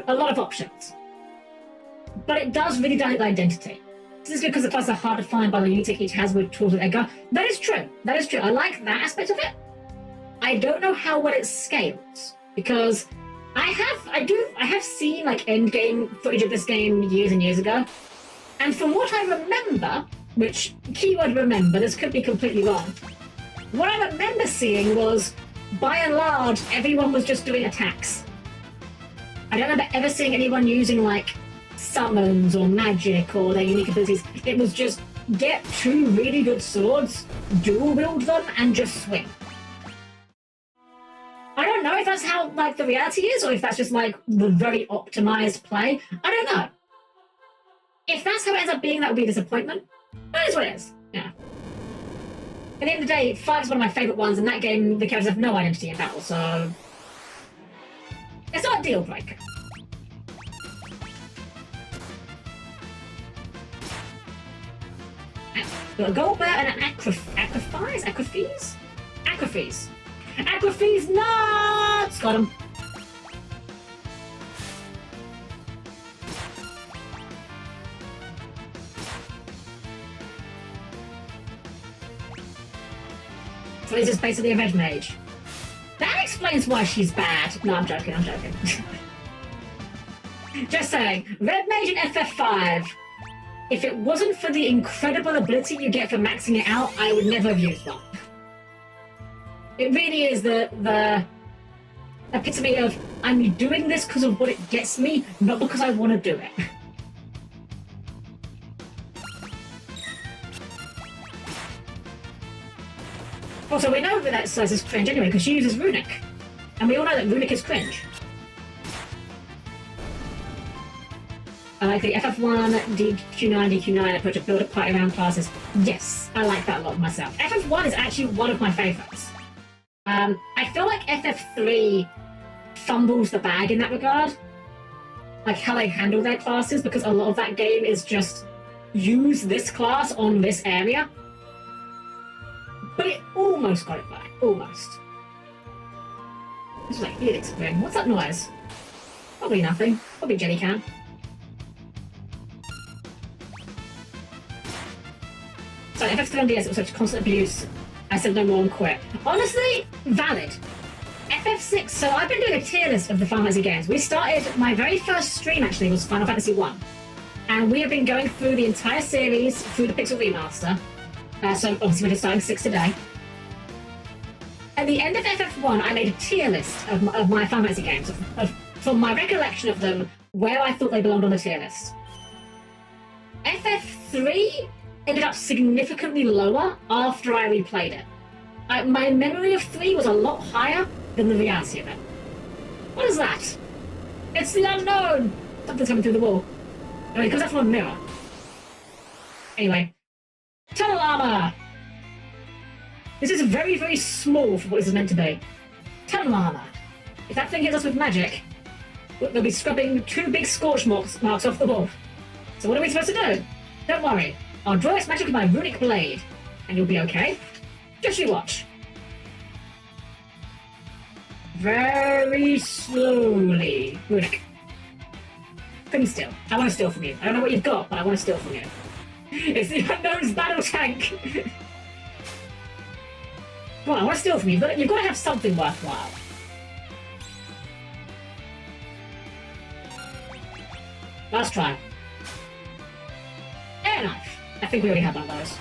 lot of options. But it does really dilute the identity. This is because the classes are hard to find by the unique each has with tools that they go. That is true. I like that aspect of it. I don't know how well it scales because I have seen like end game footage of this game years and years ago. And from what I remember, which keyword remember, this could be completely wrong. What I remember seeing was, by and large, everyone was just doing attacks. I don't remember ever seeing anyone using like summons or magic or their unique abilities. It was just get 2 really good swords, dual wield them, and just swing. I don't know if that's how like the reality is, or if that's just like the very optimized play. I don't know. If that's how it ends up being, that would be a disappointment. That is what it is. Yeah. At the end of the day, 5 is one of my favourite ones, and that game, the characters have no identity in battle, so it's not a deal breaker. Got a gold bear and an Aquafees nuts! Got him. So he's just basically a red mage. That explains why she's bad. No, I'm joking. Just saying. Red mage in FF5. If it wasn't for the incredible ability you get for maxing it out, I would never have used one. It really is the epitome of, I'm doing this because of what it gets me, not because I want to do it. Also, we know that Celeste is cringe anyway, because she uses Runic. And we all know that Runic is cringe. I like the FF1, DQ9 approach to build a party around classes. Yes, I like that a lot myself. FF1 is actually one of my favourites. I feel like FF3 fumbles the bag in that regard. Like how they handle their classes, because a lot of that game is just use this class on this area. But it almost got it back. Almost. This is like Helix ring. What's that noise? Probably nothing. Probably Jellycan. So FF3 on DS, it was such constant abuse. I said no more and quit. Honestly, valid. FF6, so I've been doing a tier list of the Final Fantasy games. We started, my very first stream actually was Final Fantasy 1. And we have been going through the entire series, through the Pixel Remaster. So obviously we're just starting 6 today. At the end of FF1, I made a tier list of my Final Fantasy games, from my recollection of them, where I thought they belonged on the tier list. FF3 ended up significantly lower after I replayed it. My memory of 3 was a lot higher than the reality of it. What is that? It's the unknown! Something's coming through the wall. I mean, it comes out from a mirror. Anyway. Tunnel armor! This is very, very small for what this is meant to be. Tunnel armor. If that thing hits us with magic, they'll be scrubbing 2 big scorch marks off the wall. So what are we supposed to do? Don't worry. I'll draw its magic with my runic blade, and you'll be okay. Just you watch. Very slowly. Runic. Couldn't steal. I want to steal from you. I don't know what you've got, but I want to steal from you. It's the unknown's battle tank! Come on, I want to steal from you. You've got to have something worthwhile. Last try. Air knife. I think we already have one of those.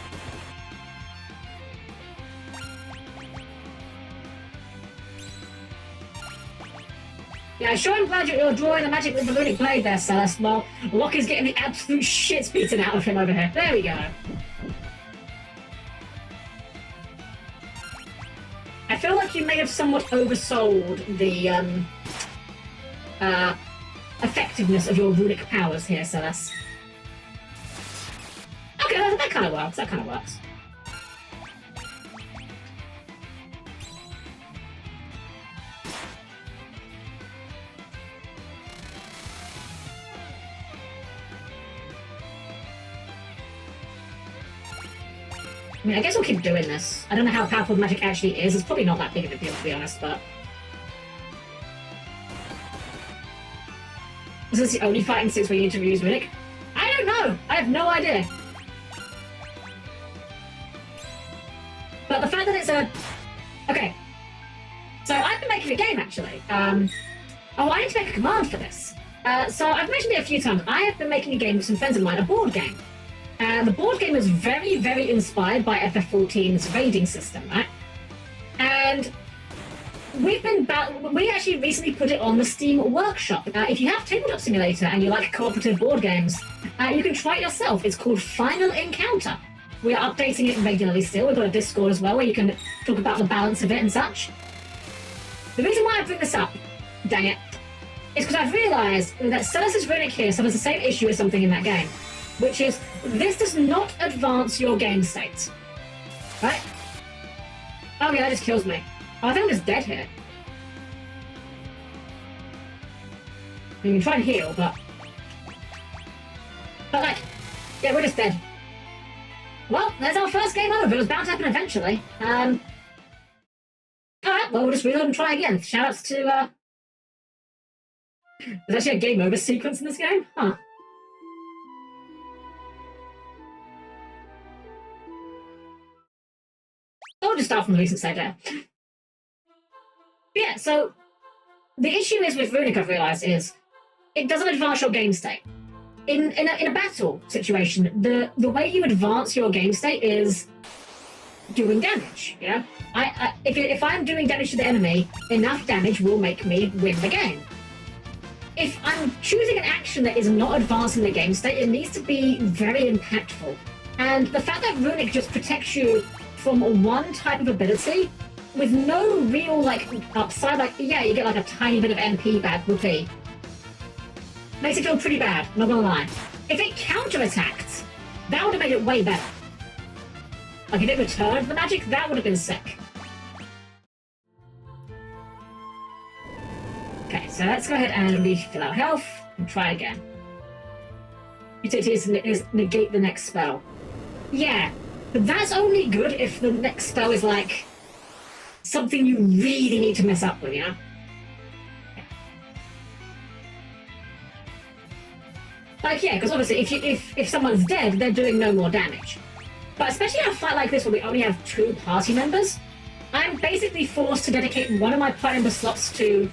Yeah, sure, I'm glad you're drawing the magic with the runic blade there, Celeste. Well, Lockie's getting the absolute shit beaten out of him over here. There we go. I feel like you may have somewhat oversold the effectiveness of your runic powers here, Celeste. Okay, that kind of works. That kind of works. I mean, I guess we'll keep doing this. I don't know how powerful magic actually is. It's probably not that big of a deal, to be honest, but... Is this the only fighting six where you need to use runic? I don't know! I have no idea. But the fact that it's a... Okay. So I've been making a game, actually. Oh, I need to make a command for this. So I've mentioned it a few times. I have been making a game with some friends of mine, a board game. The board game is very, very inspired by FF14's raiding system, right? And we actually recently put it on the Steam Workshop. If you have Tabletop Simulator and you like cooperative board games, you can try it yourself. It's called Final Encounter. We are updating it regularly still. We've got a Discord as well where you can talk about the balance of it and such. The reason why I bring this up, dang it, is because I've realised that Celeste's runic here suffers the same issue as something in that game, which is this does not advance your game state. Right? Oh yeah, that just kills me. Oh, I think I'm just dead here. You can try and heal, but like, yeah, we're just dead. Well, there's our first game over. It was bound to happen eventually. Alright, well, we'll just reload and try again. Shoutouts to, There's actually a game over sequence in this game? Huh. I'll just start from the recent save there. Yeah, so the issue is with runic, I've realised, is it doesn't advance your game state. In a battle situation, the way you advance your game state is doing damage. Yeah, if I'm doing damage to the enemy, enough damage will make me win the game. If I'm choosing an action that is not advancing the game state, it needs to be very impactful. And the fact that runic just protects you from one type of ability with no real like upside, like yeah, you get like a tiny bit of MP back, rupee. Makes it feel pretty bad, not gonna lie. If it counterattacked, that would have made it way better. Like if it returned the magic, that would have been sick. Okay, so let's go ahead and refill our health and try again. Utility is negate the next spell. Yeah, but that's only good if the next spell is like something you really need to mess up with, you know? Like, yeah, because obviously if someone's dead, they're doing no more damage. But especially in a fight like this where we only have 2 party members, I'm basically forced to dedicate one of my party member slots to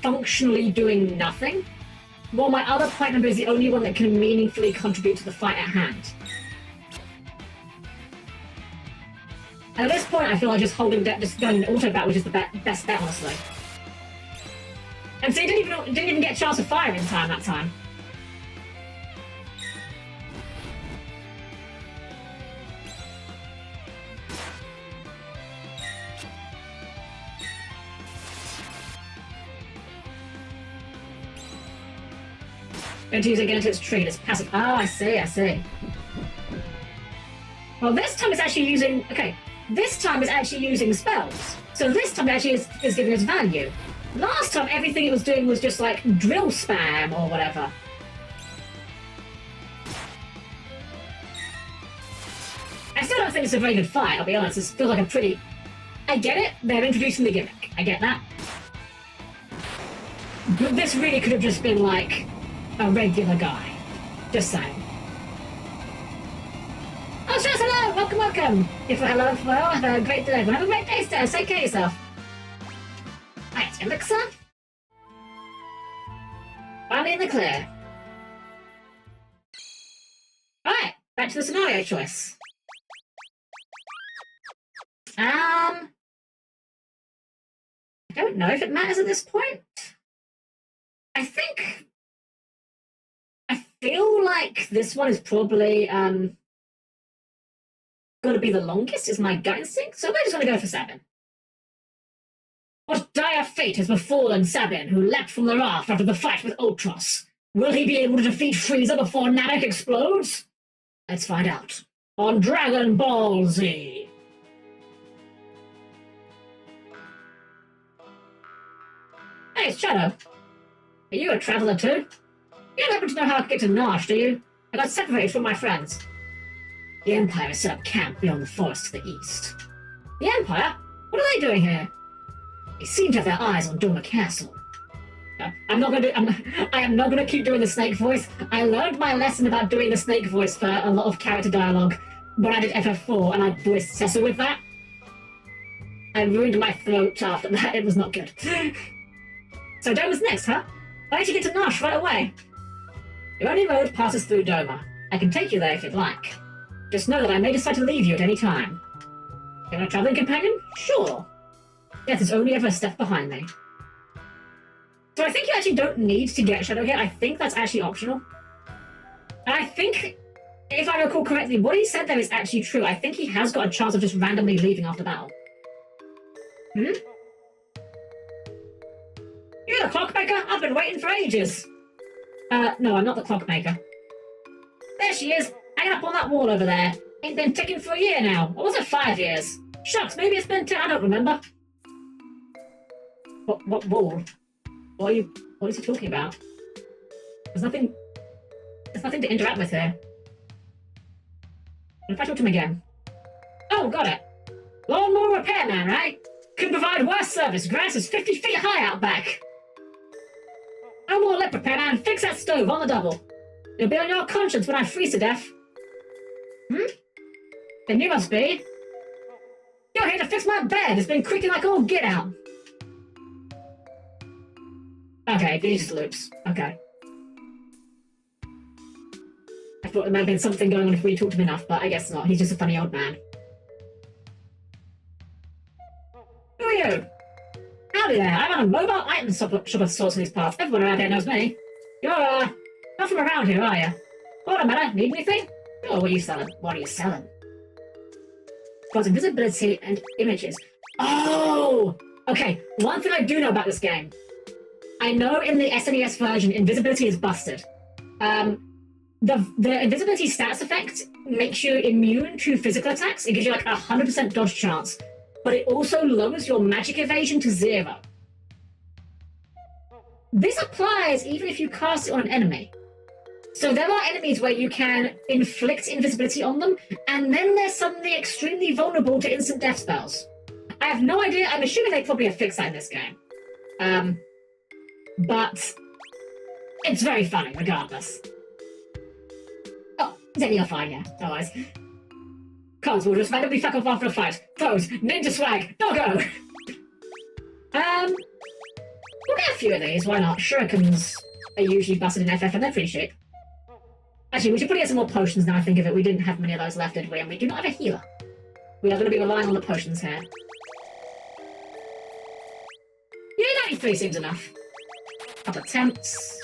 functionally doing nothing, while my other party member is the only one that can meaningfully contribute to the fight at hand. And at this point, I feel like just going auto bat, which is the best bet, honestly. And so he didn't even get a chance to fire in time that time. Going to use it again until it's triggered. It's passive. Oh, I see. Well, this time it's actually using... Okay, this time it's actually using spells. So this time it actually is giving us value. Last time, everything it was doing was just, like, drill spam or whatever. I still don't think it's a very good fight, I'll be honest. It feels like a pretty... I get it. They're introducing the gimmick. I get that. But this really could have just been, like... a regular guy. Just saying. Oh, Stress, hello! Welcome! If hello, well, have a great day. Have a great day, Stress. Take care of yourself. Right, Elixir. Finally in the clear. Alright, back to the scenario choice. I don't know if it matters at this point. I feel like this one is probably going to be the longest, is my gut instinct. So we're just going to go for Sabin. What dire fate has befallen Sabin, who leapt from the raft after the fight with Ultros? Will he be able to defeat Frieza before Namek explodes? Let's find out on Dragon Ball Z. Hey, it's Shadow. Are you a traveler too? You don't happen to know how to get to Nash, do you? I got separated from my friends. The Empire has set up camp beyond the forest to the east. The Empire? What are they doing here? They seem to have their eyes on Doma Castle. I am not going to keep doing the snake voice. I learned my lesson about doing the snake voice for a lot of character dialogue when I did FF4, and I voiced Cecil with that. I ruined my throat after that. It was not good. So Doma's next, huh? Why don't you get to Nash right away? The only road passes through Doma. I can take you there if you'd like. Just know that I may decide to leave you at any time. You want a traveling companion? Sure. Death is only ever a step behind me. So I think you actually don't need to get Shadow here. I think that's actually optional. And I think, if I recall correctly, what he said there is actually true. I think he has got a chance of just randomly leaving after battle. You're the clockmaker? I've been waiting for ages. No, I'm not the clockmaker. There she is, hanging up on that wall over there. Ain't been ticking for a year now. Or was it 5 years? Shucks, maybe it's been 10, I don't remember. What wall? What is he talking about? There's nothing to interact with here. What if I talk to him again? Oh, got it. Lawnmower repairman, right? Can provide worse service. Grass is 50 feet high out back. No more lip repairman. Fix that stove on the double. It'll be on your conscience when I freeze to death. Then you must be. You're here to fix my bed. It's been creaking like all get out. Okay, he just loops. Okay. I thought there might have been something going on if we talked to him enough, but I guess not. He's just a funny old man. Who are you? Howdy there. I'm on a mobile item shop of sorts in these parts. Everyone around here knows me. You're, not from around here, are you? What a matter? Need anything? Oh, what are you selling? What are you selling? Got invisibility and images. Oh! Okay, one thing I do know about this game. I know in the SNES version, invisibility is busted. The invisibility stats effect makes you immune to physical attacks. It gives you like a 100% dodge chance. But it also lowers your magic evasion to 0. This applies even if you cast it on an enemy. So there are enemies where you can inflict invisibility on them, and then they're suddenly extremely vulnerable to instant death spells. I have no idea. I'm assuming they probably have fixed that in this game. But it's very funny, regardless. Oh, Zenny, you're fine, yeah. No worries. Cons will just randomly fuck off after a fight. Pros, ninja swag, doggo! We'll get a few of these, why not? Shurikens are usually busted in FF and they're pretty cheap. Actually, we should probably get some more potions now I think of it. We didn't have many of those left, did we? And we do not have a healer. We are going to be relying on the potions here. Yeah, 93 seems enough. Couple attempts.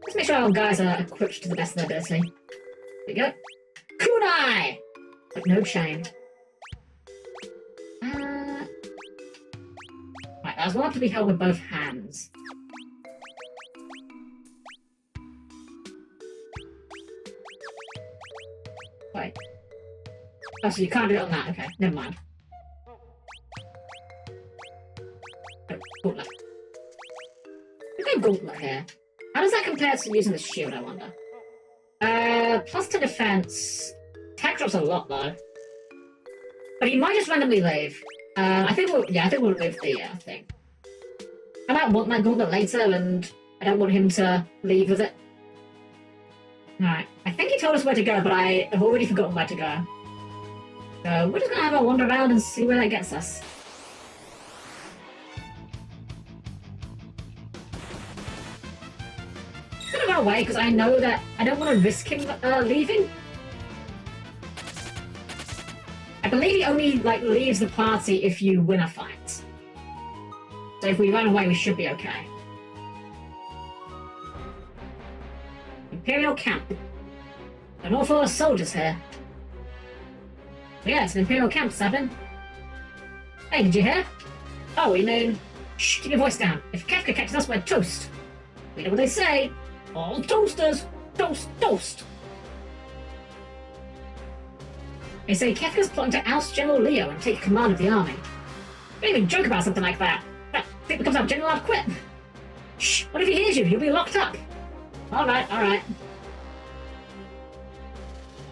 Let's make sure our guys are equipped to the best of their ability. There we go. Kunai! But no chain. Right, that was one to be held with both hands. Wait. Oh, so you can't do it on that. Okay, never mind. Oh, gauntlet. We've got a gauntlet here. How does that compare to using the shield, I wonder? Plus 10 defense. Attack drops a lot, though. But he might just randomly leave. I think we'll leave the thing. I might want my gauntlet later, and I don't want him to leave with it. Alright. I think he told us where to go, but I have already forgotten where to go. So we're just gonna have a wander around and see where that gets us. I'm gonna run away because I know that I don't want to risk him leaving. I believe he only leaves the party if you win a fight. So if we run away, we should be okay. Imperial camp. An awful lot of soldiers here. Yeah, it's an Imperial camp, Sabin. Hey, did you hear? Oh, you mean... Shh, keep your voice down. If Kefka catches us, we're toast. We know what they say. All toasters. Toast, toast. They say Kefka's plotting to oust General Leo and take command of the army. Don't even joke about something like that. That thing becomes our general, I'll quit. Shh, what if he hears you? You'll be locked up. Alright, alright.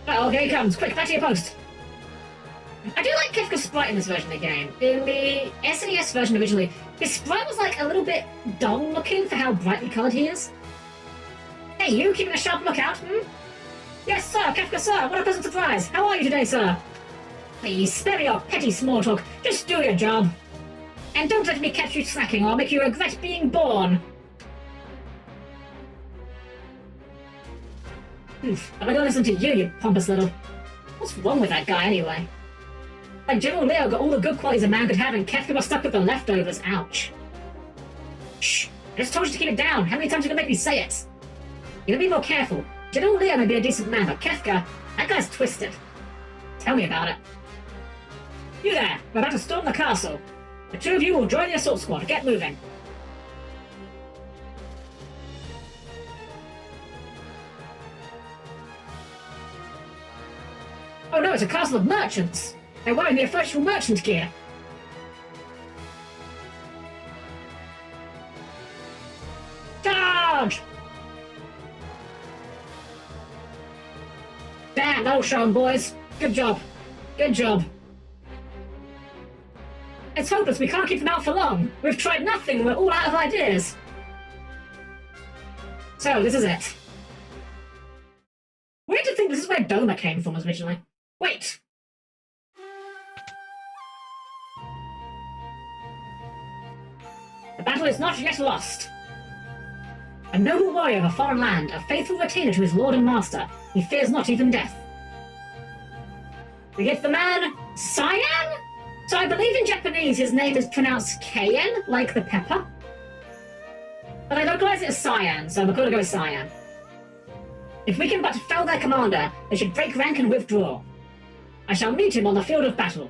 Oh, here he comes. Quick, back to your post. I do like Kefka's sprite in this version of the game. In the SNES version originally, his sprite was like a little bit dull looking for how brightly coloured he is. Hey, you keeping a sharp lookout, hmm? Yes, sir, Kefka, sir. What a pleasant surprise. How are you today, sir? Please, spare me your petty small talk. Just do your job. And don't let me catch you slacking or I'll make you regret being born. Oof, I'm gonna listen to you, you pompous little... What's wrong with that guy, anyway? Like, General Leo got all the good qualities a man could have and Kefka was stuck with the leftovers. Ouch. Shh. I just told you to keep it down. How many times are you gonna make me say it? You gotta be more careful. General Leo may be a decent man, but Kefka, that guy's twisted. Tell me about it. You there! We're about to storm the castle. The two of you will join the assault squad. Get moving. Oh no, it's a castle of merchants! They're wearing their virtual merchant gear. Charge! Damn, that'll show 'em, boys. Good job. Good job. It's hopeless, we can't keep them out for long. We've tried nothing, we're all out of ideas. So, this is it. Weird to think this is where Doma came from originally. Wait! The battle is not yet lost. A noble warrior of a foreign land, a faithful retainer to his lord and master, he fears not even death. We get the man, Cyan? So I believe in Japanese his name is pronounced Kayen, like the pepper. But I localize it as Cyan, so we're gonna go with Cyan. If we can but fell their commander, they should break rank and withdraw. I shall meet him on the field of battle.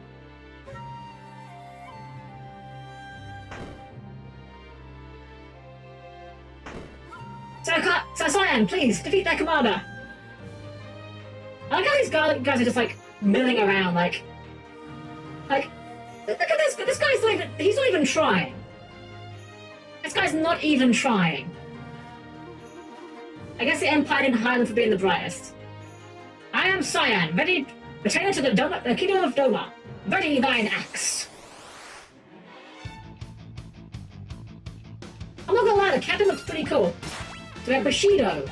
So Cyan, please, defeat their commander. I like how these guys are just like milling around, like, look at this guy's not even, he's not even trying. This guy's not even trying. I guess the Empire didn't hire them for being the brightest. I am Cyan, ready, retainer to the kingdom of Doma. Ready thine axe. I'm not gonna lie, the captain looks pretty cool. So we have Bushido.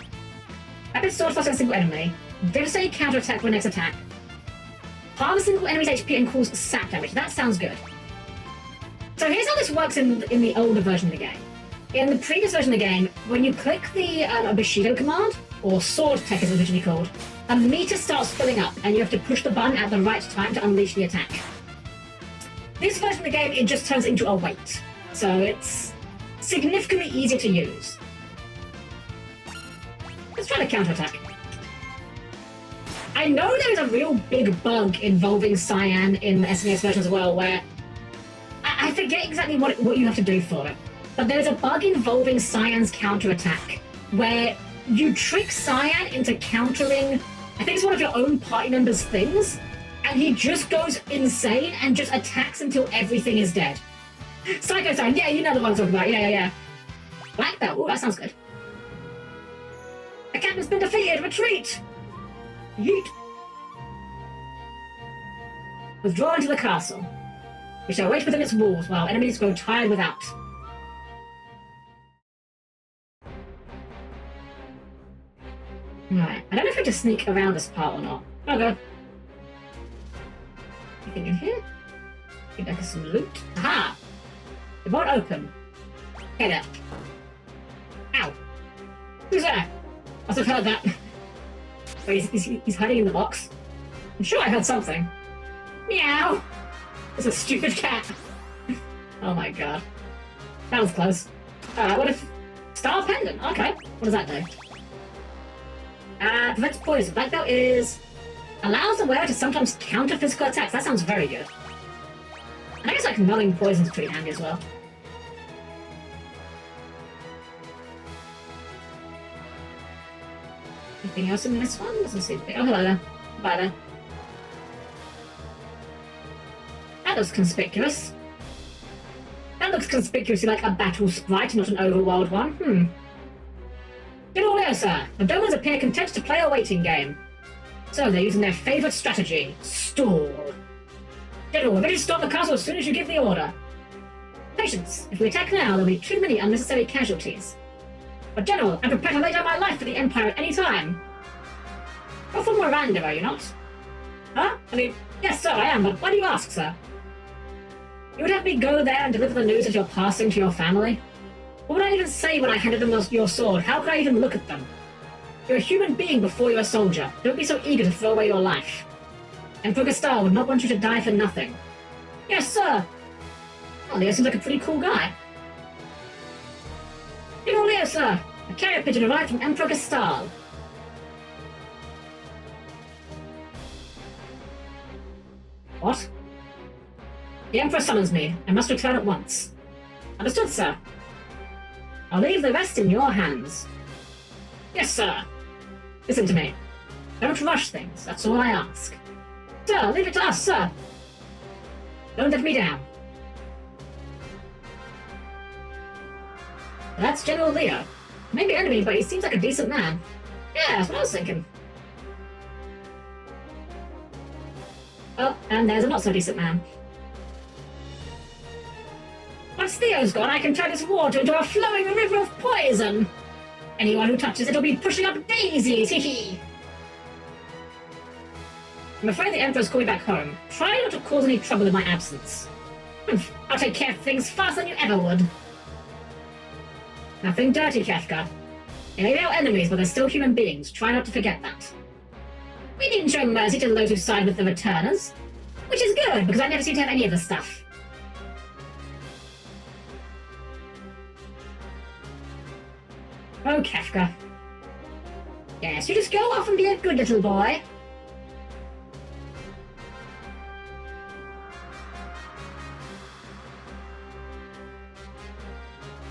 Rapid sword plus a single enemy. Devastating counterattack when next attack. Halve a single enemy's HP and cause sap damage. That sounds good. So here's how this works in the older version of the game. In the previous version of the game, when you click the Bushido command, or sword tech as it's originally called, a meter starts filling up and you have to push the button at the right time to unleash the attack. This version of the game, it just turns into a weight. So it's significantly easier to use. Let's try the counterattack. I know there is a real big bug involving Cyan in the SNES version as well, where I forget exactly what you have to do for it, but there's a bug involving Cyan's counterattack, where you trick Cyan into countering, I think it's one of your own party members' things, and he just goes insane and just attacks until everything is dead. Psycho Cyan, yeah, you know the one I'm talking about, yeah. Black belt, ooh, that sounds good. The captain's been defeated, retreat! Yeet. Withdraw into the castle. We shall wait within its walls while enemies grow tired without. Right, I don't know if I have to sneak around this part or not. I'll go. Anything in here? I think there's some loot. Aha! It won't open. Hey there. Ow! Who's there? Must have heard that. So he's hiding in the box. I'm sure I heard something. Meow! It's a stupid cat. Oh my god. That was close. Alright, what if... Star Pendant, okay. What does that do? Prevents poison. Black belt is... allows the wearer to sometimes counter physical attacks. That sounds very good. And I guess like nulling poison is pretty handy as well. Anything else in this one? Doesn't seem to be. Oh, hello there. Bye there. That looks conspicuous. That looks conspicuously like a battle sprite, not an overworld one. Good order, sir. The Domans appear content to play a waiting game. So they're using their favourite strategy, stall. General, we're ready to storm the castle as soon as you give the order. Patience. If we attack now, there'll be too many unnecessary casualties. But General, I'm prepared to lay down my life for the Empire at any time. You're from Miranda, are you not? Huh? I mean, yes, sir, I am, but why do you ask, sir? You would have me go there and deliver the news as you're passing to your family? What would I even say when I handed them your sword? How could I even look at them? You're a human being before you're a soldier. Don't be so eager to throw away your life. Emperor Gastar would not want you to die for nothing. Yes, sir. Oh, Leo seems like a pretty cool guy. General Leo, sir. A carrier pigeon arrived from Emperor Gastar. What? The Emperor summons me. I must return at once. Understood, sir. I'll leave the rest in your hands. Yes, sir. Listen to me. Don't rush things. That's all I ask. Sir, leave it to us, sir. Don't let me down. That's General Leo. Maybe enemy, but he seems like a decent man. Yeah, that's what I was thinking. Oh, and there's a not-so-decent man. Once Theo's gone, I can turn this water into a flowing river of poison. Anyone who touches it will be pushing up daisies, hee. I'm afraid the Emperor's calling back home. Try not to cause any trouble in my absence. I'll take care of things faster than you ever would. Nothing dirty, Kefka. They may be our enemies, but they're still human beings. Try not to forget that. We didn't show mercy to those who side with the returners. Which is good, because I never seem to have any of the stuff. Oh, Kefka. Yes, you just go off and be a good little boy.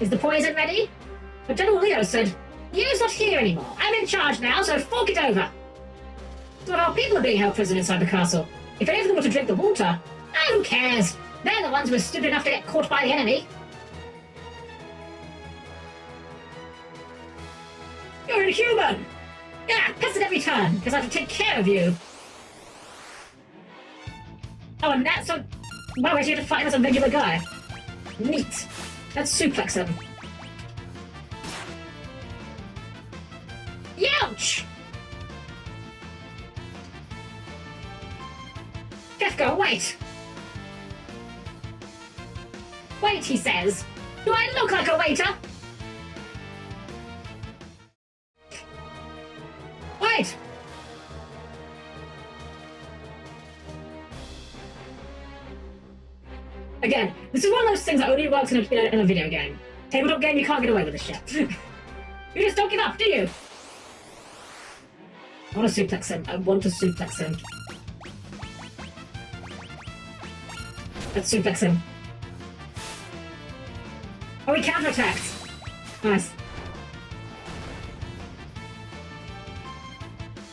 Is the poison ready? But General Leo said, Leo's not here anymore. I'm in charge now, so fork it over. So our people are being held prisoner inside the castle. If any of them were to drink the water, who cares? They're the ones who were stupid enough to get caught by the enemy. You're inhuman! Yeah, piss at every turn, because I have to take care of you. Oh, and that's so... Well, we're here to fight as a regular guy. Neat. Let's suplex him. Youch! Kefka, wait! Wait, he says. Do I look like a waiter? Wait! Again, this is one of those things that only works in a video game. Tabletop game, you can't get away with this shit. You just don't give up, do you? I want to suplex him. I want to suplex him. Let's suplex him. Oh, he counterattacks. Nice.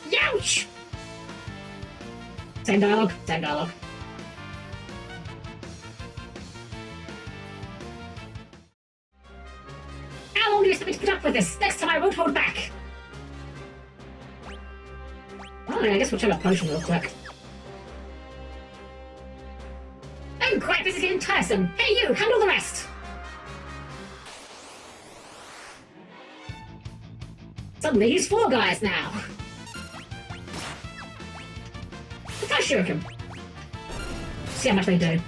Youch! Same dialogue, same dialogue. How long do you expect me to put up with this? Next time I won't hold back. Well, I guess we'll check a potion real quick. Oh crap, this is getting tiresome. Hey you, handle the rest! Suddenly he's 4 guys now. Let's try Shuriken. See how much they do.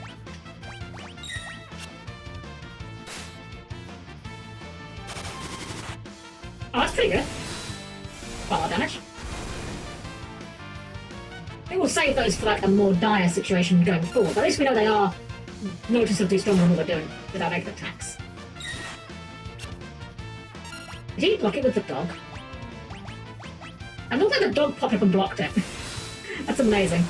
Oh, that's pretty good. Quite a lot of damage. We will save those for like a more dire situation going forward, but at least we know they are noticeably stronger than what we're doing with our regular attacks. Did he block it with the dog? And it looked like the dog popped up and blocked it. That's amazing.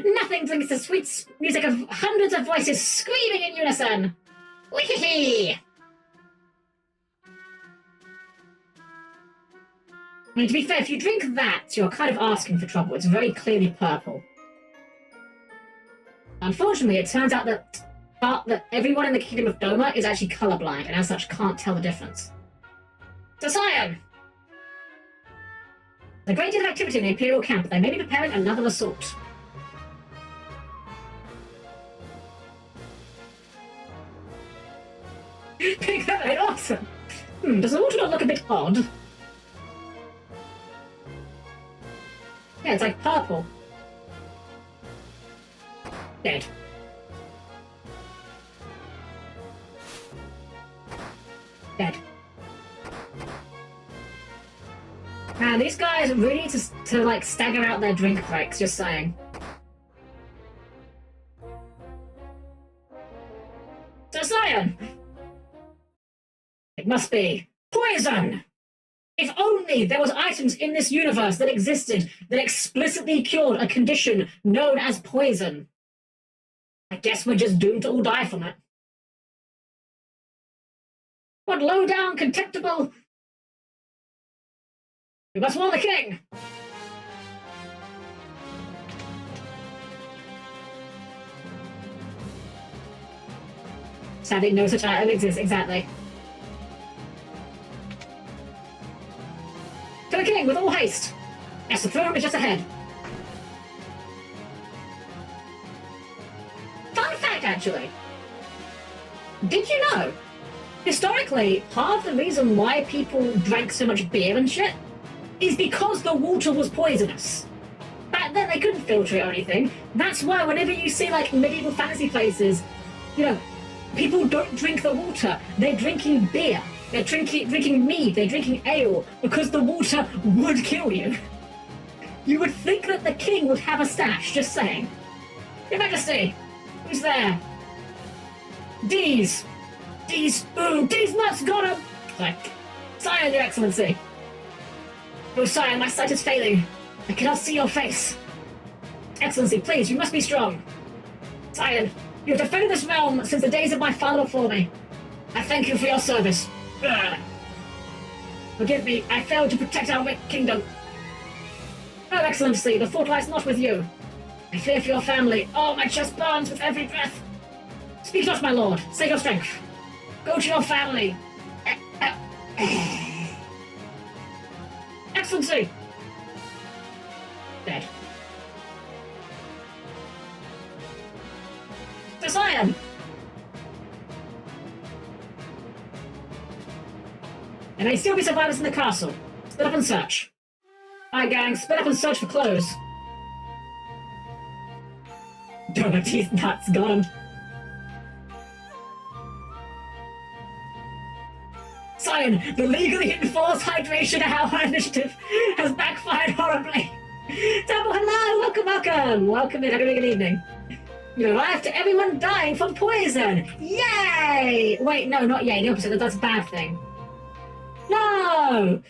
Nothing brings the sweet music of hundreds of voices screaming in unison. Wee-hee-hee! I mean, to be fair, if you drink that, you're kind of asking for trouble. It's very clearly purple. Unfortunately, it turns out that everyone in the Kingdom of Doma is actually colorblind, and as such can't tell the difference. So, Scion! There's a great deal of activity in the Imperial camp, but they may be preparing another assault. Pick that right, awesome! Does the water not look a bit odd? Yeah, it's like purple. Dead. Dead. Man, these guys really need to like stagger out their drink breaks, just saying. So, Scion! It must be poison! If only there was items in this universe that existed that explicitly cured a condition known as poison. I guess we're just doomed to all die from it. What low-down, contemptible... We must warn the king! Sadly, no such item exists, exactly. To the king, with all haste! Yes, the throne is just ahead. Fun fact, actually. Did you know? Historically, part of the reason why people drank so much beer and shit is because the water was poisonous. Back then, they couldn't filter it or anything. That's why whenever you see, like, medieval fantasy places, you know, people don't drink the water. They're drinking beer. They're drinking mead. They're drinking ale because the water would kill you. You would think that the king would have a stash, just saying. Your Majesty, who's there? D's. Ooh, D's nuts, got him! Like, Scion, Your Excellency. Oh, Scion, my sight is failing. I cannot see your face. Excellency, please, you must be strong. Scion, you have defended this realm since the days of my father before me. I thank you for your service. Ugh. Forgive me, I failed to protect our kingdom. Oh, Excellency, the fault lies not with you. I fear for your family. Oh, my chest burns with every breath. Speak not, my lord. Save your strength. Go to your family. Excellency! Dead. Yes, I am! There may still be survivors in the castle. Split up and search. Aye, gang, split up and search for clothes. Donut teeth nuts, got him. Scion, the legally enforced hydration hour initiative has backfired horribly. Double hello, welcome. Welcome in, have a good evening. You arrived to everyone dying from poison. Yay! Wait, no, not yay, the opposite, that's a bad thing. No!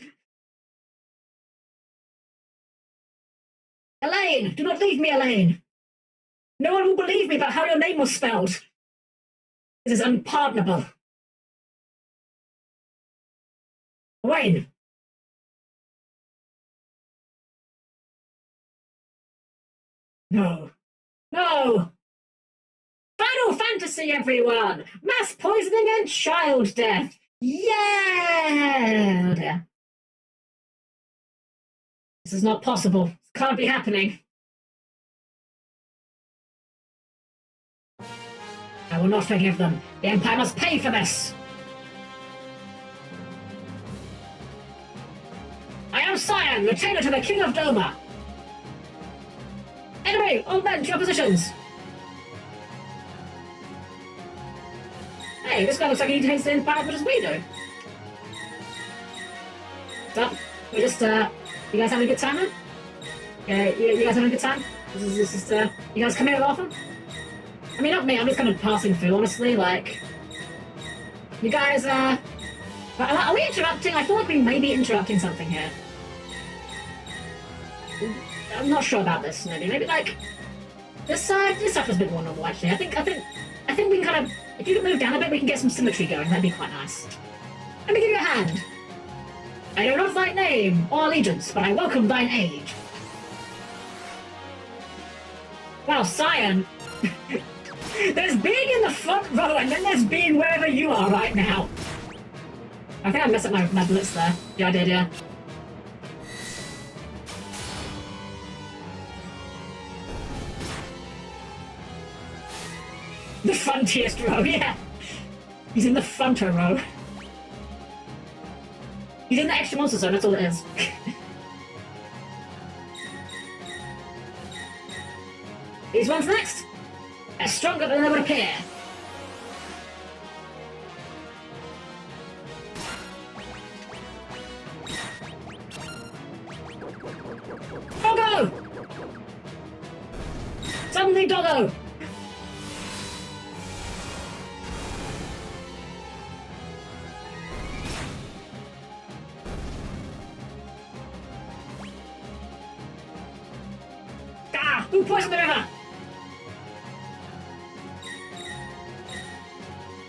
Elaine, do not leave me, Elaine. No one will believe me about how your name was spelled. This is unpardonable. Wayne. No. No! Final Fantasy, everyone! Mass poisoning and child death! Yeah! This is not possible. This can't be happening. I will not forgive them. The Empire must pay for this! I am Scion, retainer to the King of Doma. Enemy, all men to your positions. Hey, this guy looks like he takes the Empire as much as we do. What's up? We just, you guys having a good time, man? You guys having a good time? This is you guys come here often? I mean, not me, I'm just kind of passing through, honestly, like... You guys, are we interrupting? I feel like we may be interrupting something here. I'm not sure about this, maybe like... This side is a bit more normal, actually. I think we can kind of... If you can move down a bit, we can get some symmetry going. That'd be quite nice. Let me give you a hand. I know not thy name or allegiance, but I welcome thine age. Wow, Cyan. There's being in the front row, and then there's being wherever you are right now. I think I messed up my blitz there. Yeah, I did, yeah. The frontiest row, yeah. He's in the fronter row. He's in the extra monster zone, that's all it is. These ones next are stronger than they would appear. Doggo! Suddenly Doggo! Who poisoned the river?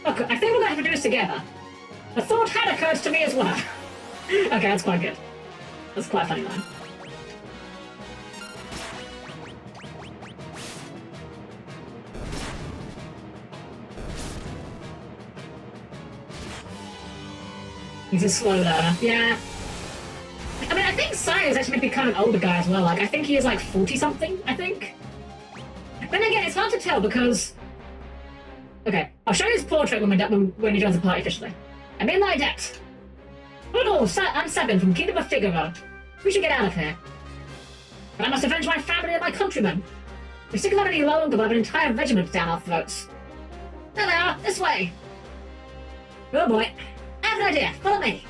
Okay, I think we're going to have to do this together. The thought had occurred to me as well. Okay, that's quite good. That's quite a funny line. He's a slow learner. Yeah. I mean, I think Cyan is actually meant to be kind of an older guy as well. Like, I think he is like 40-something, I think. Then again, it's hard to tell because... Okay, I'll show you his portrait when he joins the party officially. I'm in thy debt. Hello, I'm Sabin from Kingdom of Figaro. We should get out of here. But I must avenge my family and my countrymen. We're sick of it any longer, but have an entire regiment down our throats. There they are, this way. Oh boy. I have an idea, follow me.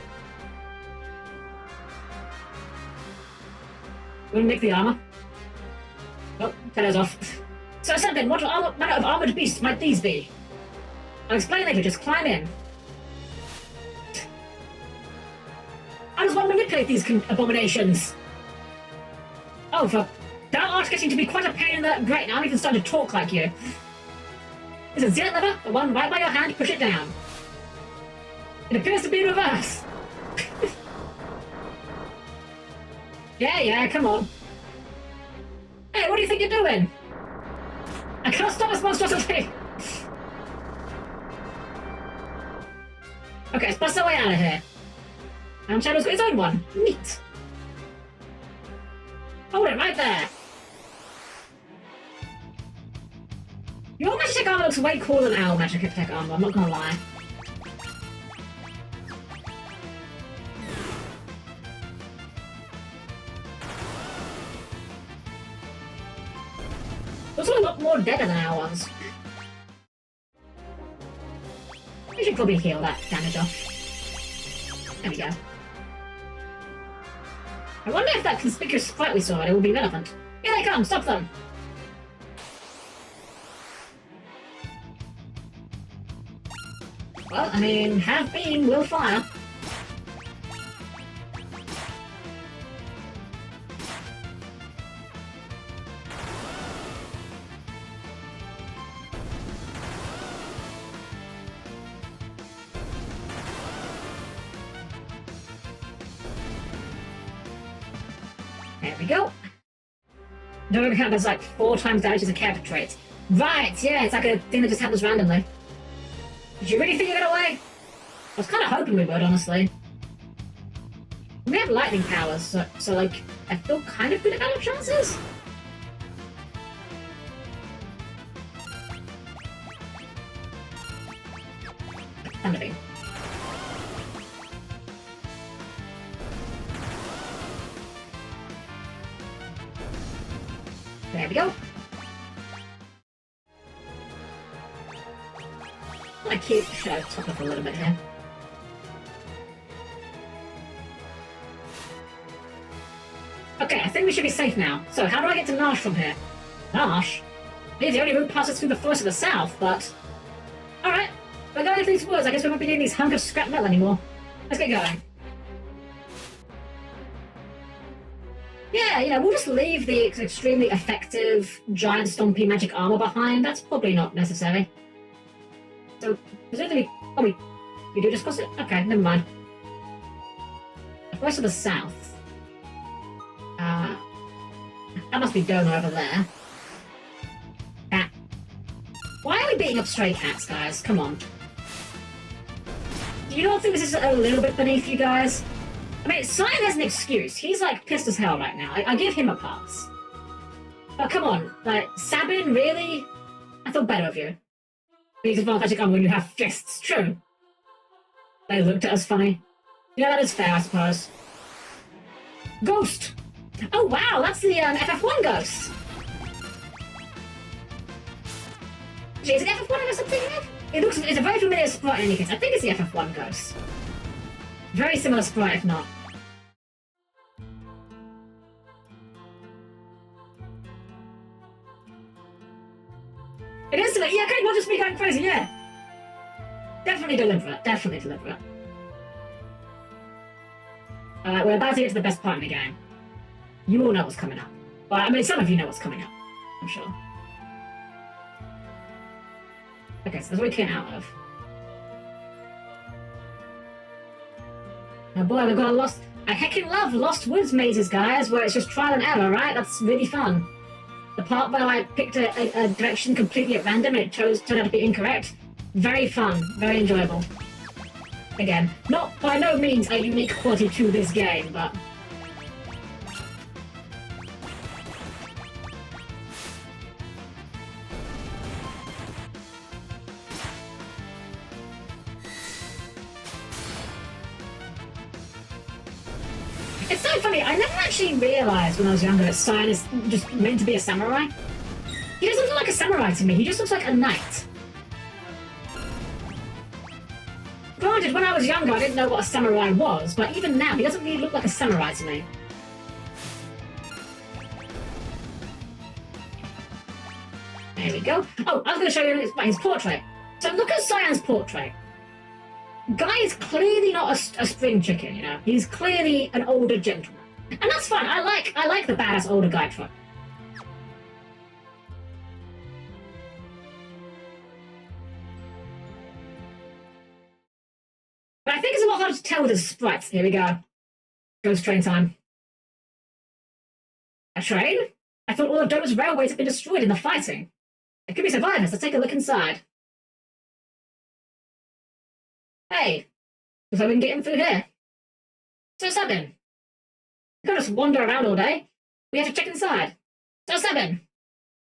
We'll make the armor. Oh, Tedder's off. So Sabin, what manner of armored beasts might these be? I'll explain later, just climb in. How does one manipulate these abominations? Oh, thou art getting to be quite a pain in the... Great, now I'm even starting to talk like you. Is it Z lever? The one right by your hand, push it down. It appears to be in reverse. Yeah, come on. Hey, what do you think you're doing? I can't stop this monstrosity! Okay, let's bust our way out of here. And Shadow's got his own one. Neat. Hold it right there. Your Magic armor looks way cooler than our Magic Attack armor, I'm not gonna lie. Those are a lot more deader than our ones. We should probably heal that damage off. There we go. I wonder if that conspicuous fight we saw it will be relevant. Here they come, stop them! Well, I mean, have been, will fire. There we go. Don't overcount there's like 4 times damage as a character trait. Right, yeah, it's like a thing that just happens randomly. Did you really think you got away? I was kind of hoping we would, honestly. We have lightning powers, so like, I feel kind of good about our chances. Thunder Beam. There we go. I keep top up a little bit here. Okay, I think we should be safe now. So, how do I get to Nash from here? Gosh. Maybe the only route passes through the forest of the south, but... Alright, we're going into these woods. I guess we won't be needing these hunk of scrap metal anymore. Let's get going. Yeah, you know, we'll just leave the extremely effective giant stompy magic armor behind. That's probably not necessary. So, presumably... Oh, we do just cross it? Okay, never mind. The forest of the south. That must be Donor over there. Cat. Why are we beating up stray cats, guys? Come on. Do you not think this is a little bit beneath you guys? I mean, Cyan has an excuse. He's, like, pissed as hell right now. I give him a pass. But come on, like, Sabin, really? I thought better of you. These advantage come when you have fists, true. They looked at us funny. Yeah, that is fair, I suppose. Ghost! Oh wow, that's the FF1 ghost! Gee, is it FF1 or something? It's a very familiar sprite in any case. I think it's the FF1 ghost. Very similar sprite, if not. It is deliberate. Yeah, okay, not just me going crazy, yeah. Definitely deliberate. Definitely deliberate. We're about to get to the best part in the game. You all know what's coming up. Well, I mean, some of you know what's coming up, I'm sure. Okay, so that's what we came out of. Oh boy, we've got I heckin' love Lost Woods mazes, guys, where it's just trial and error, right? That's really fun. The part where I picked a direction completely at random and it turned out to be incorrect. Very fun, very enjoyable. Again, not by no means a unique quality to this game, but... It's so funny, I never actually realised when I was younger that Cyan is just meant to be a samurai. He doesn't look like a samurai to me, he just looks like a knight. Granted, when I was younger, I didn't know what a samurai was, but even now, he doesn't really look like a samurai to me. There we go. Oh, I was going to show you his portrait. So look at Cyan's portrait. Guy is clearly not a spring chicken, you know. He's clearly an older gentleman. And that's fine. I like the badass older guy trope. But I think it's a lot harder to tell with the sprites. Here we go. Ghost train time. A train? I thought all of Doma's railways had been destroyed in the fighting. There could be survivors. Let's take a look inside. Hey, looks like we can get in through here. So Sabin, we can't just wander around all day. We have to check inside. So Sabin,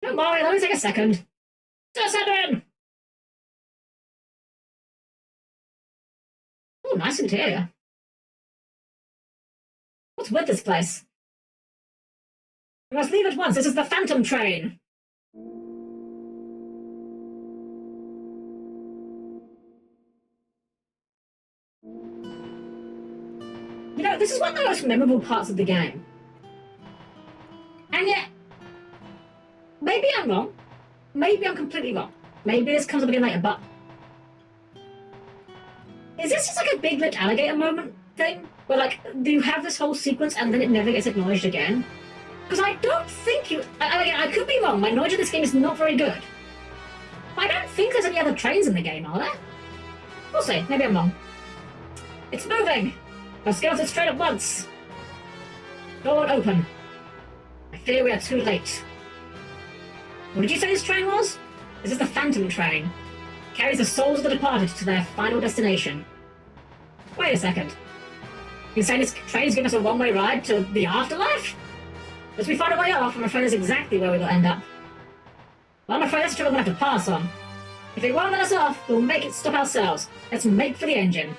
don't worry, let me take a second. So Sabin! Oh, nice interior. What's with this place? We must leave at once. This is the Phantom train. You know, this is one of the most memorable parts of the game. And yet, maybe I'm wrong. Maybe I'm completely wrong. Maybe this comes up again later, but... Is this just like a big lipped alligator moment thing? Where, like, do you have this whole sequence and then it never gets acknowledged again? Because I don't think you... I could be wrong. My knowledge of this game is not very good. I don't think there's any other trains in the game, are there? We'll see. Maybe I'm wrong. It's moving! Let's get off this train at once! Door open. I fear we are too late. What did you say this train was? This is the Phantom train. Carries the souls of the departed to their final destination. Wait a second. You're saying this train is giving us a one-way ride to the afterlife? As we find a way off, I'm afraid that's exactly where we'll end up. Well, I'm afraid that's a trouble we'll have to pass on. If it won't let us off, we'll make it stop ourselves. Let's make for the engine.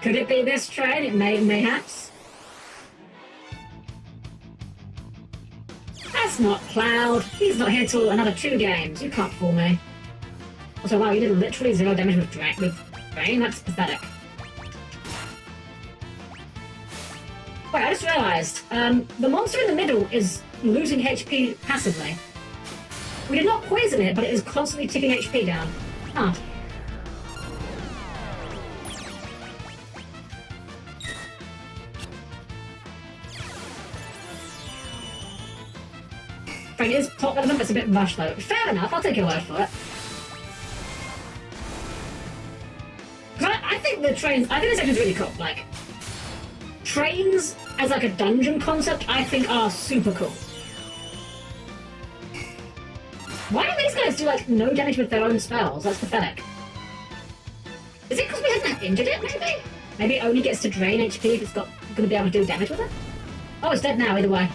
Could it be this train? It may, mayhaps. That's not Cloud. He's not here till another 2 games. You can't fool me. Also, wow, you did literally 0 damage with Drain? That's pathetic. Wait, I just realised. The monster in the middle is losing HP passively. We did not poison it, but it is constantly ticking HP down. Huh. It is top element, but it's a bit rushed though. Fair enough, I'll take your word for it. I think the trains, I think this section's really cool. Like, trains as like a dungeon concept, I think are super cool. Why do these guys do like no damage with their own spells? That's pathetic. Is it because we haven't injured it, maybe? Maybe it only gets to drain HP if it's gonna be able to do damage with it? Oh, it's dead now, either way.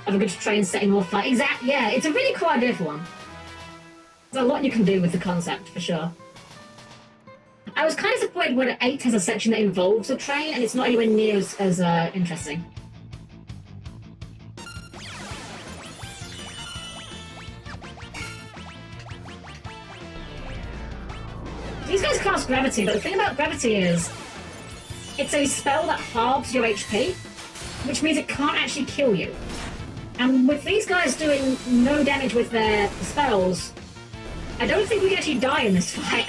Have a good train setting off fight. Exactly, yeah, it's a really cool idea for one. There's a lot you can do with the concept, for sure. I was kind of disappointed when 8 has a section that involves a train, and it's not anywhere near as interesting. These guys cast Gravity, but the thing about Gravity is it's a spell that halves your HP, which means it can't actually kill you. And with these guys doing no damage with their spells, I don't think we can actually die in this fight.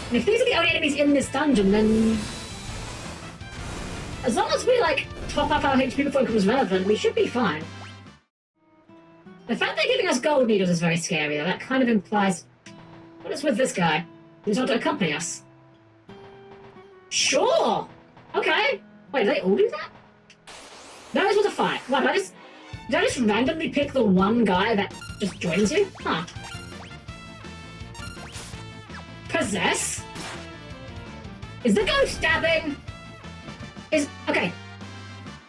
And if these are the only enemies in this dungeon, then as long as we, like, top up our HP before it becomes relevant, we should be fine. The fact they're giving us gold needles is very scary, though. That kind of implies... What is with this guy? He's want to accompany us. Sure! Okay. Wait, do they all do that? No, it's want to fight. What, did I just randomly pick the one guy that just joins you? Huh. Possess? Is the ghost dabbing? Okay.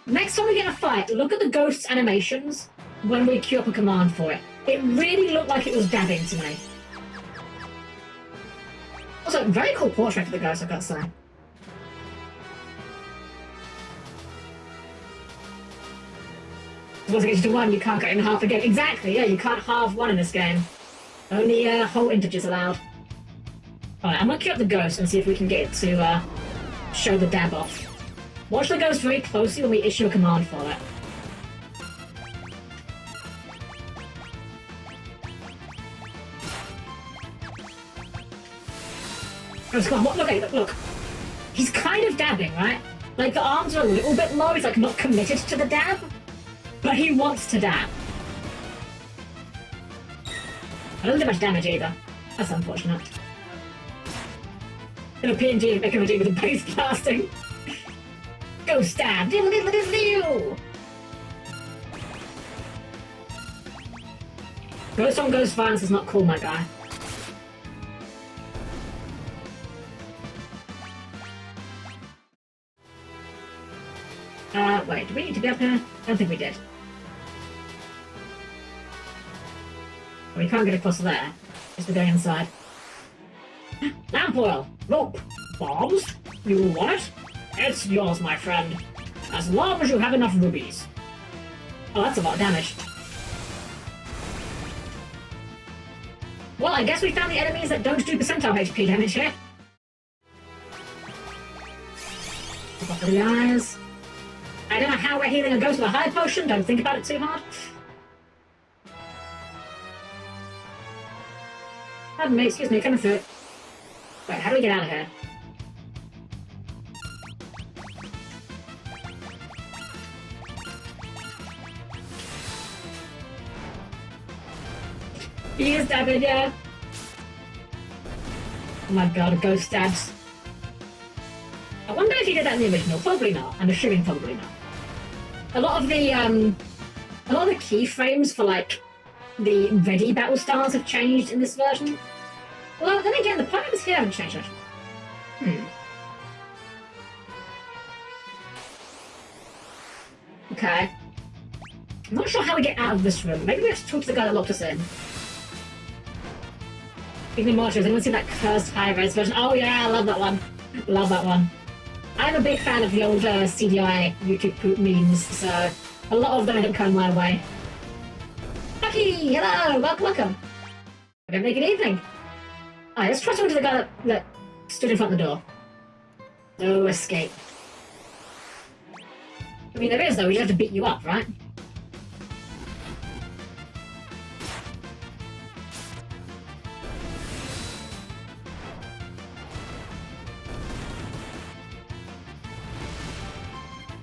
Next time we get in a fight, look at the ghost's animations when we queue up a command for it. It really looked like it was dabbing to me. Also, very cool portrait for the ghost, I've got to say. Once it gets to 1, you can't cut it in half again. Exactly, yeah, you can't halve 1 in this game. Only whole integers allowed. Alright, I'm gonna queue up the ghost and see if we can get it to show the dab off. Watch the ghost very closely when we issue a command for it. Ghost, come on, look at it, look. He's kind of dabbing, right? Like, the arms are a little bit low, he's like not committed to the dab. But he wants to dab. I don't do much damage either. That's unfortunate. In a PNG, make him do with a base blasting. Go stab! Diddle diddle diddle diddle! Ghost on ghost violence is not cool, my guy. Wait, do we need to be up here? I don't think we did. We can't get across there. Just to go inside. Lamp oil! Rope! Bombs? You want it? It's yours, my friend. As long as you have enough rubies. Oh, that's a lot of damage. Well, I guess we found the enemies that don't do percentile HP damage here. Look up for the eyes. I don't know how we're healing a ghost with a high potion, don't think about it too hard. Pardon me, excuse me, coming through it. Wait, how do we get out of here? He is dabbing, yeah. Oh my god, a ghost stabs. I wonder if he did that in the original. Probably not. I'm assuming probably not. A lot of the keyframes for, like, the ready battle styles have changed in this version. Well, then again, the patterns here haven't changed much. Okay. I'm not sure how we get out of this room. Maybe we have to talk to the guy that locked us in. Speaking of monsters, has anyone seen that cursed high-res version? Oh yeah, I love that one. Love that one. I'm a big fan of the old CDI YouTube poop memes, so a lot of them end up coming my way. Bucky, hello, welcome. Good evening. Alright, let's try talking to the guy that stood in front of the door. No escape. I mean, there is, though. We have to beat you up, right?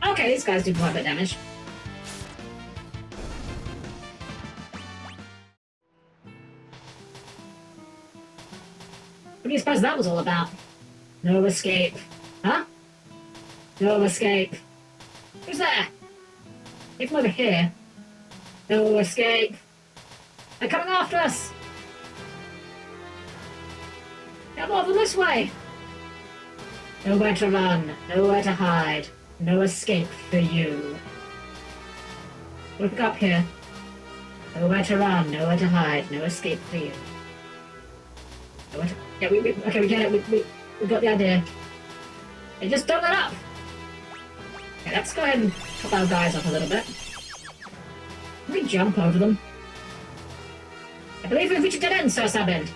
Okay, these guys do quite a bit of damage. What do you suppose that was all about? No escape. Huh? No escape. Who's there? Get from over here. No escape. They're coming after us! Come over this way! Nowhere to run, nowhere to hide, no escape for you. What have we got up here? Nowhere to run, nowhere to hide, no escape for you. Nowhere to... Yeah, okay, we get it, we got the idea. Hey, just don't let up! Okay, let's go ahead and chop our guys up a little bit. Let me jump over them. I believe we've reached a dead end, Sir Sabin.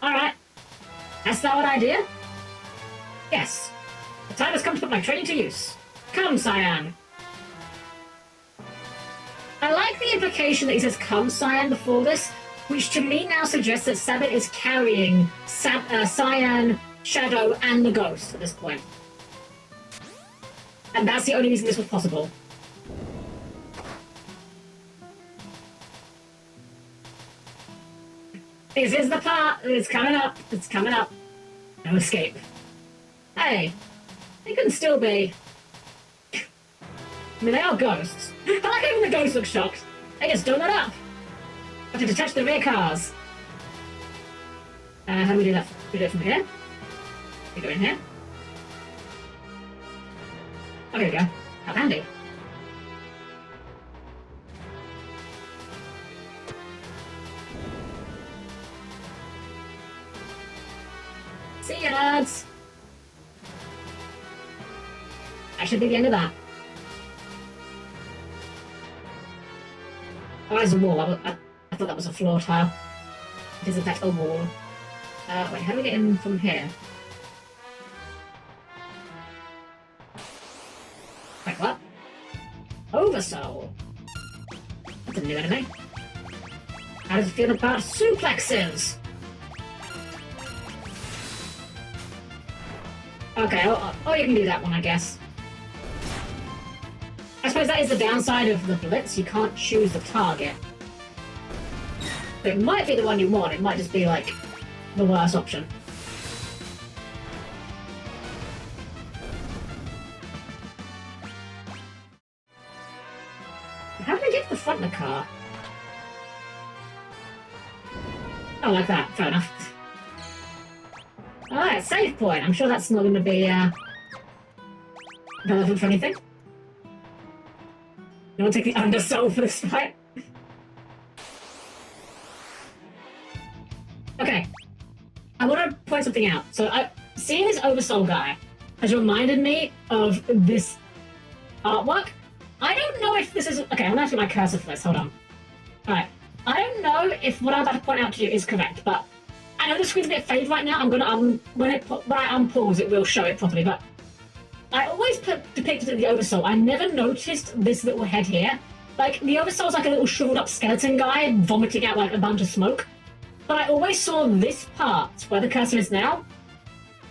Alright. Hast thou an idea? Yes. The time has come to put my training to use. Come, Cyan. I like the implication that he says come, Cyan, before this, which to me now suggests that Sabin is carrying Cyan, Shadow, and the Ghost at this point. And that's the only reason this was possible. This is the part. It's coming up. It's coming up. No escape. Hey, they can still be. I mean, they are ghosts. I like how even the ghosts look shocked. They just don't let up. Have to detach the rear cars. How do we do that? We do it from here. We go in here. Oh, here we go. How handy. See ya, lads! That should be the end of that. Oh, there's a wall. I thought that was a floor tile. It is in fact a wall. Wait, how do we get in from here? Wait, what? Oversoul! That's a new enemy. How does it feel about suplexes? Okay, oh, you can do that one, I guess. I suppose that is the downside of the Blitz, you can't choose the target. But it might be the one you want, it might just be, like, the worst option. How do I get to the front of the car? Oh, like that, fair enough. Alright, save point. I'm sure that's not going to be relevant for anything. You want to take the undersoul for this fight? Okay. I want to point something out. So, seeing this oversoul guy has reminded me of this artwork. I don't know if this is... Okay, I'm going to have to get my cursor for this. Hold on. Alright. I don't know if what I'm about to point out to you is correct, but I know the screen's a bit faded right now. I'm gonna when I unpause, it will show it properly. But I always depicted the oversoul. I never noticed this little head here. Like the oversoul's like a little shriveled up skeleton guy vomiting out like a bunch of smoke. But I always saw this part where the cursor is now.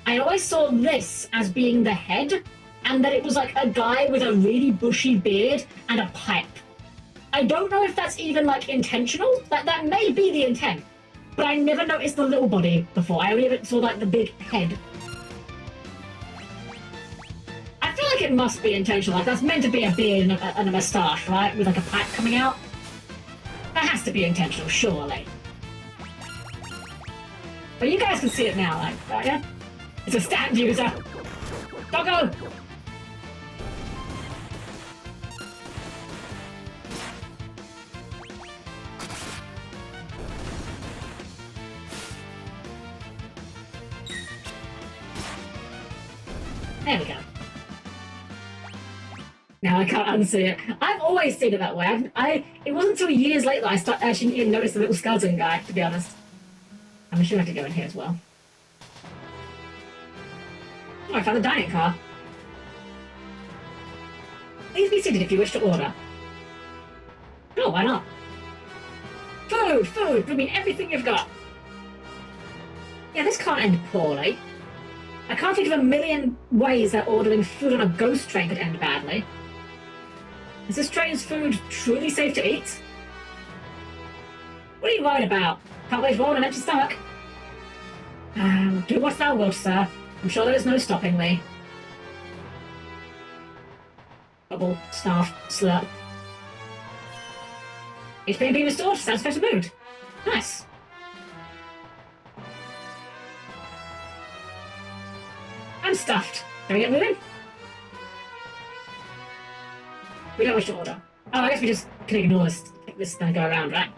I always saw this as being the head, and that it was like a guy with a really bushy beard and a pipe. I don't know if that's even like intentional. That may be the intent. But I never noticed the little body before. I only ever saw like the big head. I feel like it must be intentional. Like that's meant to be a beard and a moustache, right? With like a pipe coming out. That has to be intentional, surely. But you guys can see it now, like, right? Yeah? It's a stand user. Doggo! There we go. Now I can't unsee it. I've always seen it that way. It wasn't until years later that I actually even noticed the little skeleton guy, to be honest. I'm sure I have to go in here as well. Oh, I found the dining car. Please be seated if you wish to order. Oh, why not? Food! Food! Bring me everything you've got! Yeah, this can't end poorly. I can't think of a million ways that ordering food on a ghost train could end badly. Is this train's food truly safe to eat? What are you worried about? Can't wait roll on an empty stomach. Do what thou wilt, sir. I'm sure there is no stopping me. Bubble, staff, slurp. HP being restored to satisfactory mood. Nice. I'm stuffed. Can we get moving? We don't wish to order. Oh, I guess we just can ignore this. This is gonna go around, right?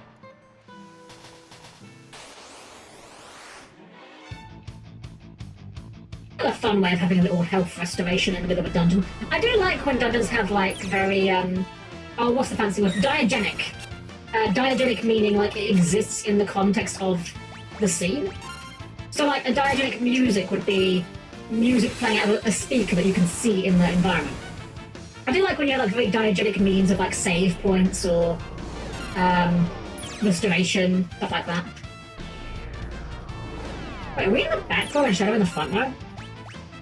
A fun way of having a little health restoration in the middle of a dungeon. I do like when dungeons have like very oh, what's the fancy word? Diegenic. Diegenic meaning like it exists in the context of the scene. So like a diegenic music would be music playing out of a speaker that you can see in the environment. I do like when you have like very diegenic means of like save points or restoration, stuff like that. Wait, are we in the back row and Shadow in the front row?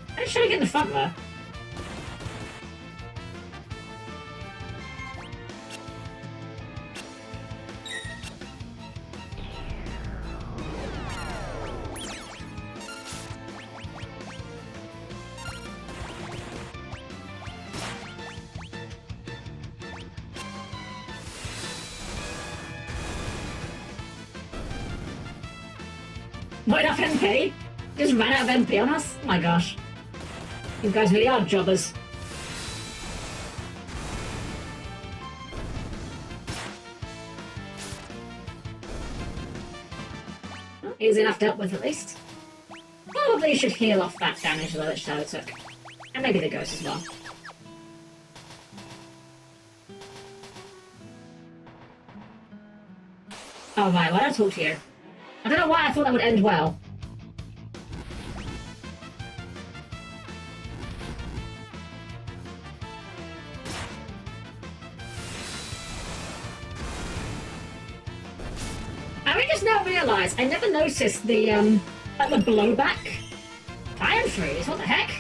How did Shadow get in the front row? Not enough MP? Just ran out of MP on us? Oh my gosh. You guys really are jobbers. Well, easy enough dealt with at least. Probably should heal off that damage though that Shadow took. And maybe the ghost as well. Oh right, why don't I talk to you? I don't know why I thought that would end well. I just now realised I never noticed the like the blowback iron freeze. What the heck?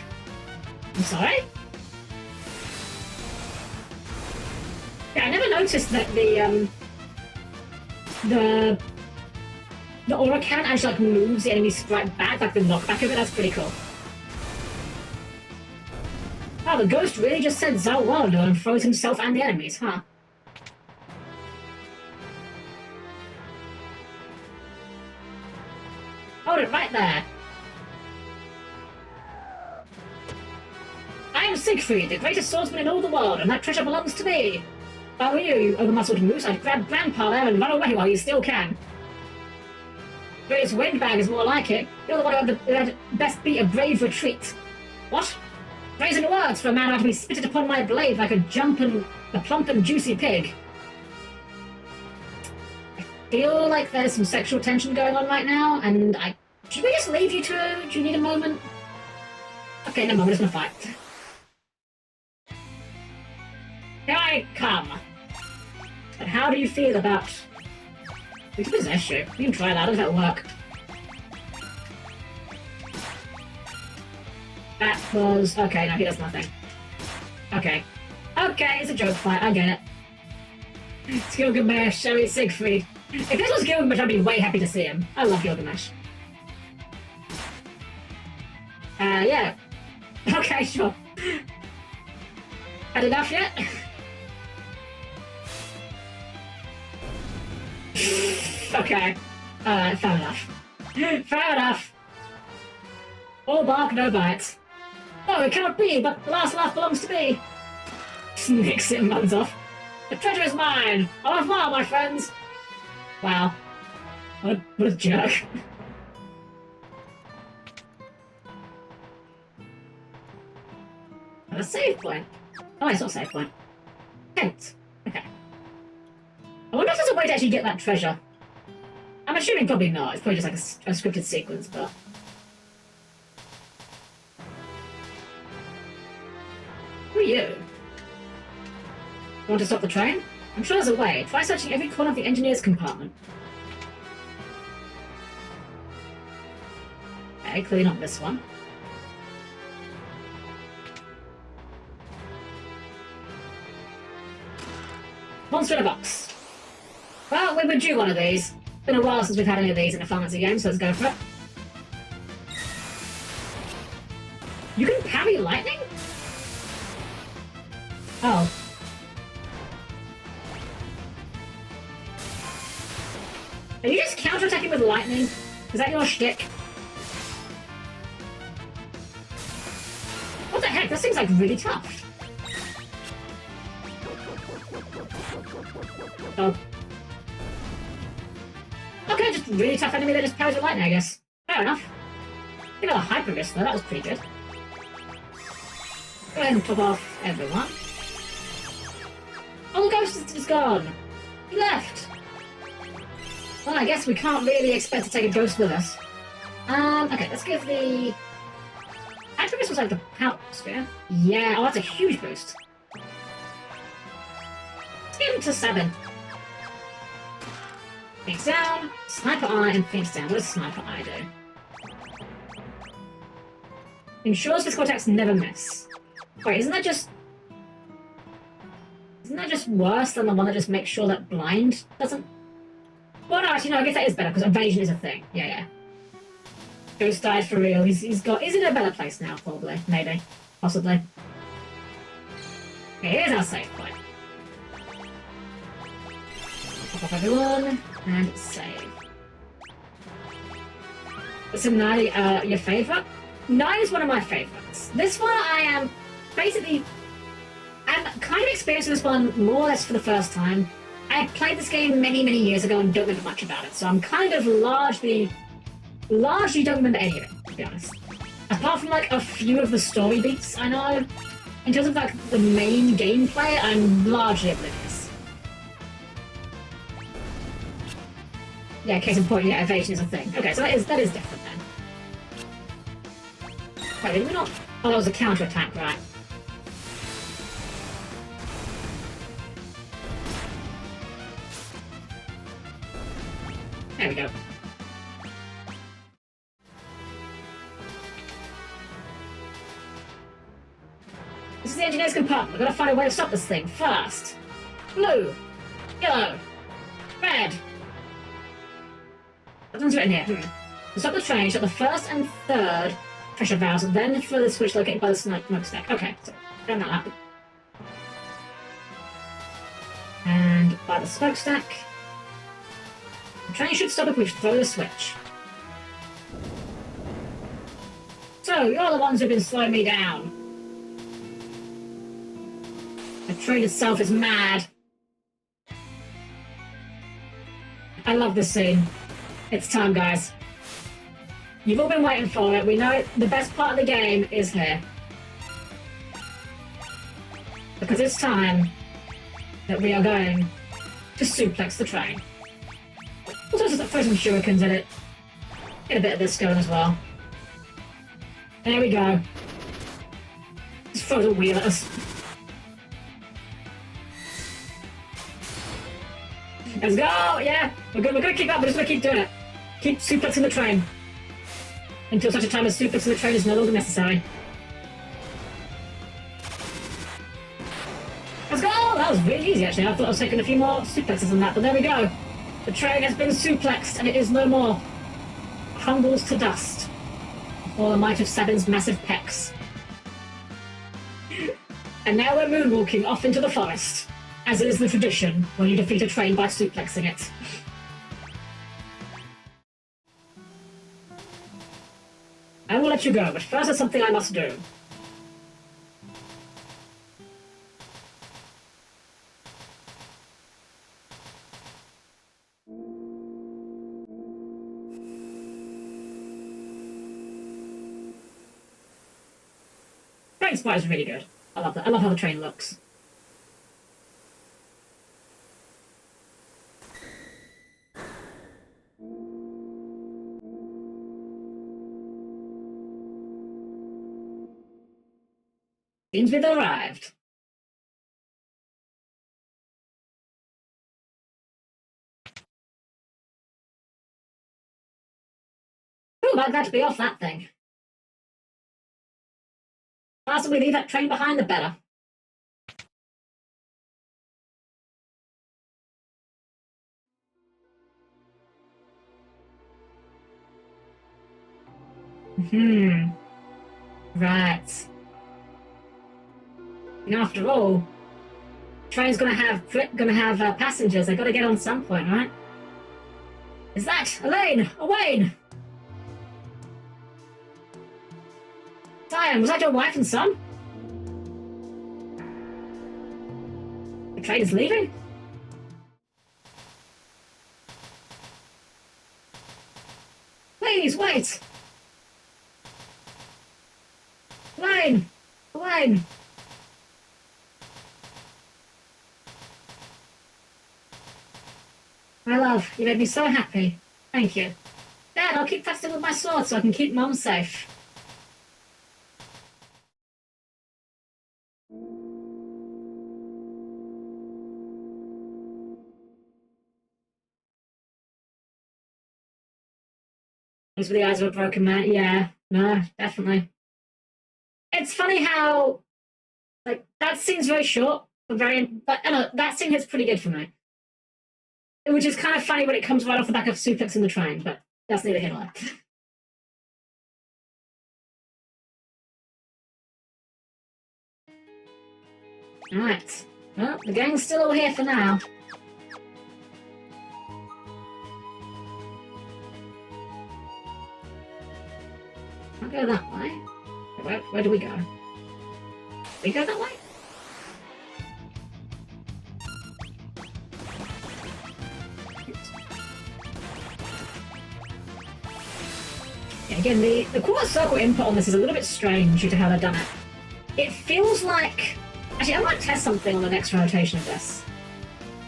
I'm sorry. Yeah, I never noticed that the aura cannon actually like moves the enemy sprite back, like the knockback of it. That's pretty cool. Oh, the ghost really just said Zawaldo and froze himself and the enemies, huh? Hold it right there. I am Siegfried, the greatest swordsman in all the world, and that treasure belongs to me. If I were you, you over-muscled moose, I'd grab Grandpa there and run away while you still can. Greatest windbag is more like it. You're the one who had best beat a brave retreat. What? Brazen words for a man who had to be spitted upon my blade like a plump and juicy pig. I feel like there's some sexual tension going on right now, and should we just leave you two? Do you need a moment? Okay, no, we're just gonna fight. Here I come. And how do you feel about... We can possess you. We can try that. How does that work? That was... Okay, no, he does nothing. Okay. Okay, it's a joke fight. I get it. It's Gilgamesh, Sherry Siegfried. If this was Gilgamesh, I'd be way happy to see him. I love Gilgamesh. Yeah. Okay, sure. Had enough yet? Okay. Fair enough. Fair enough. All bark, no bite. Oh, it cannot be, but the last laugh belongs to me. Snicks it and runs off. The treasure is mine! Au revoir, my friends! Wow. What a jerk. A save point. Oh, it's not a save point. Kent. Okay. I wonder if there's a way to actually get that treasure. I'm assuming probably not. It's probably just like a scripted sequence, but... Who are you? You want to stop the train? I'm sure there's a way. Try searching every corner of the engineer's compartment. Okay, clearly not this one. Monster in a box. Well, we were due one of these. It's been a while since we've had any of these in a fantasy game, so let's go for it. You can parry lightning? Oh. Are you just counterattacking with lightning? Is that your shtick? What the heck? This seems like really tough. Oh. Okay, just really tough enemy that just parries with lightning, I guess. Fair enough. Give it a hyper risk though, that was pretty good. Go ahead and top off everyone. Oh, the ghost is gone. He left. Well, I guess we can't really expect to take a ghost with us. Okay, let's give the... Hyper risk was like the power sphere. Yeah, oh, that's a huge boost. Let's get him to 7. Phoenix down, Sniper Eye, and Phoenix down. What does Sniper Eye do? Ensures physical attacks never miss. Wait, isn't that just worse than the one that just makes sure that blind doesn't... Well, no, actually, no, I guess that is better, because evasion is a thing. Yeah, yeah. Ghost died for real. He's in a better place now, probably. Maybe. Possibly. Okay, here's our save point. Pop off everyone, and save. So 9, your favourite? 9 is one of my favourites. This one I am basically... I'm kind of experiencing this one more or less for the first time. I played this game many, many years ago and don't remember much about it, so I'm kind of largely don't remember any of it, to be honest. Apart from like a few of the story beats I know, in terms of like the main gameplay, I'm largely oblivious. Yeah, case in point, yeah, evasion is a thing. Okay, so that is different then. Wait, did we not? Oh, that was a counter-attack, right. There we go. This is the engineer's compartment. We've got to find a way to stop this thing first. Blue, yellow, red. Something's written here. To stop the train, shut the first and third pressure valves, then for the switch located by the smokestack. Okay, so done that. And by the smokestack. The train should stop if we throw the switch. So, you're the ones who've been slowing me down. The train itself is mad. I love this scene. It's time, guys. You've all been waiting for it. We know it. The best part of the game is here. Because it's time that we are going to suplex the train. Also, just throw some shurikens in it. Get a bit of this going as well. There we go. Just throws a wheel at us. Let's go! Yeah! We're gonna keep up, we're just gonna keep doing it. Keep suplexing the train. Until such a time as suplexing the train is no longer necessary. Let's go! That was really easy actually. I thought I was taking a few more suplexes than that, but there we go. The train has been suplexed and it is no more. Crumbles to dust. All the might of Sabin's massive pecs. And now we're moonwalking off into the forest, as is the tradition when you defeat a train by suplexing it. I will let you go, but first there's something I must do. Train Spy is really good. I love that. I love how the train looks. Seems we've arrived. Ooh, I'm glad to be off that thing. The faster we leave that train behind, the better. Right. And after all, train's gonna have passengers. They gotta get on some point, right? Is that Elaine? Owain? Sian, was that your wife and son? The train is leaving? Please, wait! Elaine! Elaine! My love, you made me so happy. Thank you. Dad, I'll keep testing with my sword so I can keep Mom safe. Those were the eyes of a broken man. Yeah, no, definitely. It's funny how, like, that scene's very short, but that scene hits pretty good for me. Which is kind of funny when it comes right off the back of suplex in the train, but that's neither here nor there. Alright. Well, the gang's still all here for now. I'll go that way. Where do we go? We go that way? Yeah, again, the quarter circle input on this is a little bit strange due to how they've done it. It feels like... Actually, I might test something on the next rotation of this.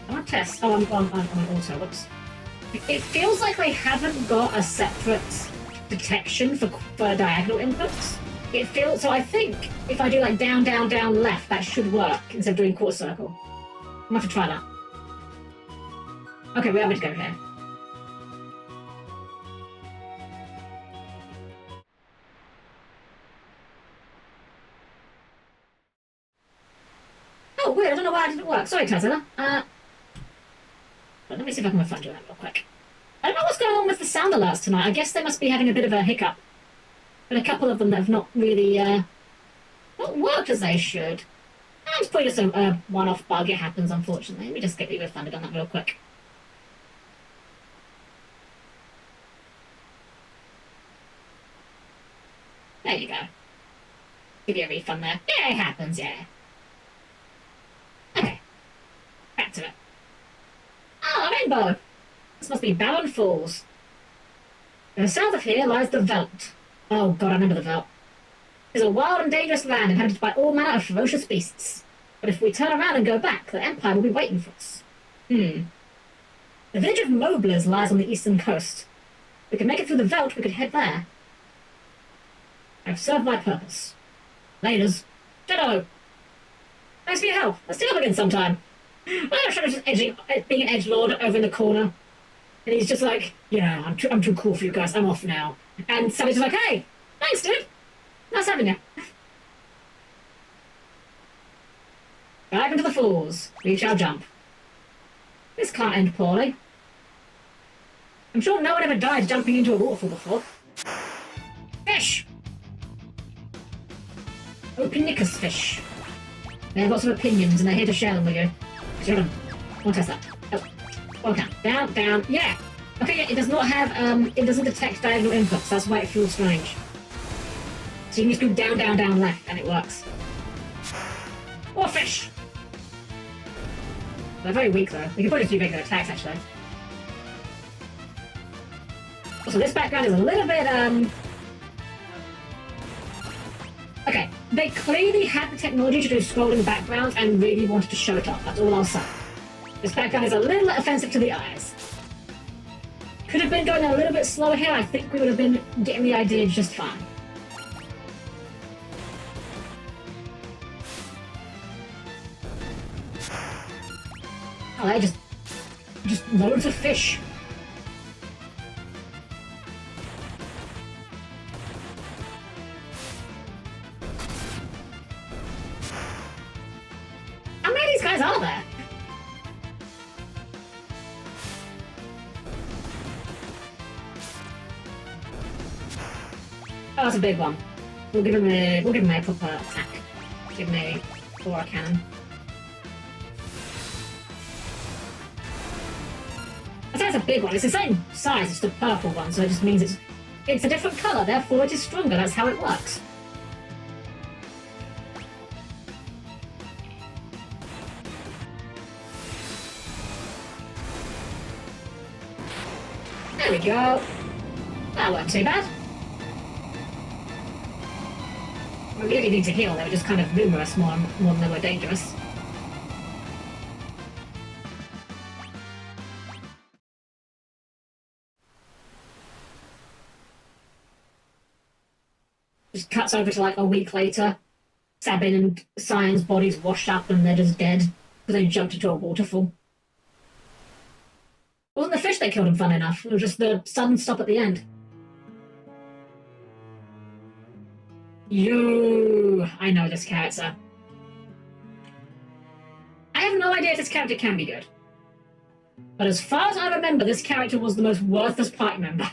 I want to test... Oh, I'm on auto. Whoops. It feels like they haven't got a separate detection for diagonal inputs. It feels... So I think if I do like down, down, down, left, that should work instead of doing quarter circle. I'm going to have to try that. Okay, we are going to go here. Oh, weird. I don't know why it didn't work. Sorry, Tazza. Let me see if I can find you that real quick. I don't know what's going on with the sound alerts tonight. I guess they must be having a bit of a hiccup. But a couple of them that have not really, not worked as they should. It's probably just a one-off bug. It happens, unfortunately. Let me just get you refunded on that real quick. There you go. Give you a refund there. Yeah, it happens, yeah. Okay. Back to it. Oh, a rainbow! This must be Baron Falls. To the south of here lies the Veldt. Oh god, I remember the Veldt. It is a wild and dangerous land inhabited by all manner of ferocious beasts. But if we turn around and go back, the Empire will be waiting for us. The village of Moblers lies on the eastern coast. If we could make it through the Veldt, we could head there. I've served my purpose. Laters. Ditto! Thanks for your help. Let's do it again sometime. I'm trying to just being an edgelord over in the corner. And he's just like, yeah, I'm too cool for you guys. I'm off now. And Sally's just like, hey, thanks, dude. Nice having you. Dive into the falls. We shall jump. This can't end poorly. I'm sure no one ever died jumping into a waterfall before. Fish! Opinicus fish. They have lots of opinions and they're here to share them with you. Hold on. I want to test that. Oh. Okay. Down, down. Yeah! Okay, yeah, it does not have, it doesn't detect diagonal inputs. That's why it feels strange. So you can just go down, down, down, left, and it works. Or fish! They're very weak, though. We can probably just do regular attacks, actually. Also, this background is a little bit, Okay, They clearly had the technology to do scrolling backgrounds and really wanted to show it off. That's all I'll say. This background is a little offensive to the eyes. Could have been going a little bit slower here. I think we would have been getting the idea just fine. Oh, they just loads of fish. How many of these guys are there? Oh, that's a big one. We'll give him a proper attack. Give him a Aura cannon. I say it's a big one. It's the same size. It's the purple one, so it just means it's a different color. Therefore, it is stronger. That's how it works. There we go. That wasn't too bad. We really need to heal. They were just kind of numerous more than they were dangerous. Just cuts over to like a week later. Sabin and Cyan's bodies washed up and they're just dead because they jumped into a waterfall. It wasn't the fish that killed him, fun enough. It was just the sudden stop at the end. I know this character. I have no idea if this character can be good. But as far as I remember, this character was the most worthless party member.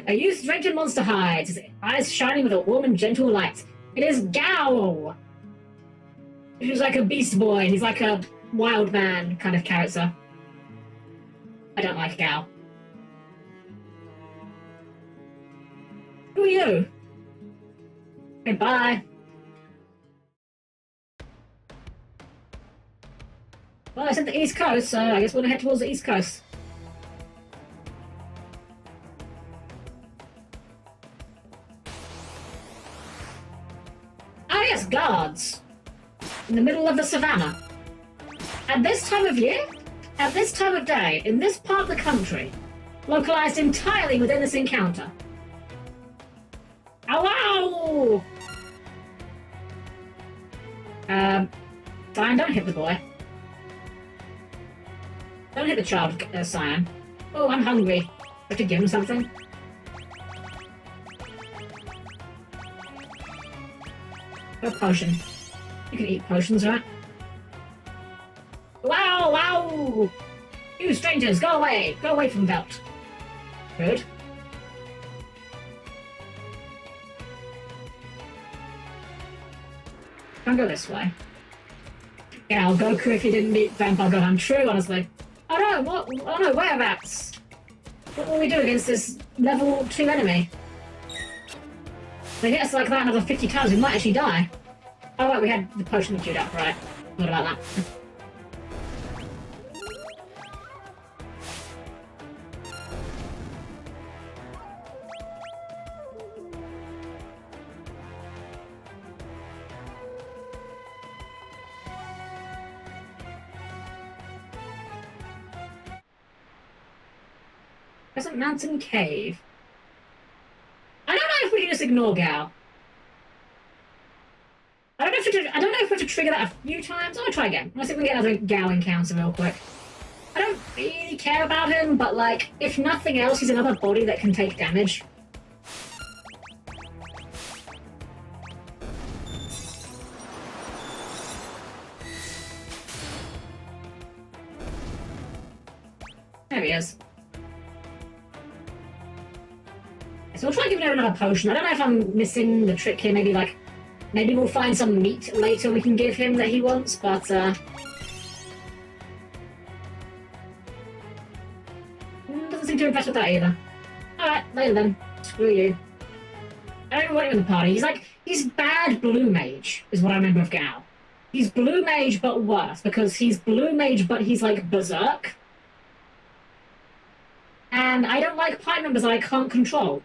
A youth draped in monster hides, his eyes shining with a warm and gentle light. It is Gao! Who's like a beast boy, and he's like a wild man kind of character. I don't like Gao. Who are you? Okay, bye. Well, I said the East Coast, so I guess we're gonna head towards the East Coast. Ah yes, guards. In the middle of the savannah. At this time of year, at this time of day, in this part of the country, localized entirely within this encounter. Ow! Cyan, don't hit the boy. Don't hit the child, Cyan. Oh, I'm hungry. I have to give him something. A potion. You can eat potions, right? Wow, wow! You strangers, go away! Go away from Velt. Good. Can't go this way. Yeah, I'll Goku if you didn't meet Vampire Gohan. True, honestly. Oh no, what? Oh no, whereabouts? What will we do against this level 2 enemy? They hit us like that another 50 times, we might actually die. Oh right, we had the potion queued up, right. What about that? Crescent Mountain Cave. I don't know if we can just ignore Gao. I don't know if we have to trigger that a few times. I'm gonna try again. Let's see if we can get another Gao encounter real quick. I don't really care about him, but like, if nothing else, he's another body that can take damage. There he is. So we'll try giving him another potion. I don't know if I'm missing the trick here. Maybe we'll find some meat later we can give him that he wants, but doesn't seem to impress with that either. Alright, later then. Screw you. I don't want him in the party. He's bad blue mage, is what I remember of Gao. He's blue mage, but worse, because he's blue mage, but he's like berserk. And I don't like party members that I can't control.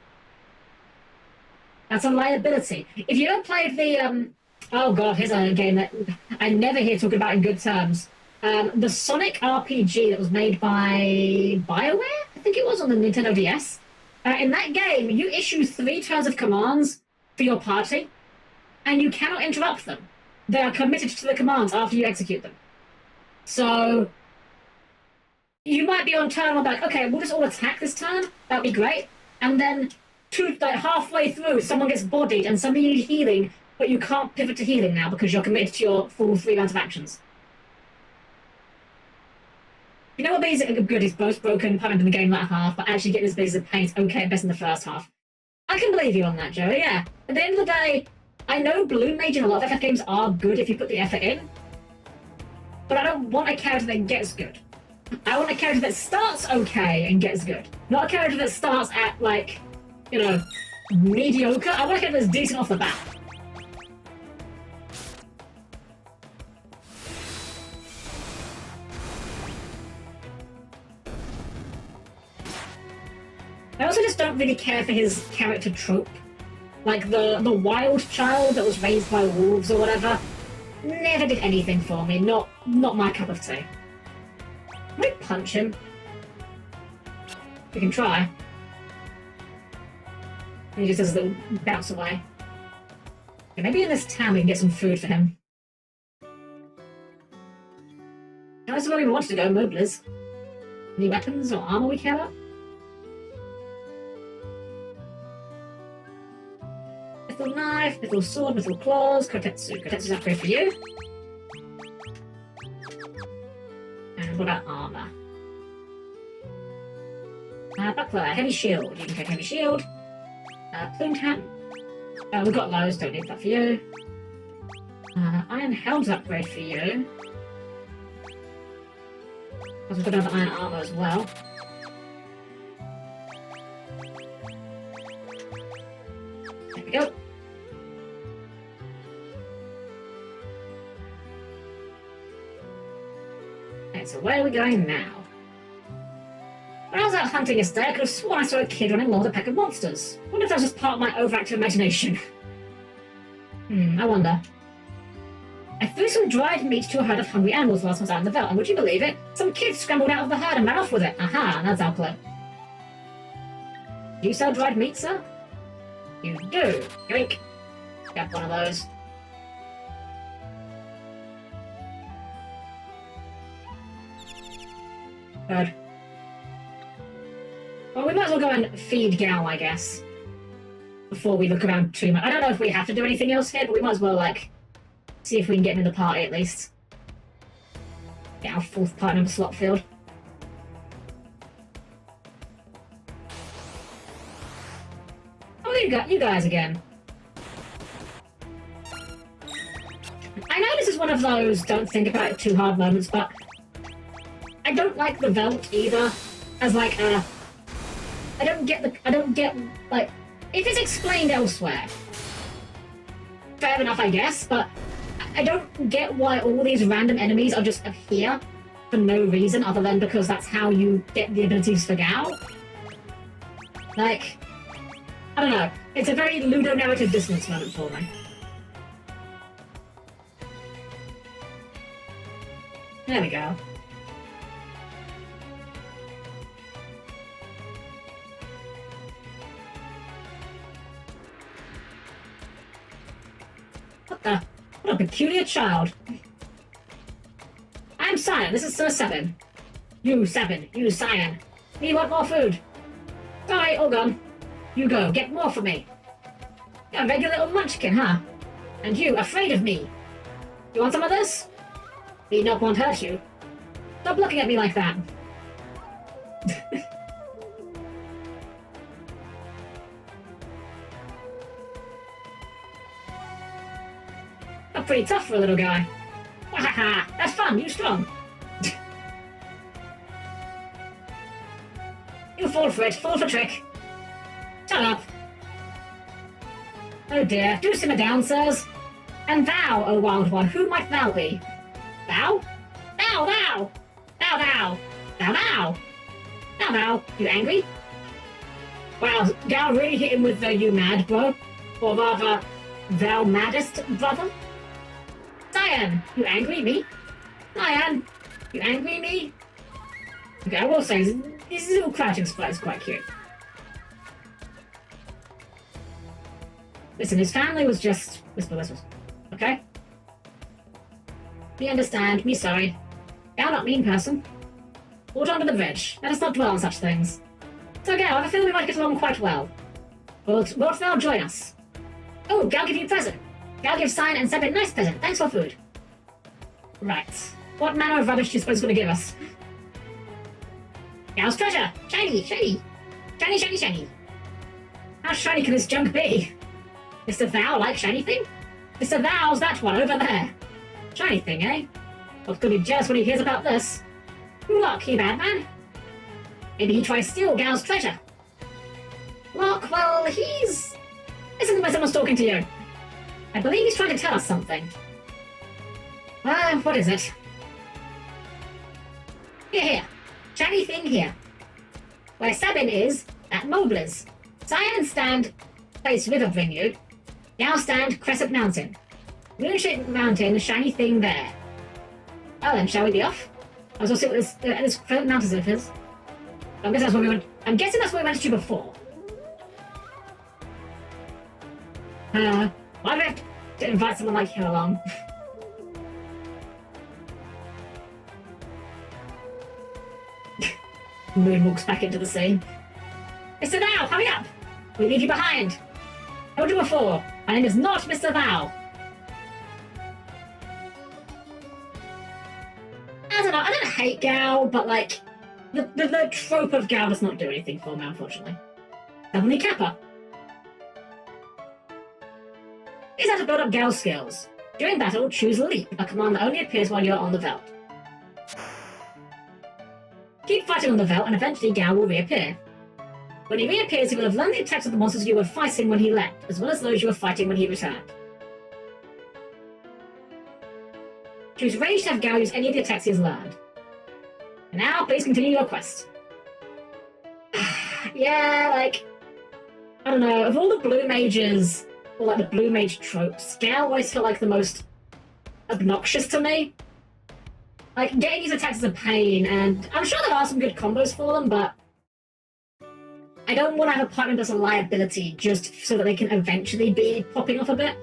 That's a liability. If you ever played the oh god, here's a game that I never hear talking about in good terms. The Sonic RPG that was made by BioWare, I think it was on the Nintendo DS. In that game, you issue 3 turns of commands for your party, and you cannot interrupt them. They are committed to the commands after you execute them. So you might be on turn one, like, okay, we'll just all attack this turn. That'd be great. And then halfway through, someone gets bodied and somebody needs healing, but you can't pivot to healing now because you're committed to your full 3 rounds of actions. You know what makes it good is both broken, pumping in the game that half, but actually getting as big as a pain is okay at best in the first half. I can believe you on that, Joey, yeah. At the end of the day, I know Blue Mage and a lot of FF games are good if you put the effort in, but I don't want a character that gets good. I want a character that starts okay and gets good. Not a character that starts at, like, you know, mediocre. I want a character that's decent off the bat. I also just don't really care for his character trope. Like the wild child that was raised by wolves or whatever. Never did anything for me. Not my cup of tea. Can we punch him? We can try. He just does a little bounce away. Okay, maybe in this town we can get some food for him. That's where we wanted to go, Moblers. Any weapons or armor we care about? Little knife, little sword, little claws, Kotetsu. Kotetsu's upgrade for you. And what about armor? Buckler, heavy shield. You can take heavy shield. Plumed hat. We've got those, don't need that for you. Iron helm's upgrade for you. Because we've got another iron armor as well. There we go. Okay, so where are we going now? When I was out hunting yesterday, I could have sworn I saw a kid running along with a pack of monsters. I wonder if that was just part of my overactive imagination. I wonder. I threw some dried meat to a herd of hungry animals whilst I was out in the veldt, and would you believe it? Some kids scrambled out of the herd and ran off with it. Aha, that's our clue. Do you sell dried meat, sir? You do. Yoink. Got one of those. Good. Well, we might as well go and feed Gal, I guess. Before we look around too much. I don't know if we have to do anything else here, but we might as well, like, see if we can get him in the party at least. Get our 4th partner in the slot field. Oh, you guys again. I know this is one of those don't think about it too hard moments, but I don't like the veldt either as like a... I don't get, like, if it's explained elsewhere, fair enough, I guess, but I don't get why all these random enemies are just here for no reason other than because that's how you get the abilities for Gao. Like, I don't know. It's a very ludonarrative dissonance moment for me. There we go. What a peculiar child. I'm Cyan, this is Sir Seven. You, Seven, you, Cyan. We want more food. Sorry, all gone. You go, get more for me. You're a regular little munchkin, huh? And you, afraid of me. You want some of this? Me not won't hurt you. Stop looking at me like that. Not pretty tough for a little guy. Wahaha, that's fun, you strong. You fall for it, fall for trick. Shut up. Oh dear, do simmer down, sirs. And thou, O wild one, who might thou be? Thou? Thou, thou! Thou, thou! Thou, thou! Thou, thou! You angry? Wow, Gal really hit him with the you mad, bro. Or rather, thou maddest brother? Cyan, you angry me? Cyan, you angry me? Okay, I will say, this little crouching spot is quite cute. Listen, his family was just... Whisper. Okay? Me understand, me sorry. Thou not mean person. Walk on to the bridge. Let us not dwell on such things. So, Gal, I have a feeling we might get along quite well. Wilt thou join us? Oh, Gal give you a present. Gal gives Cyan and Seb a nice present. Thanks for food. Right. What manner of rubbish do you suppose it's going to give us? Gal's treasure! Shiny! Shiny! How shiny can this junk be? Mr. Thou like shiny thing? Mr. Thou's that one over there. Shiny thing, eh? What's going to be jealous when he hears about this? Look, he bad man. Maybe he tries to steal Gal's treasure. Look, well, he's... Listen to my someone's talking to you. I believe he's trying to tell us something. What is it? Here. Shiny thing here. Where Sabin is, at Mobler's. Cyan stand place river bring you. Now stand Crescent Mountain. Moonshaped Mountain, shiny thing there. Well then, shall we be off? I was also see what this Crescent Mountain is. I'm guessing that's where we went. I'm guessing that's where we went to before. Why do I have to invite someone like you along? Moon walks back into the scene. Mr. Thou, hurry up! We leave you behind. I told you before, my name is not Mr. Thou. I don't know, I don't hate Gal, but like, the trope of Gal does not do anything for me, unfortunately. Suddenly Kappa. Here's how to build up Gal's skills. During battle, choose Leap, a command that only appears while you're on the veldt. Keep fighting on the veldt, and eventually Gal will reappear. When he reappears, he will have learned the attacks of the monsters you were fighting when he left, as well as those you were fighting when he returned. Choose Rage to have Gal use any of the attacks he has learned. And now, please continue your quest. Yeah, like... I don't know, of all the blue mages, or like the blue mage tropes, Gal always felt like the most obnoxious to me. Like, getting these attacks is a pain, and I'm sure there are some good combos for them, but I don't want to have a partner that's a liability just so that they can eventually be popping off a bit.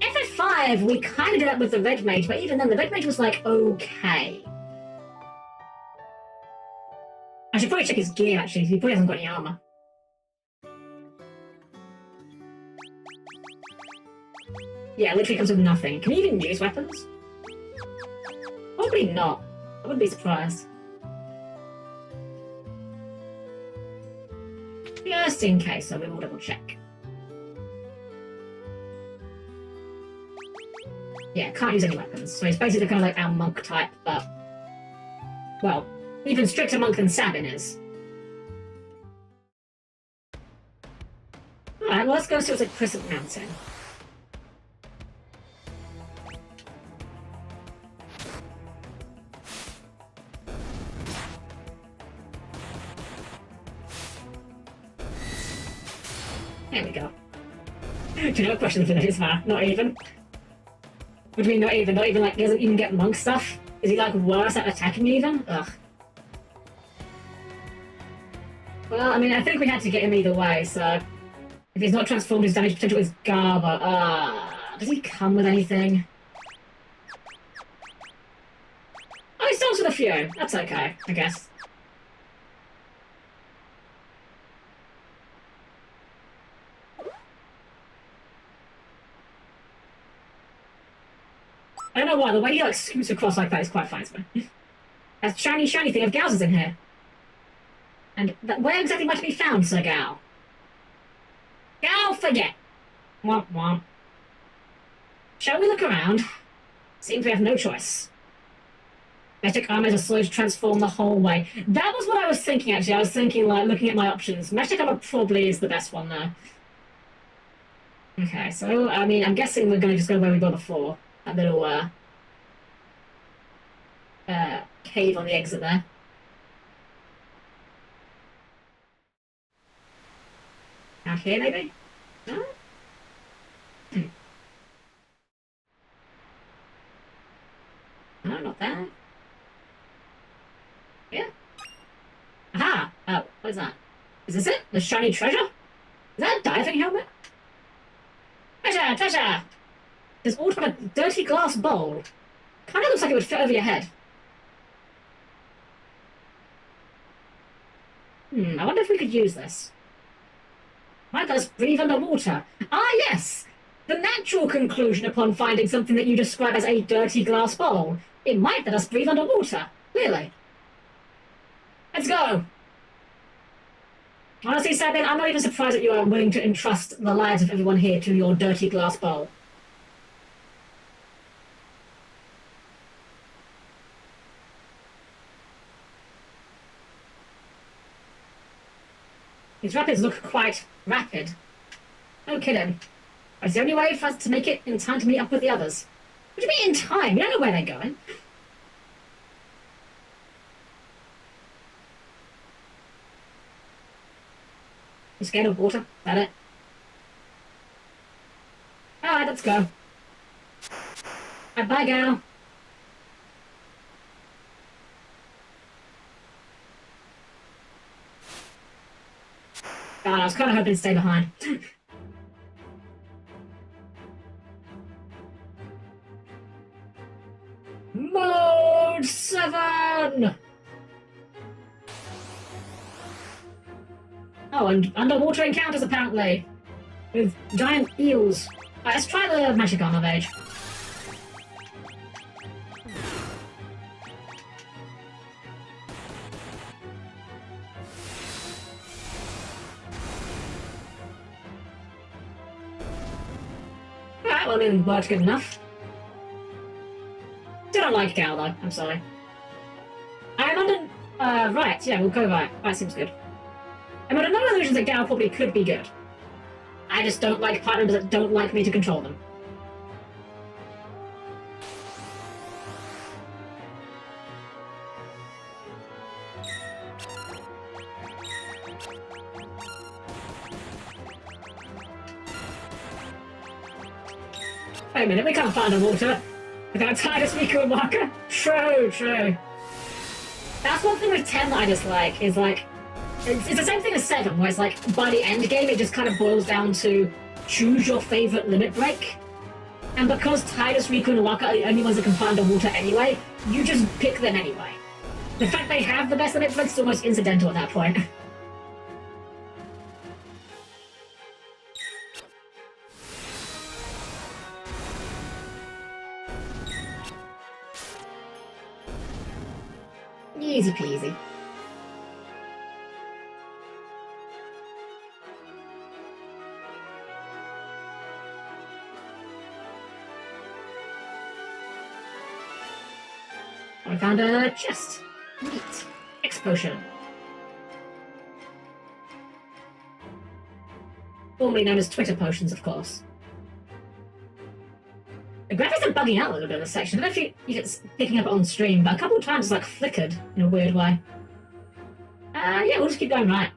FF5, we kind of did that with the Red Mage, but even then, the Red Mage was like, okay. I should probably check his gear, actually. He probably hasn't got any armor. Yeah, literally comes with nothing. Can you even use weapons? Probably not. I wouldn't be surprised. Just in case, so we will double check. Yeah, can't use any weapons. So he's basically kind of like our monk type, but... well, even stricter monk than Sabin is. Alright, well let's go see what's at Crescent Mountain. There we go. Do you know what question for this, man? Not even? What do you mean not even? Not even like, he doesn't even get monk stuff? Is he like worse at attacking even? Ugh. Well, I mean, I think we had to get him either way, so... if he's not transformed, his damage potential is Garba. Does he come with anything? Oh, he starts with a few. That's okay, I guess. I don't know why, the way he like scoots across like that is quite fine to me. That shiny thing of Gal's is in here. And where exactly might it be found, Sir Gal? Gal, forget! Womp womp. Shall we look around? Seems we have no choice. Magic armor is slow to transform the whole way. That was what I was thinking, actually. I was thinking, like, looking at my options. Magic armor probably is the best one, though. Okay, so, I mean, I'm guessing we're going to just go where we were before. That little, cave on the exit there. Out here, maybe? No? No, not that. Yeah. Aha! Oh, what is that? Is this it? The shiny treasure? Is that a diving helmet? Treasure! Treasure! There's also a dirty glass bowl. Kind of looks like it would fit over your head. I wonder if we could use this. Might let us breathe underwater. Ah, yes! The natural conclusion upon finding something that you describe as a dirty glass bowl. It might let us breathe underwater. Clearly. Let's go! Honestly, Sabin, I'm not even surprised that you are willing to entrust the lives of everyone here to your dirty glass bowl. These rapids look quite rapid. No kidding. It's the only way for us to make it in time to meet up with the others. What do you mean in time? You don't know where they're going. You scared of water? Is that it? Alright, let's go. Bye, gal. God, I was kind of hoping to stay behind. Mode 7! Oh, and underwater encounters, apparently. With giant eels. Right, let's try the magic armor mage. Alright, well, I mean, worked good enough. Still don't like Gal, though. I'm sorry. I'm under... right, yeah, we'll go right. That seems good. I'm under no illusions that Gal probably could be good. I just don't like party members that don't like me to control them. Wait a minute, we can't find underwater without Titus, Miku, and Waka. True, true. That's one thing with 10 that I dislike, is like, it's the same thing as 7, where it's like, by the end game, it just kind of boils down to choose your favorite limit break. And because Titus, Riku, and Waka are the only ones that can find underwater anyway, you just pick them anyway. The fact they have the best limit breaks is almost incidental at that point. Easy peasy. I found a chest. Neat. X potion. Formerly known as Twitter potions, of course. The graphics are bugging out a little bit in this section. I don't know if it's picking up on stream, but a couple of times it's like flickered in a weird way. Yeah, we'll just keep going right.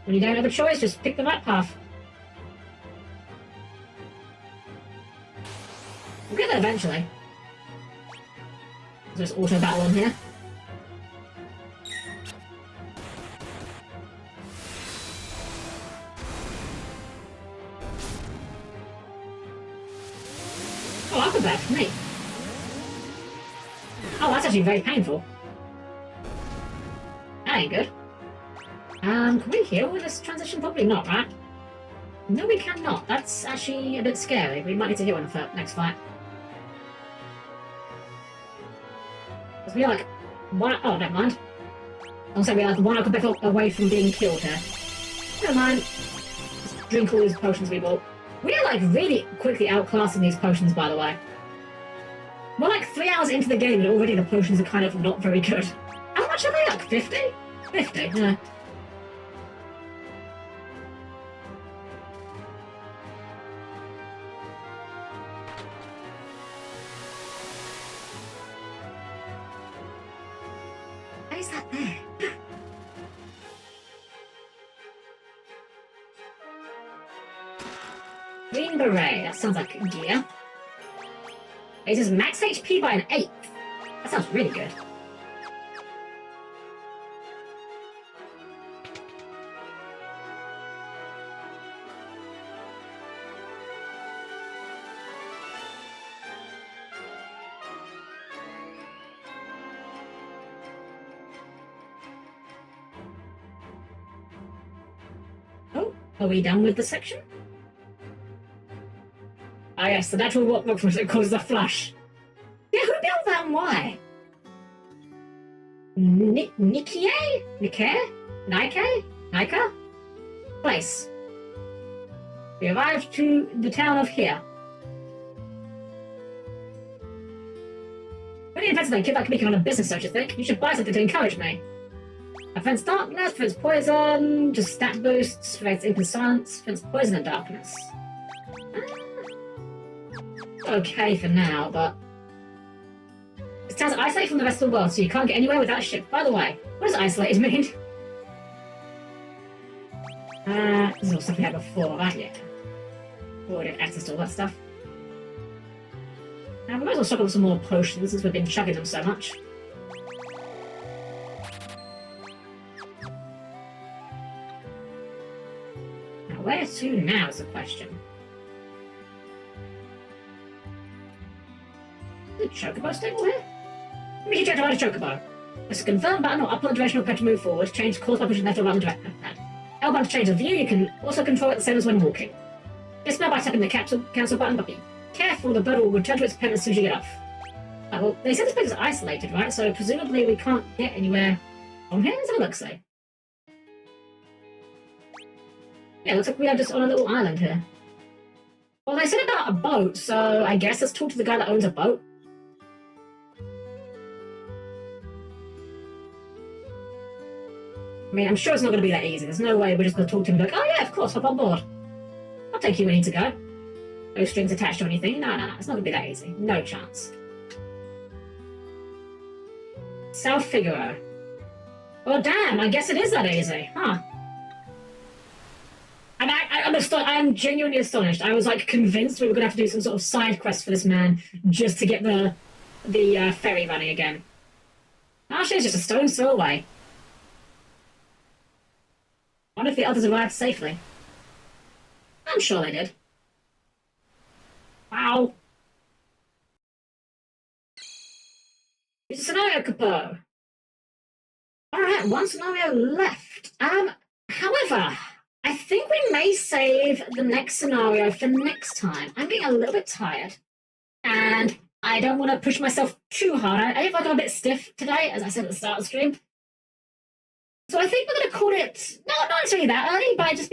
When you don't have a choice, just pick the right path. We'll get there eventually. There's auto battle on here. Oh, I'll go back for me. Oh, that's actually very painful. That ain't good. Can we heal with this transition? Probably not, right? No, we cannot. That's actually a bit scary. We might need to heal in the next fight. Because we are like one... Oh, never mind. I'll say we're like one alphabet away from being killed here. Never mind. Just drink all these potions we bought. We are like really quickly outclassing these potions, by the way. We're like 3 hours into the game and already the potions are kind of not very good. How much are they? Like 50? 50, yeah. Why is that there? Beret. That sounds like gear. It says max HP by an 8th. That sounds really good. Oh, are we done with the section? Ah, yes, the natural rock that causes a flash. Yeah, who built that and why? Nikie? Nika? Place. We arrived to the town of here. Pretty impressive kid like me on a business, don't you think? You should buy something to encourage me. Prevents darkness, prevents poison, just stat boosts, prevents ink and silence, prevents poison and darkness. Okay for now, but this town's isolated from the rest of the world, so you can't get anywhere without a ship. By the way, what does isolated mean? This is all stuff we had before, right? Yeah. Already had access to all that stuff. Now, we might as well stock up some more potions since we've been chugging them so much. Now, where to now is the question. Is the chocobo stable here? Let me check to ride a chocobo. Press a confirm button or up on the directional pad to move forward. Change course by pushing left or right on the directional pad. L1 to change the view. You can also control it the same as when walking. Dismount by tapping the cancel button, but be careful, the bird will return to its pen as soon as you get off. Well, they said this place is isolated, right? So presumably we can't get anywhere from here. Let's have a look, see. Yeah, looks like we are just on a little island here. Well, they said about a boat, so I guess let's talk to the guy that owns a boat. I mean, I'm sure it's not going to be that easy. There's no way we're just going to talk to him and be like, oh yeah, of course, hop on board. I'll take you where you need to go. No strings attached or anything. No, it's not going to be that easy. No chance. South Figaro. Well, damn, I guess it is that easy, huh? And I'm genuinely astonished. I was like convinced we were going to have to do some sort of side quest for this man just to get the ferry running again. Actually, it's just a stone's throw away. I wonder if the others arrived safely. I'm sure they did. Wow. It's a scenario, Capo. Alright, one scenario left. However, I think we may save the next scenario for next time. I'm getting a little bit tired. And I don't want to push myself too hard. I feel like I'm a bit stiff today, as I said at the start of the stream. So I think we're going to call it, not necessarily that early, but it's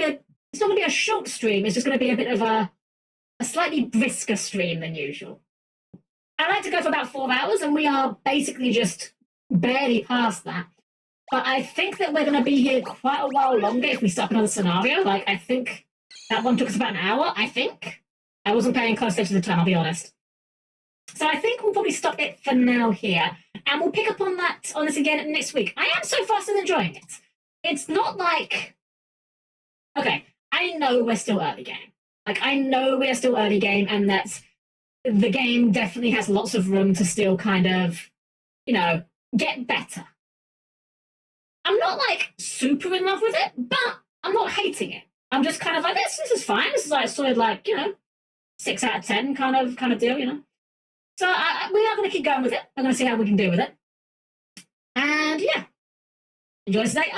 not going to be a short stream. It's just going to be a bit of a slightly brisker stream than usual. I like to go for about 4 hours, and we are basically just barely past that. But I think that we're going to be here quite a while longer if we start another scenario. Like, I think that one took us about an hour, I think. I wasn't paying close attention to the time, I'll be honest. So I think we'll probably stop it for now here, and we'll pick up on this again next week. I am so far still enjoying it. It's not like... Okay, I know we're still early game. Like, I know we're still early game, and that the game definitely has lots of room to still kind of, get better. I'm not, like, super in love with it, but I'm not hating it. I'm just kind of like, this is fine. This is, like, sort of like, 6 out of 10 kind of deal, So we are going to keep going with it. I'm going to see how we can do with it. And, yeah. Enjoy it today?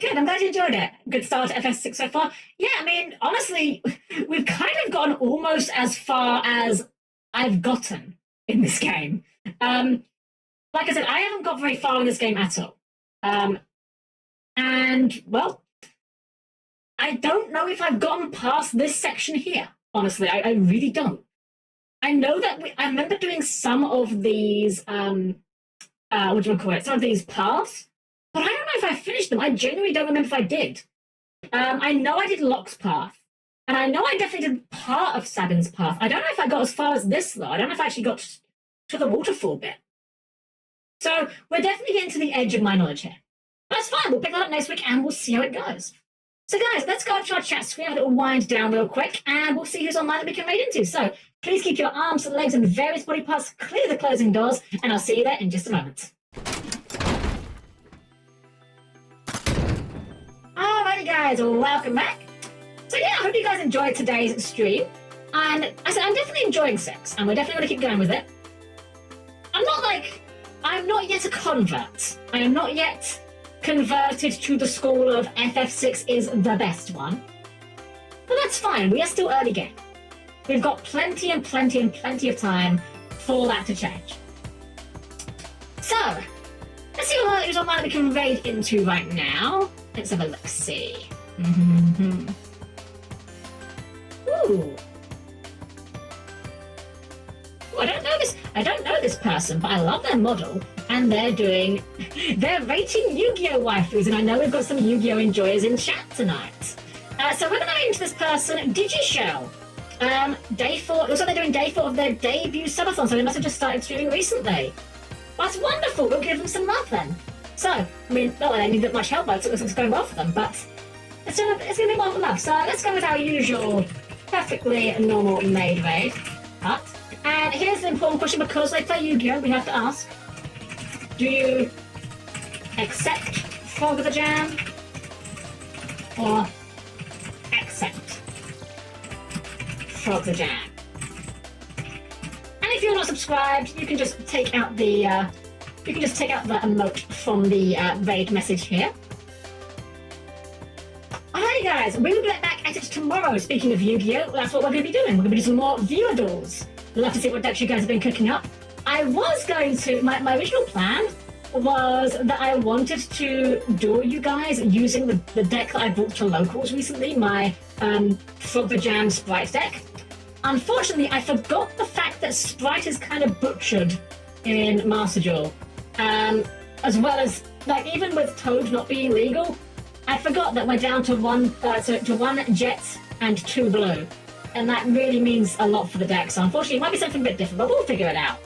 Good. I'm glad you enjoyed it. Good start to FS6 so far. Yeah, I mean, honestly, we've kind of gone almost as far as I've gotten in this game. Like I said, I haven't got very far in this game at all. And, well, I don't know if I've gotten past this section here. Honestly, I really don't. I know that I remember doing some of these, some of these paths, but I don't know if I finished them. I genuinely don't remember if I did. I know I did Locke's path, and I know I definitely did part of Sabin's path. I don't know if I got as far as this, though. I don't know if I actually got to the waterfall bit. So we're definitely getting to the edge of my knowledge here. That's fine. We'll pick that up next week, and we'll see how it goes. So guys, let's go to our chat screen, have a little wind down real quick, and we'll see who's online that we can raid into. So please keep your arms, legs, and various body parts clear of the closing doors, and I'll see you there in just a moment. Alrighty guys, welcome back. So yeah, I hope you guys enjoyed today's stream. And I said, I'm definitely enjoying 6, and we're definitely going to keep going with it. I'm not yet a convert. I am not yet converted to the school of FF6 is the best one. But that's fine, we are still early game. We've got plenty and plenty and plenty of time for that to change. So, let's see who's online that we can raid into right now. Let's have a look-see. Ooh. I don't know this person, but I love their model, and they're rating Yu-Gi-Oh! Waifus, and I know we've got some Yu-Gi-Oh! Enjoyers in chat tonight. So we're going to rate into this person, DigiShell. Day 4, looks like they're doing day 4 of their debut subathon, so they must have just started streaming recently. That's wonderful, we'll give them some love then. So, I mean, not that they need that much help, but it looks like it's going well for them, but it's going to be more love. So let's go with our usual, perfectly normal maid raid. Cut. And here's the important question, because they play Yu-Gi-Oh! We have to ask, do you accept Frog the Jam or accept Frog the Jam? And if you're not subscribed, you can just take out the emote from the raid message here. Alright guys, we will be back at it tomorrow. Speaking of Yu-Gi-Oh! That's what we're going to be doing. We're going to be doing some more viewer duels. We'll have to see what decks you guys have been cooking up. I was going to, my original plan was that I wanted to duel you guys using the deck that I brought to locals recently, my Frog the Jam Sprite deck. Unfortunately, I forgot the fact that Sprite is kind of butchered in Master Duel. As well as, like, even with Toad not being legal, I forgot that we're down to one jet and 2 blue. And that really means a lot for the deck. So unfortunately, it might be something a bit different, but we'll figure it out.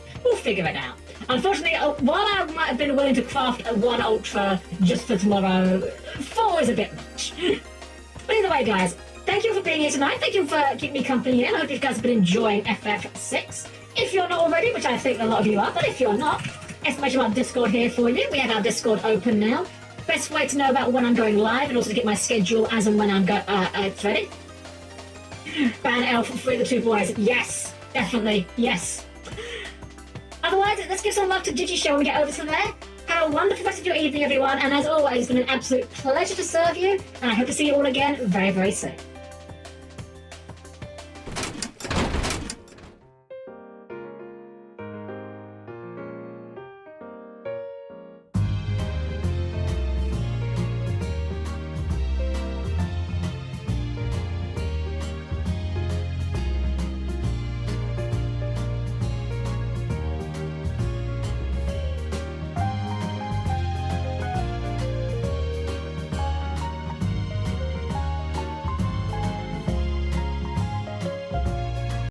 Unfortunately, while I might have been willing to craft a 1 Ultra just for tomorrow, 4 is a bit much. But either way, guys, thank you for being here tonight. Thank you for keeping me company here. I hope you guys have been enjoying FF6. If you're not already, which I think a lot of you are, but if you're not, exclamation mark Discord here for you. We have our Discord open now. Best way to know about when I'm going live and also to get my schedule as and when I'm it's ready. Ban Elf for the 2 boys. Yes, definitely, yes. Otherwise, let's give some love to DigiShow when we get over to there. Have a wonderful rest of your evening, everyone. And as always, it's been an absolute pleasure to serve you. And I hope to see you all again very, very soon.